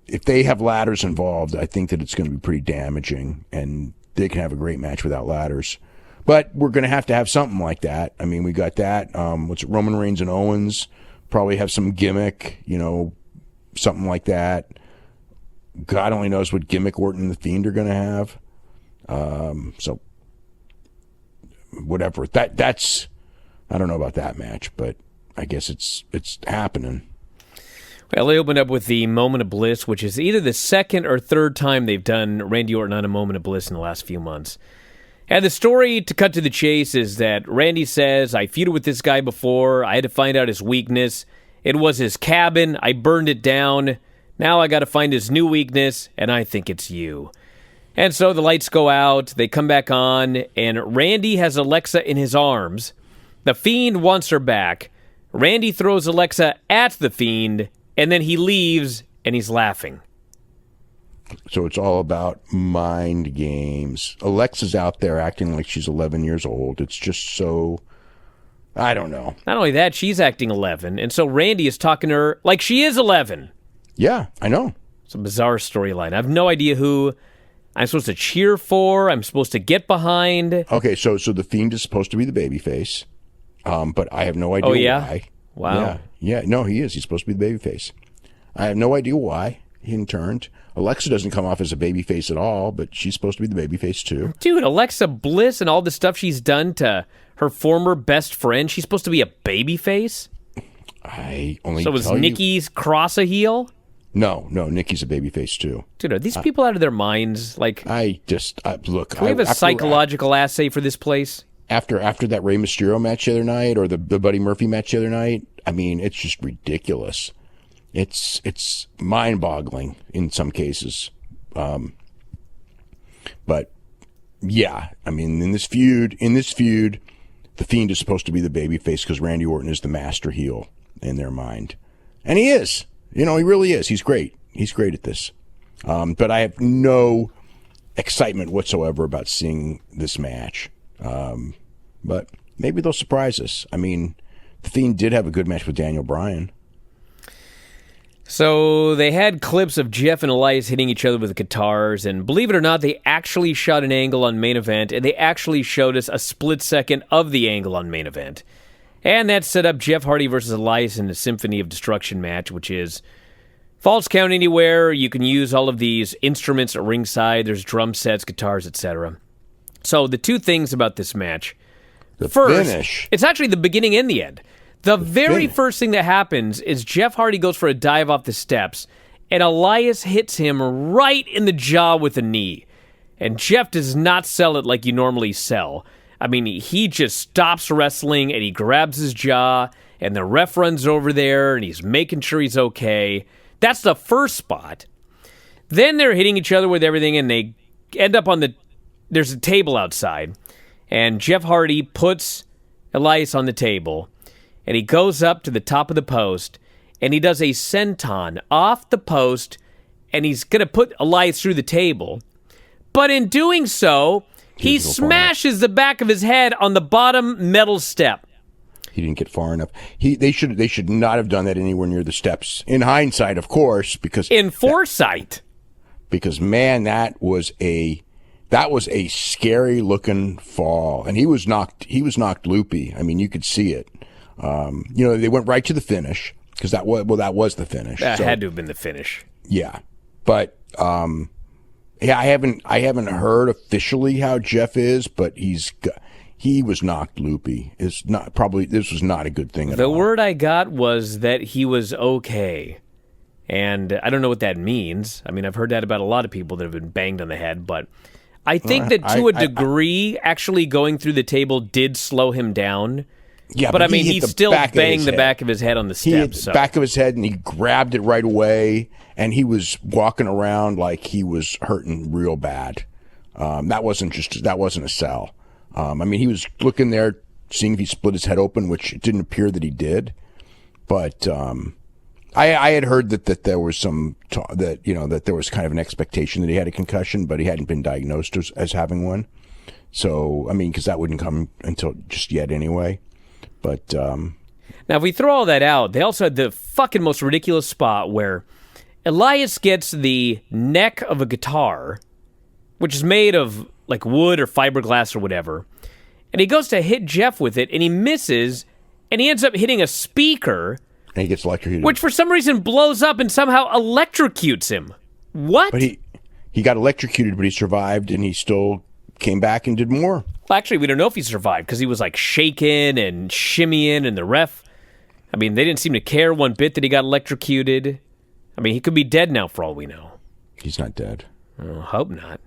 if they have ladders involved, I think that it's going to be pretty damaging, and they can have a great match without ladders. But we're going to have something like that. I mean, we got that. Roman Reigns and Owens probably have some gimmick, something like that. God only knows what gimmick Orton and the Fiend are going to have. So whatever. That's I don't know about that match, but I guess it's happening. Well, they opened up with the Moment of Bliss, which is either the second or third time they've done Randy Orton on a Moment of Bliss in the last few months. And the story, to cut to the chase, is that Randy says, I feuded with this guy before. I had to find out his weakness. It was his cabin. I burned it down. Now I got to find his new weakness, and I think it's you. And so the lights go out. They come back on, and Randy has Alexa in his arms. The Fiend wants her back. Randy throws Alexa at the Fiend, and then he leaves, and he's laughing. So it's all about mind games. Alexa's out there acting like she's 11 years old. It's just so... I don't know. Not only that, she's acting 11, and so Randy is talking to her like she is 11. Yeah, I know. It's a bizarre storyline. I have no idea who I'm supposed to cheer for. I'm supposed to get behind. Okay, so the Fiend is supposed to be the babyface, but I have no idea why. Wow. Yeah, no, he is. He's supposed to be the babyface. I have no idea why he turned. Alexa doesn't come off as a babyface at all, but she's supposed to be the babyface too. Dude, Alexa Bliss and all the stuff she's done to her former best friend, she's supposed to be a babyface? I only So was Nikki's Cross a heel? No, Nikki's a babyface too. Dude, are these people out of their minds? Like, Look. can we have a psychological assay for this place? After that Rey Mysterio match the other night, or the Buddy Murphy match the other night, I mean, it's just ridiculous. It's mind-boggling in some cases. But yeah, I mean, in this feud, the Fiend is supposed to be the babyface because Randy Orton is the master heel in their mind, and he is. He really is. He's great. He's great at this. But I have no excitement whatsoever about seeing this match. But maybe they'll surprise us. I mean, the Fiend did have a good match with Daniel Bryan. So they had clips of Jeff and Elias hitting each other with guitars, and believe it or not, they actually shot an angle on Main Event, and they actually showed us a split second of the angle on Main Event. And that set up Jeff Hardy versus Elias in the Symphony of Destruction match, which is false count anywhere. You can use all of these instruments at ringside. There's drum sets, guitars, etc. So the two things about this match. The first, finish. It's actually the beginning and the end. The very first thing that happens is Jeff Hardy goes for a dive off the steps, and Elias hits him right in the jaw with a knee. And Jeff does not sell it like you normally sell. I mean, he just stops wrestling, and he grabs his jaw, and the ref runs over there, and he's making sure he's okay. That's the first spot. Then they're hitting each other with everything, and they end up on there's a table outside, and Jeff Hardy puts Elias on the table, and he goes up to the top of the post, and he does a senton off the post, and he's going to put Elias through the table. But in doing so, he smashes the back of his head on the bottom metal step. He didn't get far enough. They should not have done that anywhere near the steps. In hindsight, of course, because in foresight. Because man, that was a scary looking fall, and he was knocked loopy. I mean, you could see it. They went right to the finish because that was the finish. That had to have been the finish. Yeah, but I haven't heard officially how Jeff is, but he was knocked loopy. This was not a good thing at all. The word I got was that he was okay, and I don't know what that means. I mean, I've heard that about a lot of people that have been banged on the head, but I think that to a degree, actually going through the table did slow him down. Yeah, but I mean, he still banged the back of his head on the steps. He hit the back of his head, and he grabbed it right away, and he was walking around like he was hurting real bad. That wasn't a sell. I mean, he was looking there, seeing if he split his head open, which it didn't appear that he did. But I had heard that there was that there was kind of an expectation that he had a concussion, but he hadn't been diagnosed as having one. So I mean, because that wouldn't come until just yet anyway. But now, if we throw all that out, they also had the fucking most ridiculous spot where Elias gets the neck of a guitar, which is made of like wood or fiberglass or whatever, and he goes to hit Jeff with it, and he misses, and he ends up hitting a speaker, and he gets electrocuted, which for some reason blows up and somehow electrocutes him. What? But he got electrocuted, but he survived, and he still came back and did more. Well, actually, we don't know if he survived because he was like shaking and shimmying, and the ref, I mean, they didn't seem to care one bit that he got electrocuted. I mean, he could be dead now for all we know. He's not dead. I hope not.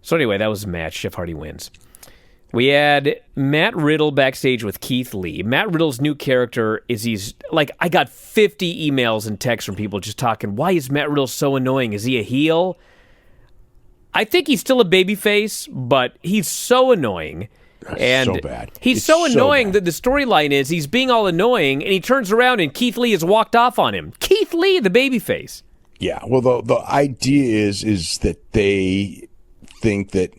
So anyway, that was the match. Jeff Hardy wins. We had Matt Riddle backstage with Keith Lee. Matt Riddle's new character is I got 50 emails and texts from people just talking, why is Matt Riddle so annoying? Is he a heel? I think he's still a babyface, but he's so annoying. And so bad. He's so annoying that the storyline is he's being all annoying, and he turns around and Keith Lee has walked off on him. Keith Lee, the babyface. Yeah, well, the idea is that they think that,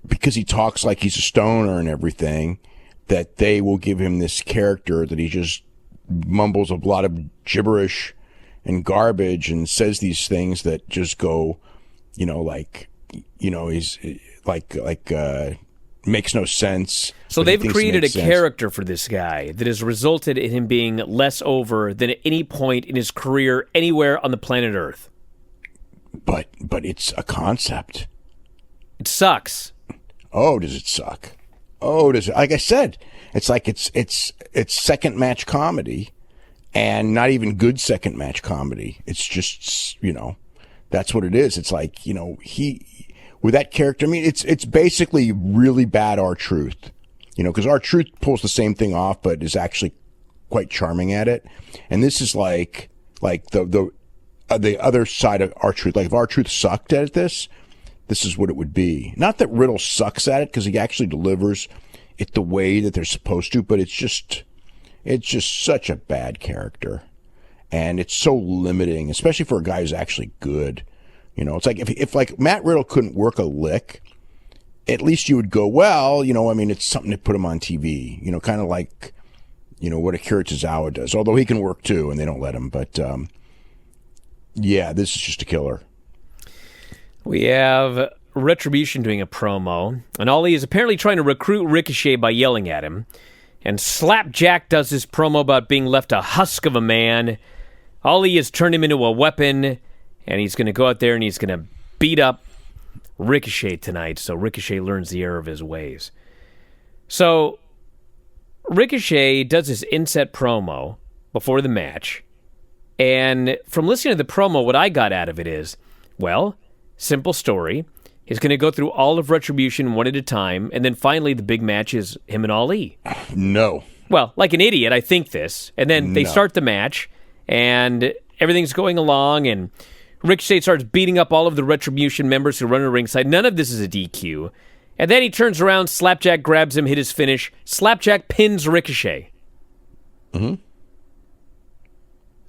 because he talks like he's a stoner and everything, that they will give him this character that he just mumbles a lot of gibberish and garbage and says these things that just go, he's makes no sense. So they've created a character for this guy that has resulted in him being less over than at any point in his career anywhere on the planet Earth. But it's a concept. It sucks. Oh, does it suck? Oh, does it? Like I said, it's like it's second match comedy, and not even good second match comedy. It's just that's what it is. It's like he with that character. I mean, it's basically really bad R-Truth, because R-Truth pulls the same thing off, but is actually quite charming at it. And this is like the other side of R-Truth. Like if R-Truth sucked at this is what it would be. Not that Riddle sucks at it, because he actually delivers it the way that they're supposed to, but it's just such a bad character. And it's so limiting, especially for a guy who's actually good. It's like if like Matt Riddle couldn't work a lick, at least you would go, well, it's something to put him on TV, kind of like, what Akira Tozawa does, although he can work too and they don't let him. But, yeah, this is just a killer. We have Retribution doing a promo, and Ollie is apparently trying to recruit Ricochet by yelling at him. And Slapjack does his promo about being left a husk of a man. Ollie has turned him into a weapon, and he's going to go out there and he's going to beat up Ricochet tonight, so Ricochet learns the error of his ways. So Ricochet does his inset promo before the match, and from listening to the promo, what I got out of it is, well, simple story. He's going to go through all of Retribution one at a time, and then finally the big match is him and Ali. No. Well, like an idiot, I think this. And then they start the match, and everything's going along, and Ricochet starts beating up all of the Retribution members who run the ringside. None of this is a DQ. And then he turns around, Slapjack grabs him, hit his finish. Slapjack pins Ricochet. Mm-hmm.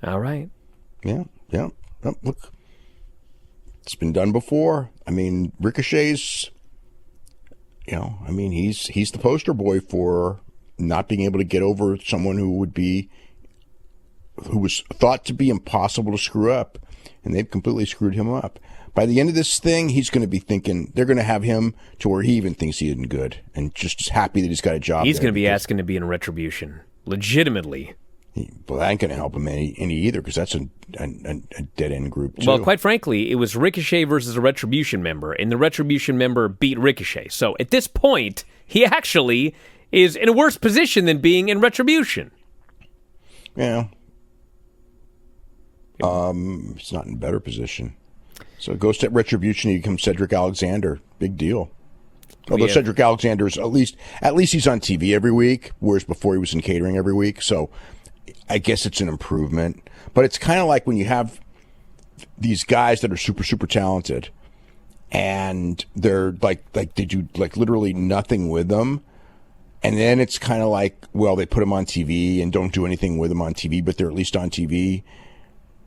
All right. Yeah. Oh, look. It's been done before. I mean, Ricochet's, he's the poster boy for not being able to get over someone who was thought to be impossible to screw up, and they've completely screwed him up. By the end of this thing, he's going to be thinking they're going to have him to where he even thinks he isn't good, and just happy that he's got a job. He's going to be asking to be in Retribution, legitimately. Well, that ain't going to help him any either, because that's a dead-end group, too. Well, quite frankly, it was Ricochet versus a Retribution member, and the Retribution member beat Ricochet. So at this point, he actually is in a worse position than being in Retribution. Yeah. It's not in a better position. So it goes to Retribution, he becomes Cedric Alexander. Big deal. Although Cedric Alexander is at least he's on TV every week, whereas before he was in catering every week. So I guess it's an improvement. But it's kind of like when you have these guys that are super, super talented, and they're like they do like literally nothing with them. And then it's kind of like, well, they put them on TV and don't do anything with them on TV, but they're at least on TV.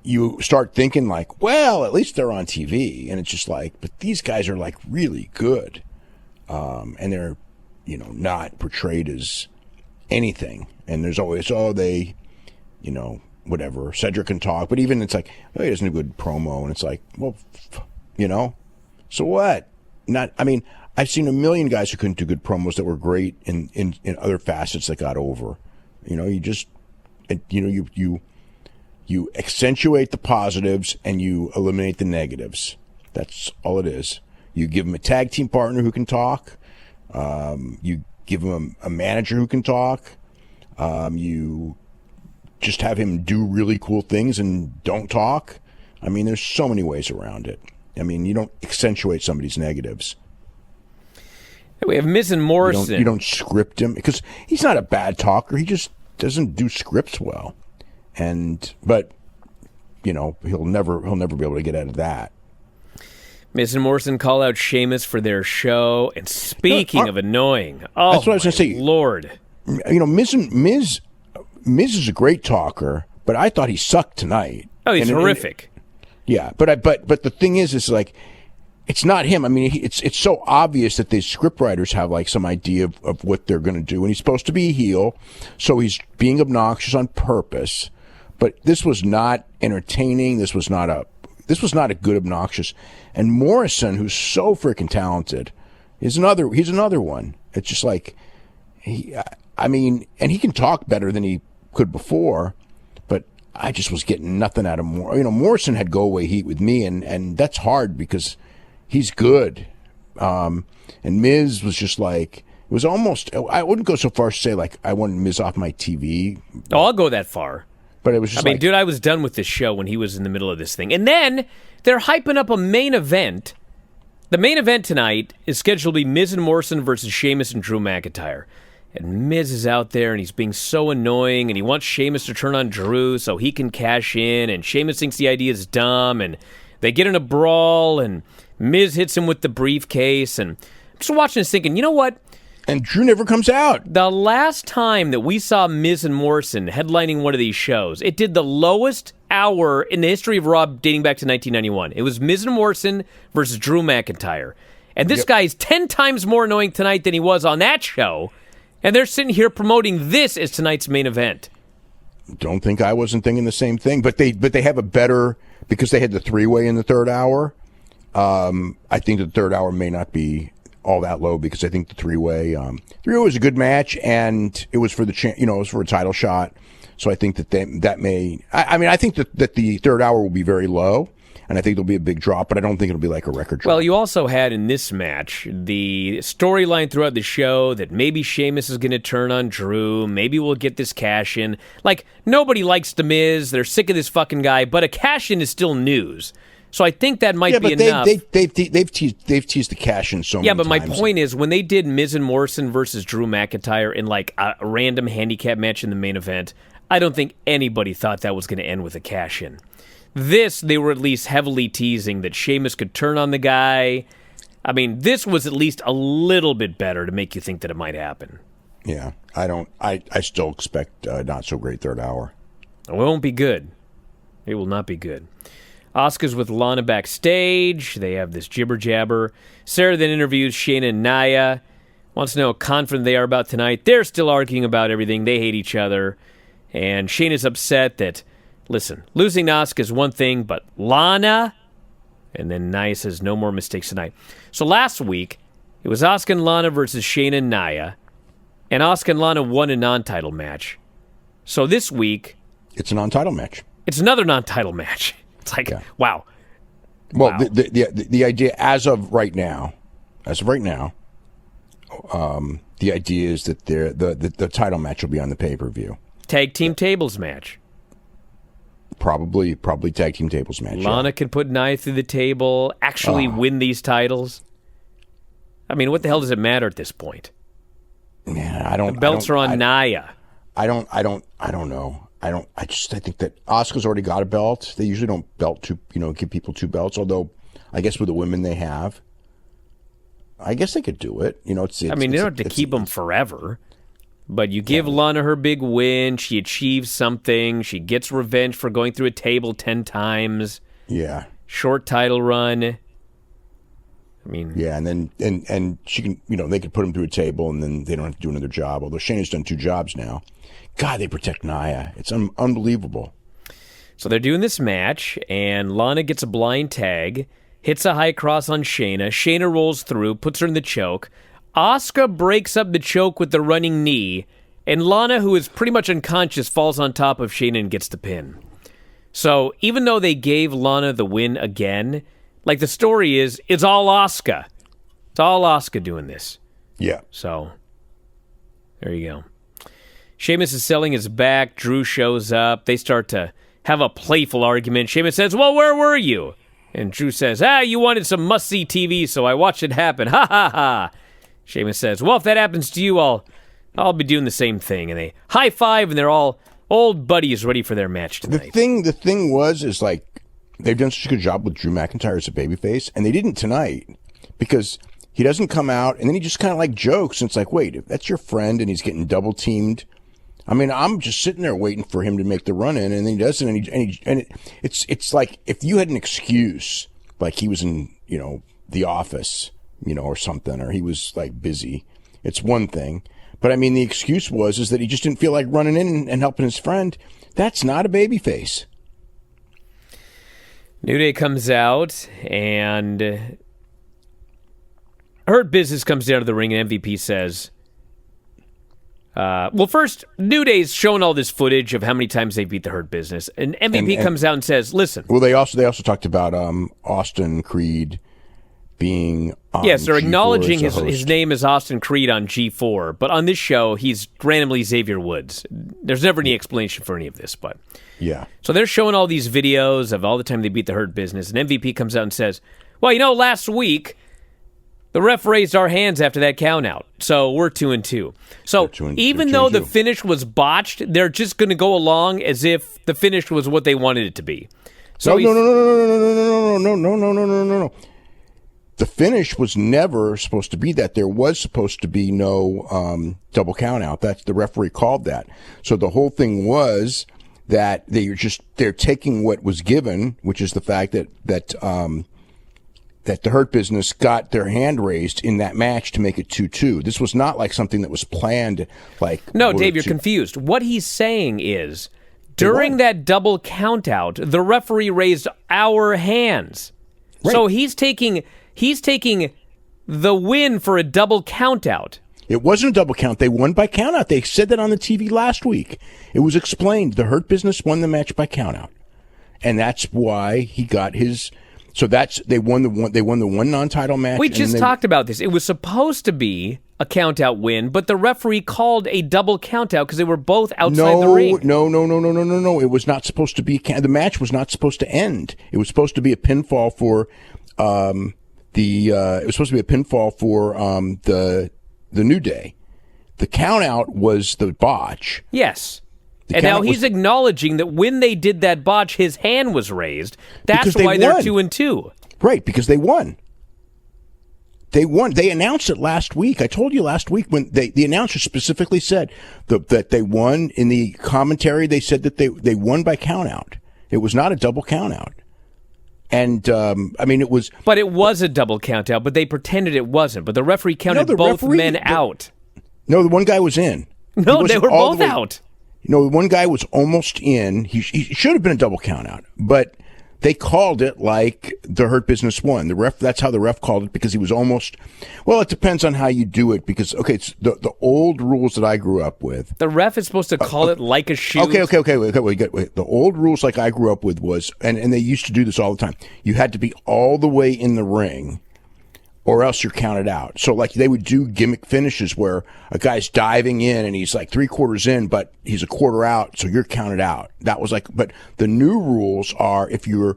You start thinking like, well, at least they're on TV. And it's just like, but these guys are like really good. And they're, not portrayed as anything. And there's always, whatever, Cedric can talk. But even it's like, oh, he doesn't do a good promo. And it's like, well, so what? I've seen a million guys who couldn't do good promos that were great in other facets that got over. You accentuate the positives and you eliminate the negatives. That's all it is. You give them a tag team partner who can talk. You give him a manager who can talk. You just have him do really cool things and don't talk. There's so many ways around it. You don't accentuate somebody's negatives. We have Miz and Morrison. You don't script him, because he's not a bad talker. He just doesn't do scripts well. But he'll never be able to get out of that. Miz and Morrison call out Sheamus for their show. And speaking of annoying, that's what I was going to say. Lord, Miz is a great talker, but I thought he sucked tonight. Oh, he's horrific. Yeah, but the thing is like, it's not him. I mean, it's so obvious that the scriptwriters have like some idea of what they're going to do, and he's supposed to be a heel, so he's being obnoxious on purpose. But this was not entertaining. This was not a good obnoxious. And Morrison, who's so freaking talented, he's another one. It's just like and he can talk better than he could before, but I just was getting nothing out of Morrison had go away heat with me, and that's hard because he's good. And Miz was just like, it was almost, I wouldn't go so far as to say like I wanted Miz off my TV. Oh, I'll go that far. But it was just dude, I was done with this show when he was in the middle of this thing. And then they're hyping up a main event. The main event tonight is scheduled to be Miz and Morrison versus Sheamus and Drew McIntyre. And Miz is out there, and he's being so annoying, and he wants Sheamus to turn on Drew so he can cash in, and Sheamus thinks the idea is dumb, and they get in a brawl, and Miz hits him with the briefcase, and I'm just watching this thinking, you know what? And Drew never comes out. The last time that we saw Miz and Morrison headlining one of these shows, it did the lowest hour in the history of Raw dating back to 1991. It was Miz and Morrison versus Drew McIntyre. And this guy's 10 times more annoying tonight than he was on that show. And they're sitting here promoting this as tonight's main event. Don't think I wasn't thinking the same thing. But they have a better, because they had the three-way in the third hour. I think the third hour may not be all that low because I think the three-way was a good match, and it was for the it was for a title shot. So I think that may. I think that the third hour will be very low, and I think there'll be a big drop, but I don't think it'll be like a record drop. Well, you also had in this match the storyline throughout the show that maybe Sheamus is going to turn on Drew. Maybe we'll get this cash in. Like, nobody likes The Miz. They're sick of this fucking guy, but a cash in is still news. So I think that might be enough. They've teased the cash in so many times. Yeah, but my point is, when they did Miz and Morrison versus Drew McIntyre in like a random handicap match in the main event, I don't think anybody thought that was going to end with a cash in. This, they were at least heavily teasing that Sheamus could turn on the guy. I mean, this was at least a little bit better to make you think that it might happen. Yeah, I still expect not so great third hour. It won't be good. It will not be good. Asuka's with Lana backstage. They have this jibber-jabber. Sarah then interviews Shayna and Nia. Wants to know how confident they are about tonight. They're still arguing about everything. They hate each other. And Shayna's upset that, listen, losing to Asuka is one thing, but Lana? And then Nia says, no more mistakes tonight. So last week, it was Asuka and Lana versus Shayna and Nia. And Asuka and Lana won a non-title match. So this week... it's a non-title match. It's another non-title match. It's like, wow. Well, wow. The idea as of right now, the idea is that the title match will be on the pay-per-view. Tag team tables match. Probably tag team tables match. Lana can put Nia through the table, actually win these titles. I mean, what the hell does it matter at this point? Man, I don't. The belts are on Nia. I don't know. I think that Asuka's already got a belt. They usually don't give people two belts. Although, I guess with the women they have, I guess they could do it. They don't have to keep them forever. But you give Lana her big win. She achieves something. She gets revenge for going through a table 10 times. Yeah. Short title run. I mean... yeah, and then and she can, they could put them through a table and then they don't have to do another job. Although Shayna's done 2 jobs now. God, they protect Nia. It's unbelievable. So they're doing this match, and Lana gets a blind tag, hits a high cross on Shayna. Shayna rolls through, puts her in the choke. Asuka breaks up the choke with the running knee, and Lana, who is pretty much unconscious, falls on top of Shayna and gets the pin. So even though they gave Lana the win again, like the story is, it's all Asuka. It's all Asuka doing this. Yeah. So there you go. Sheamus is selling his back. Drew shows up. They start to have a playful argument. Sheamus says, well, where were you? And Drew says, you wanted some must-see TV, so I watched it happen. Ha, ha, ha. Sheamus says, well, if that happens to you, I'll be doing the same thing. And they high-five, and they're all old buddies ready for their match tonight. The thing is like, they've done such a good job with Drew McIntyre as a babyface, and they didn't tonight because he doesn't come out, and then he just kind of like jokes, and it's like, wait, if that's your friend, and he's getting double-teamed. I mean, I'm just sitting there waiting for him to make the run in, and then he doesn't. It's like if you had an excuse, like he was in, the office, or something, or he was like busy. It's one thing. But I mean, the excuse is that he just didn't feel like running in and helping his friend. That's not a babyface. New Day comes out, and Hurt Business comes down to the ring, and MVP says, well, first, New Day's showing all this footage of how many times they beat the Hurt Business, and MVP comes out and says, listen. Well, they also talked about Austin Creed being on yes, they're G4 acknowledging as a host. his name is Austin Creed on G4, but on this show, he's randomly Xavier Woods. There's never any explanation for any of this, but yeah. So they're showing all these videos of all the time they beat the Hurt Business, and MVP comes out and says, well, last week, the ref raised our hands after that count out, so we're 2-2. So even though the finish was botched, they're just going to go along as if the finish was what they wanted it to be. So No. The finish was never supposed to be that. There was supposed to be no double count out. That's the referee called that. So the whole thing was that they're taking what was given, which is the fact that the Hurt Business got their hand raised in that match to make it 2-2. This was not like something that was planned. No, Dave, you're confused. What he's saying is, during that double count out, the referee raised our hands. Right. So he's taking the win for a double count out. It wasn't a double count. They won by count out. They said that on the TV last week. It was explained. The Hurt Business won the match by count out. And that's why he got his. So they won the one non-title match. We just talked about this. It was supposed to be a count out win, but the referee called a double count out because they were both outside the ring. No. It was not supposed to be. The match was not supposed to end. It was supposed to be a pinfall for the New Day. The count out was the botch. Yes. And now he's acknowledging that when they did that botch, his hand was raised. That's why they're 2-2. Right, because they won. They won. They announced it last week. I told you last week when the announcer specifically said that they won. In the commentary, they said that they won by count out. It was not a double count out. And, it was... But it was a double count out, but they pretended it wasn't. But the referee counted both men out. No, the one guy was in. No, they were both out. The one guy was almost in. He should have been a double count out, but they called it like the Hurt Business won. That's how the ref called it, because he was almost. Well, it depends on how you do it, because it's the old rules that I grew up with. The ref is supposed to call it like a shoot. Okay. Wait. The old rules like I grew up with was, and they used to do this all the time. You had to be all the way in the ring, or else you're counted out. So they would do gimmick finishes where a guy's diving in and he's like 3/4 in, but he's a quarter out, so you're counted out. That was but the new rules are, if you're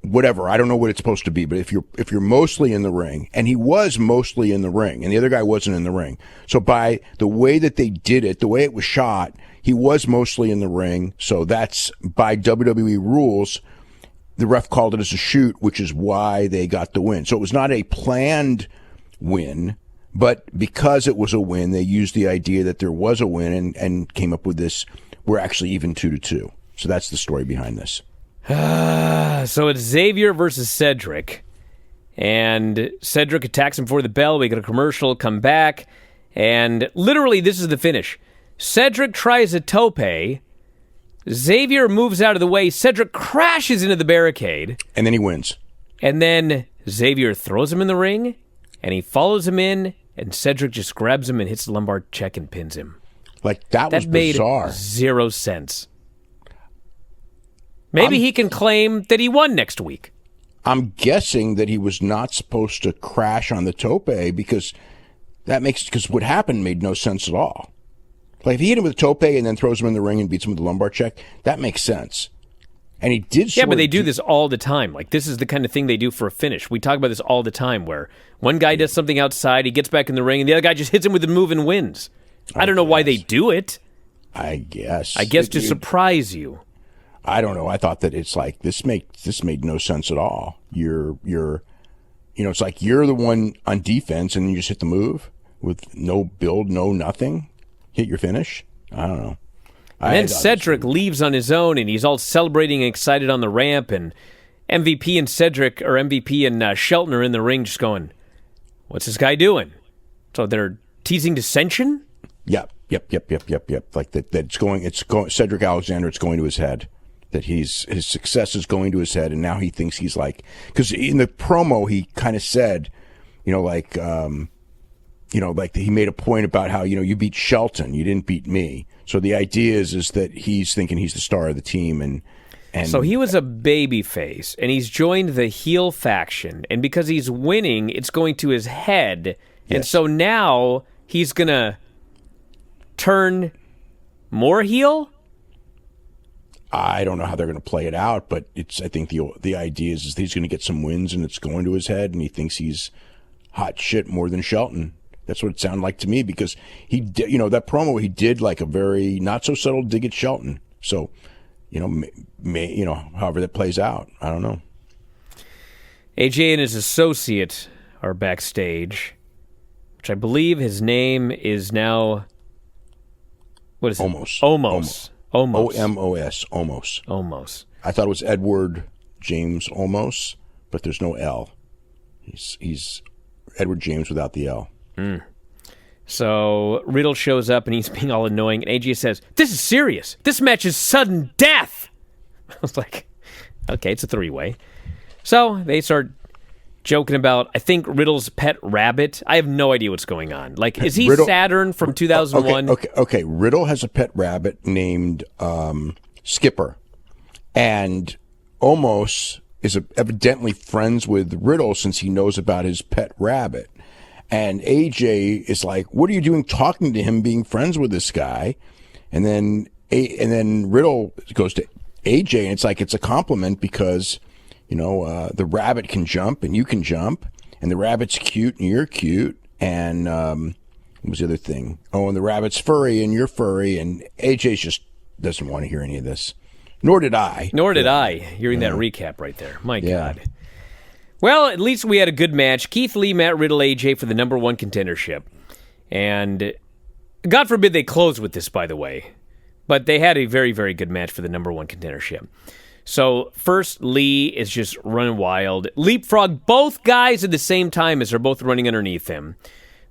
whatever, I don't know what it's supposed to be, but if you're mostly in the ring, and he was mostly in the ring, and the other guy wasn't in the ring. So by the way that they did it, the way it was shot, he was mostly in the ring. So that's by WWE rules. The ref called it as a shoot, which is why they got the win. So it was not a planned win, but because it was a win, they used the idea that there was a win and came up with this. We're actually even 2-2. So that's the story behind this. So it's Xavier versus Cedric. And Cedric attacks him for the bell. We get a commercial, come back. And literally, this is the finish. Cedric tries a tope. Xavier moves out of the way. Cedric crashes into the barricade. And then he wins. And then Xavier throws him in the ring, and he follows him in, and Cedric just grabs him and hits the lumbar check and pins him. That was bizarre. Made 0 sense. Maybe he can claim that he won next week. I'm guessing that he was not supposed to crash on the tope, because what happened made no sense at all. If he hit him with a tope and then throws him in the ring and beats him with a lumbar check, that makes sense. And he did. Yeah, but they do this all the time. This is the kind of thing they do for a finish. We talk about this all the time, where one guy does something outside, he gets back in the ring, and the other guy just hits him with the move and wins. I don't know why they do it. I guess to surprise you. I don't know. I thought that it's this made no sense at all. It's like you're the one on defense and you just hit the move with no build, no nothing. Hit your finish? I don't know. And then Cedric leaves on his own, and he's all celebrating and excited on the ramp, and MVP and Cedric, or MVP and Shelton are in the ring just going, what's this guy doing? So they're teasing dissension? Yep. Like that it's going Cedric Alexander, it's going to his head. That his success is going to his head, and now he thinks he's like, because in the promo he kind of said, like he made a point about how, you beat Shelton, you didn't beat me. So the idea is that he's thinking he's the star of the team, and so he was a baby face, and he's joined the heel faction, and because he's winning, it's going to his head, and so now he's gonna turn more heel. I don't know how they're going to play it out, but I think the idea is he's going to get some wins, and it's going to his head, and he thinks he's hot shit more than Shelton. That's what it sounded like to me, because he did, that promo he did like a very not so subtle dig at Shelton. So, however that plays out, I don't know. AJ and his associate are backstage, which I believe his name is now, what is it? Omos. Omos. O-M-O-S. Omos. Omos. I thought it was Edward James Omos, but there's no L. He's Edward James without the L. So Riddle shows up and he's being all annoying, and AJ says, "This is serious. This match is sudden death." I was like, okay, it's a three-way. So they start joking about, I think, Riddle's pet rabbit. I have no idea what's going on. Like, is he Saturn from 2001? Okay. Riddle has a pet rabbit named Skipper, and Omos is evidently friends with Riddle since he knows about his pet rabbit. And AJ is like, "What are you doing talking to him, being friends with this guy?" And then Riddle goes to AJ, and it's like it's a compliment because, the rabbit can jump and you can jump, and the rabbit's cute and you're cute, and what was the other thing? Oh, and the rabbit's furry and you're furry, and AJ just doesn't want to hear any of this. Nor did I. Hearing that recap right there. My God. Well, at least we had a good match. Keith Lee, Matt Riddle, AJ for the number one contendership. And God forbid they close with this, by the way. But they had a very, very good match for the number one contendership. So first, Lee is just running wild. Leapfrog both guys at the same time as they're both running underneath him.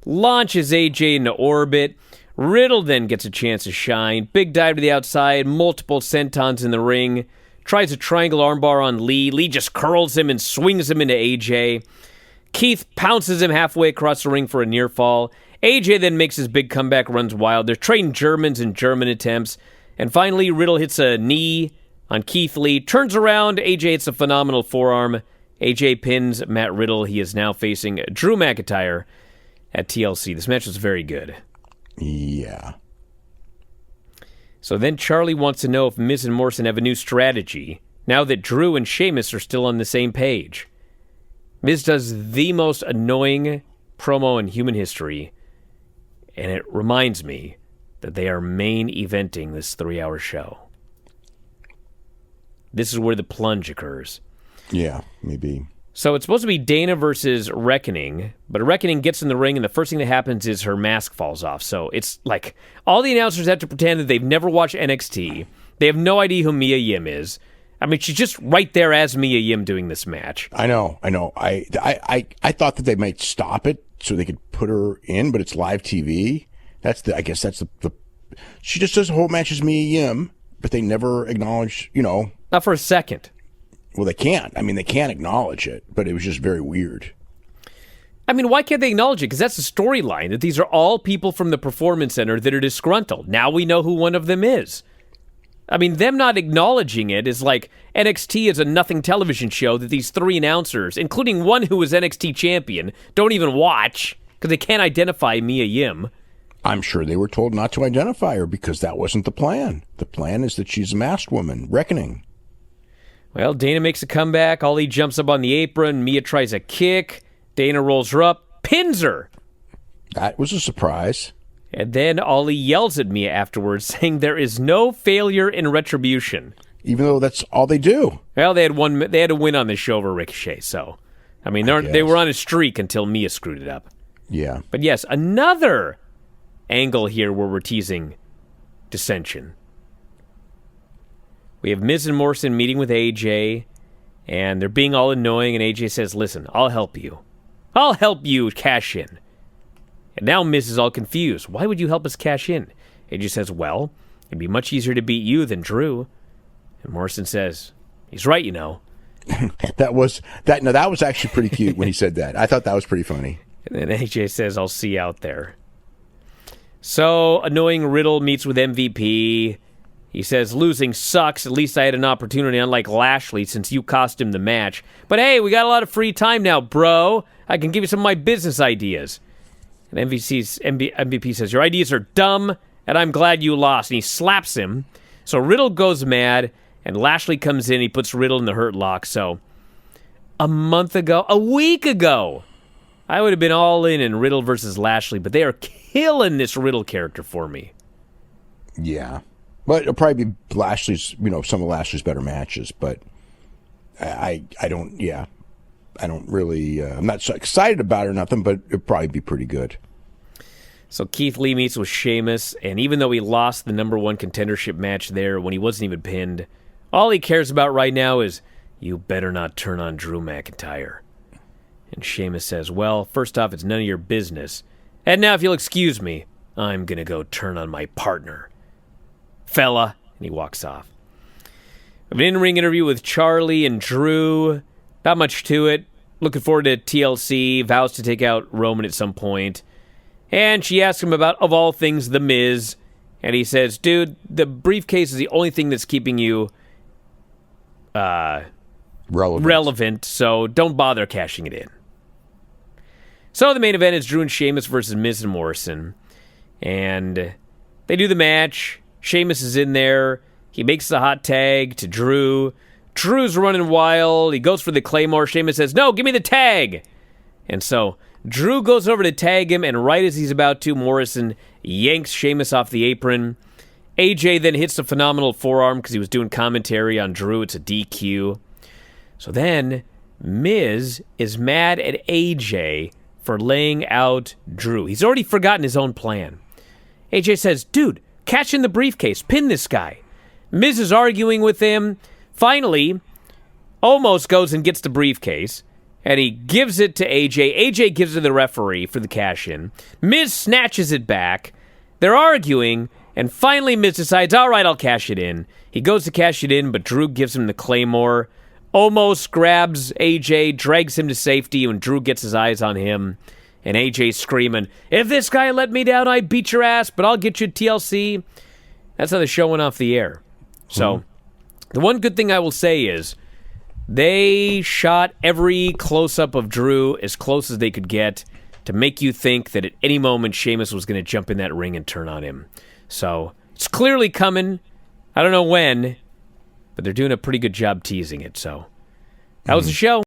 Launches AJ into orbit. Riddle then gets a chance to shine. Big dive to the outside. Multiple sentons in the ring. Tries a triangle armbar on Lee. Lee just curls him and swings him into AJ. Keith pounces him halfway across the ring for a near fall. AJ then makes his big comeback, runs wild. They're trading Germans and German attempts. And finally, Riddle hits a knee on Keith Lee. Turns around. AJ hits a phenomenal forearm. AJ pins Matt Riddle. He is now facing Drew McIntyre at TLC. This match was very good. Yeah. So then Charlie wants to know if Miz and Morrison have a new strategy now that Drew and Sheamus are still on the same page. Miz does the most annoying promo in human history, and it reminds me that they are main eventing this 3-hour show. This is where the plunge occurs. Yeah, maybe. So it's supposed to be Dana versus Reckoning, but Reckoning gets in the ring, and the first thing that happens is her mask falls off. So it's like all the announcers have to pretend that they've never watched NXT. They have no idea who Mia Yim is. I mean, she's just right there as Mia Yim doing this match. I know. I thought that they might stop it so they could put her in, but it's live TV. I guess that's the she just does the whole match as Mia Yim, but they never acknowledge, Not for a second. Well, they can't. I mean, they can't acknowledge it, but it was just very weird. I mean, why can't they acknowledge it? Because that's the storyline, that these are all people from the Performance Center that are disgruntled. Now we know who one of them is. I mean, them not acknowledging it is like NXT is a nothing television show that these three announcers, including one who was NXT champion, don't even watch because they can't identify Mia Yim. I'm sure they were told not to identify her because that wasn't the plan. The plan is that she's a masked woman, Reckoning. Well, Dana makes a comeback. Ollie jumps up on the apron. Mia tries a kick. Dana rolls her up, pins her. That was a surprise. And then Ollie yells at Mia afterwards, saying there is no failure in retribution. Even though that's all they do. Well, they had to win on this show over Ricochet, so. I mean, they were on a streak until Mia screwed it up. Yeah. But yes, another angle here where we're teasing dissension. We have Miz and Morrison meeting with AJ, And they're being all annoying, and AJ says, listen, I'll help you. I'll help you cash in. And now Miz is all confused. Why would you help us cash in? AJ says, well, it'd be much easier to beat you than Drew. And Morrison says, he's right, you know. That was actually pretty cute when he said that. I thought that was pretty funny. And then AJ says, I'll see you out there. So, annoying Riddle meets with MVP. He says, losing sucks. At least I had an opportunity, unlike Lashley, since you cost him the match. But hey, we got a lot of free time now, bro. I can give you some of my business ideas. And MVP says, your ideas are dumb, and I'm glad you lost. And he slaps him. So Riddle goes mad, and Lashley comes in. He puts Riddle in the Hurt Lock. So a week ago, I would have been all in Riddle versus Lashley, but they are killing this Riddle character for me. Yeah. But it'll probably be Lashley's, some of Lashley's better matches, but I don't really, I'm not so excited about it or nothing, but it'll probably be pretty good. So Keith Lee meets with Sheamus, and even though he lost the number one contendership match there when he wasn't even pinned, all he cares about right now is, you better not turn on Drew McIntyre. And Sheamus says, well, first off, it's none of your business. And now if you'll excuse me, I'm going to go turn on my partner. Fella. And he walks off. An in-ring interview with Charlie and Drew. Not much to it. Looking forward to TLC. Vows to take out Roman at some point. And she asks him about, of all things, The Miz. And he says, dude, the briefcase is the only thing that's keeping you relevant, so don't bother cashing it in. So the main event is Drew and Sheamus versus Miz and Morrison. And they do the match. Sheamus is in there. He makes the hot tag to Drew. Drew's running wild. He goes for the Claymore. Sheamus says, no, give me the tag. And so Drew goes over to tag him, and right as he's about to, Morrison yanks Sheamus off the apron. AJ then hits the phenomenal forearm because he was doing commentary on Drew. It's a DQ. So then Miz is mad at AJ for laying out Drew. He's already forgotten his own plan. AJ says, dude, cash in the briefcase. Pin this guy. Miz is arguing with him. Finally, almost goes and gets the briefcase. And he gives it to AJ. AJ gives it to the referee for the cash-in. Miz snatches it back. They're arguing. And finally, Miz decides, all right, I'll cash it in. He goes to cash it in, but Drew gives him the Claymore. Almost grabs AJ, drags him to safety, and Drew gets his eyes on him. And AJ's screaming, if this guy let me down, I beat your ass, but I'll get you TLC. That's how the show went off the air. So, the one good thing I will say is, they shot every close-up of Drew as close as they could get to make you think that at any moment Sheamus was going to jump in that ring and turn on him. So, it's clearly coming. I don't know when, but they're doing a pretty good job teasing it. So, that was the show.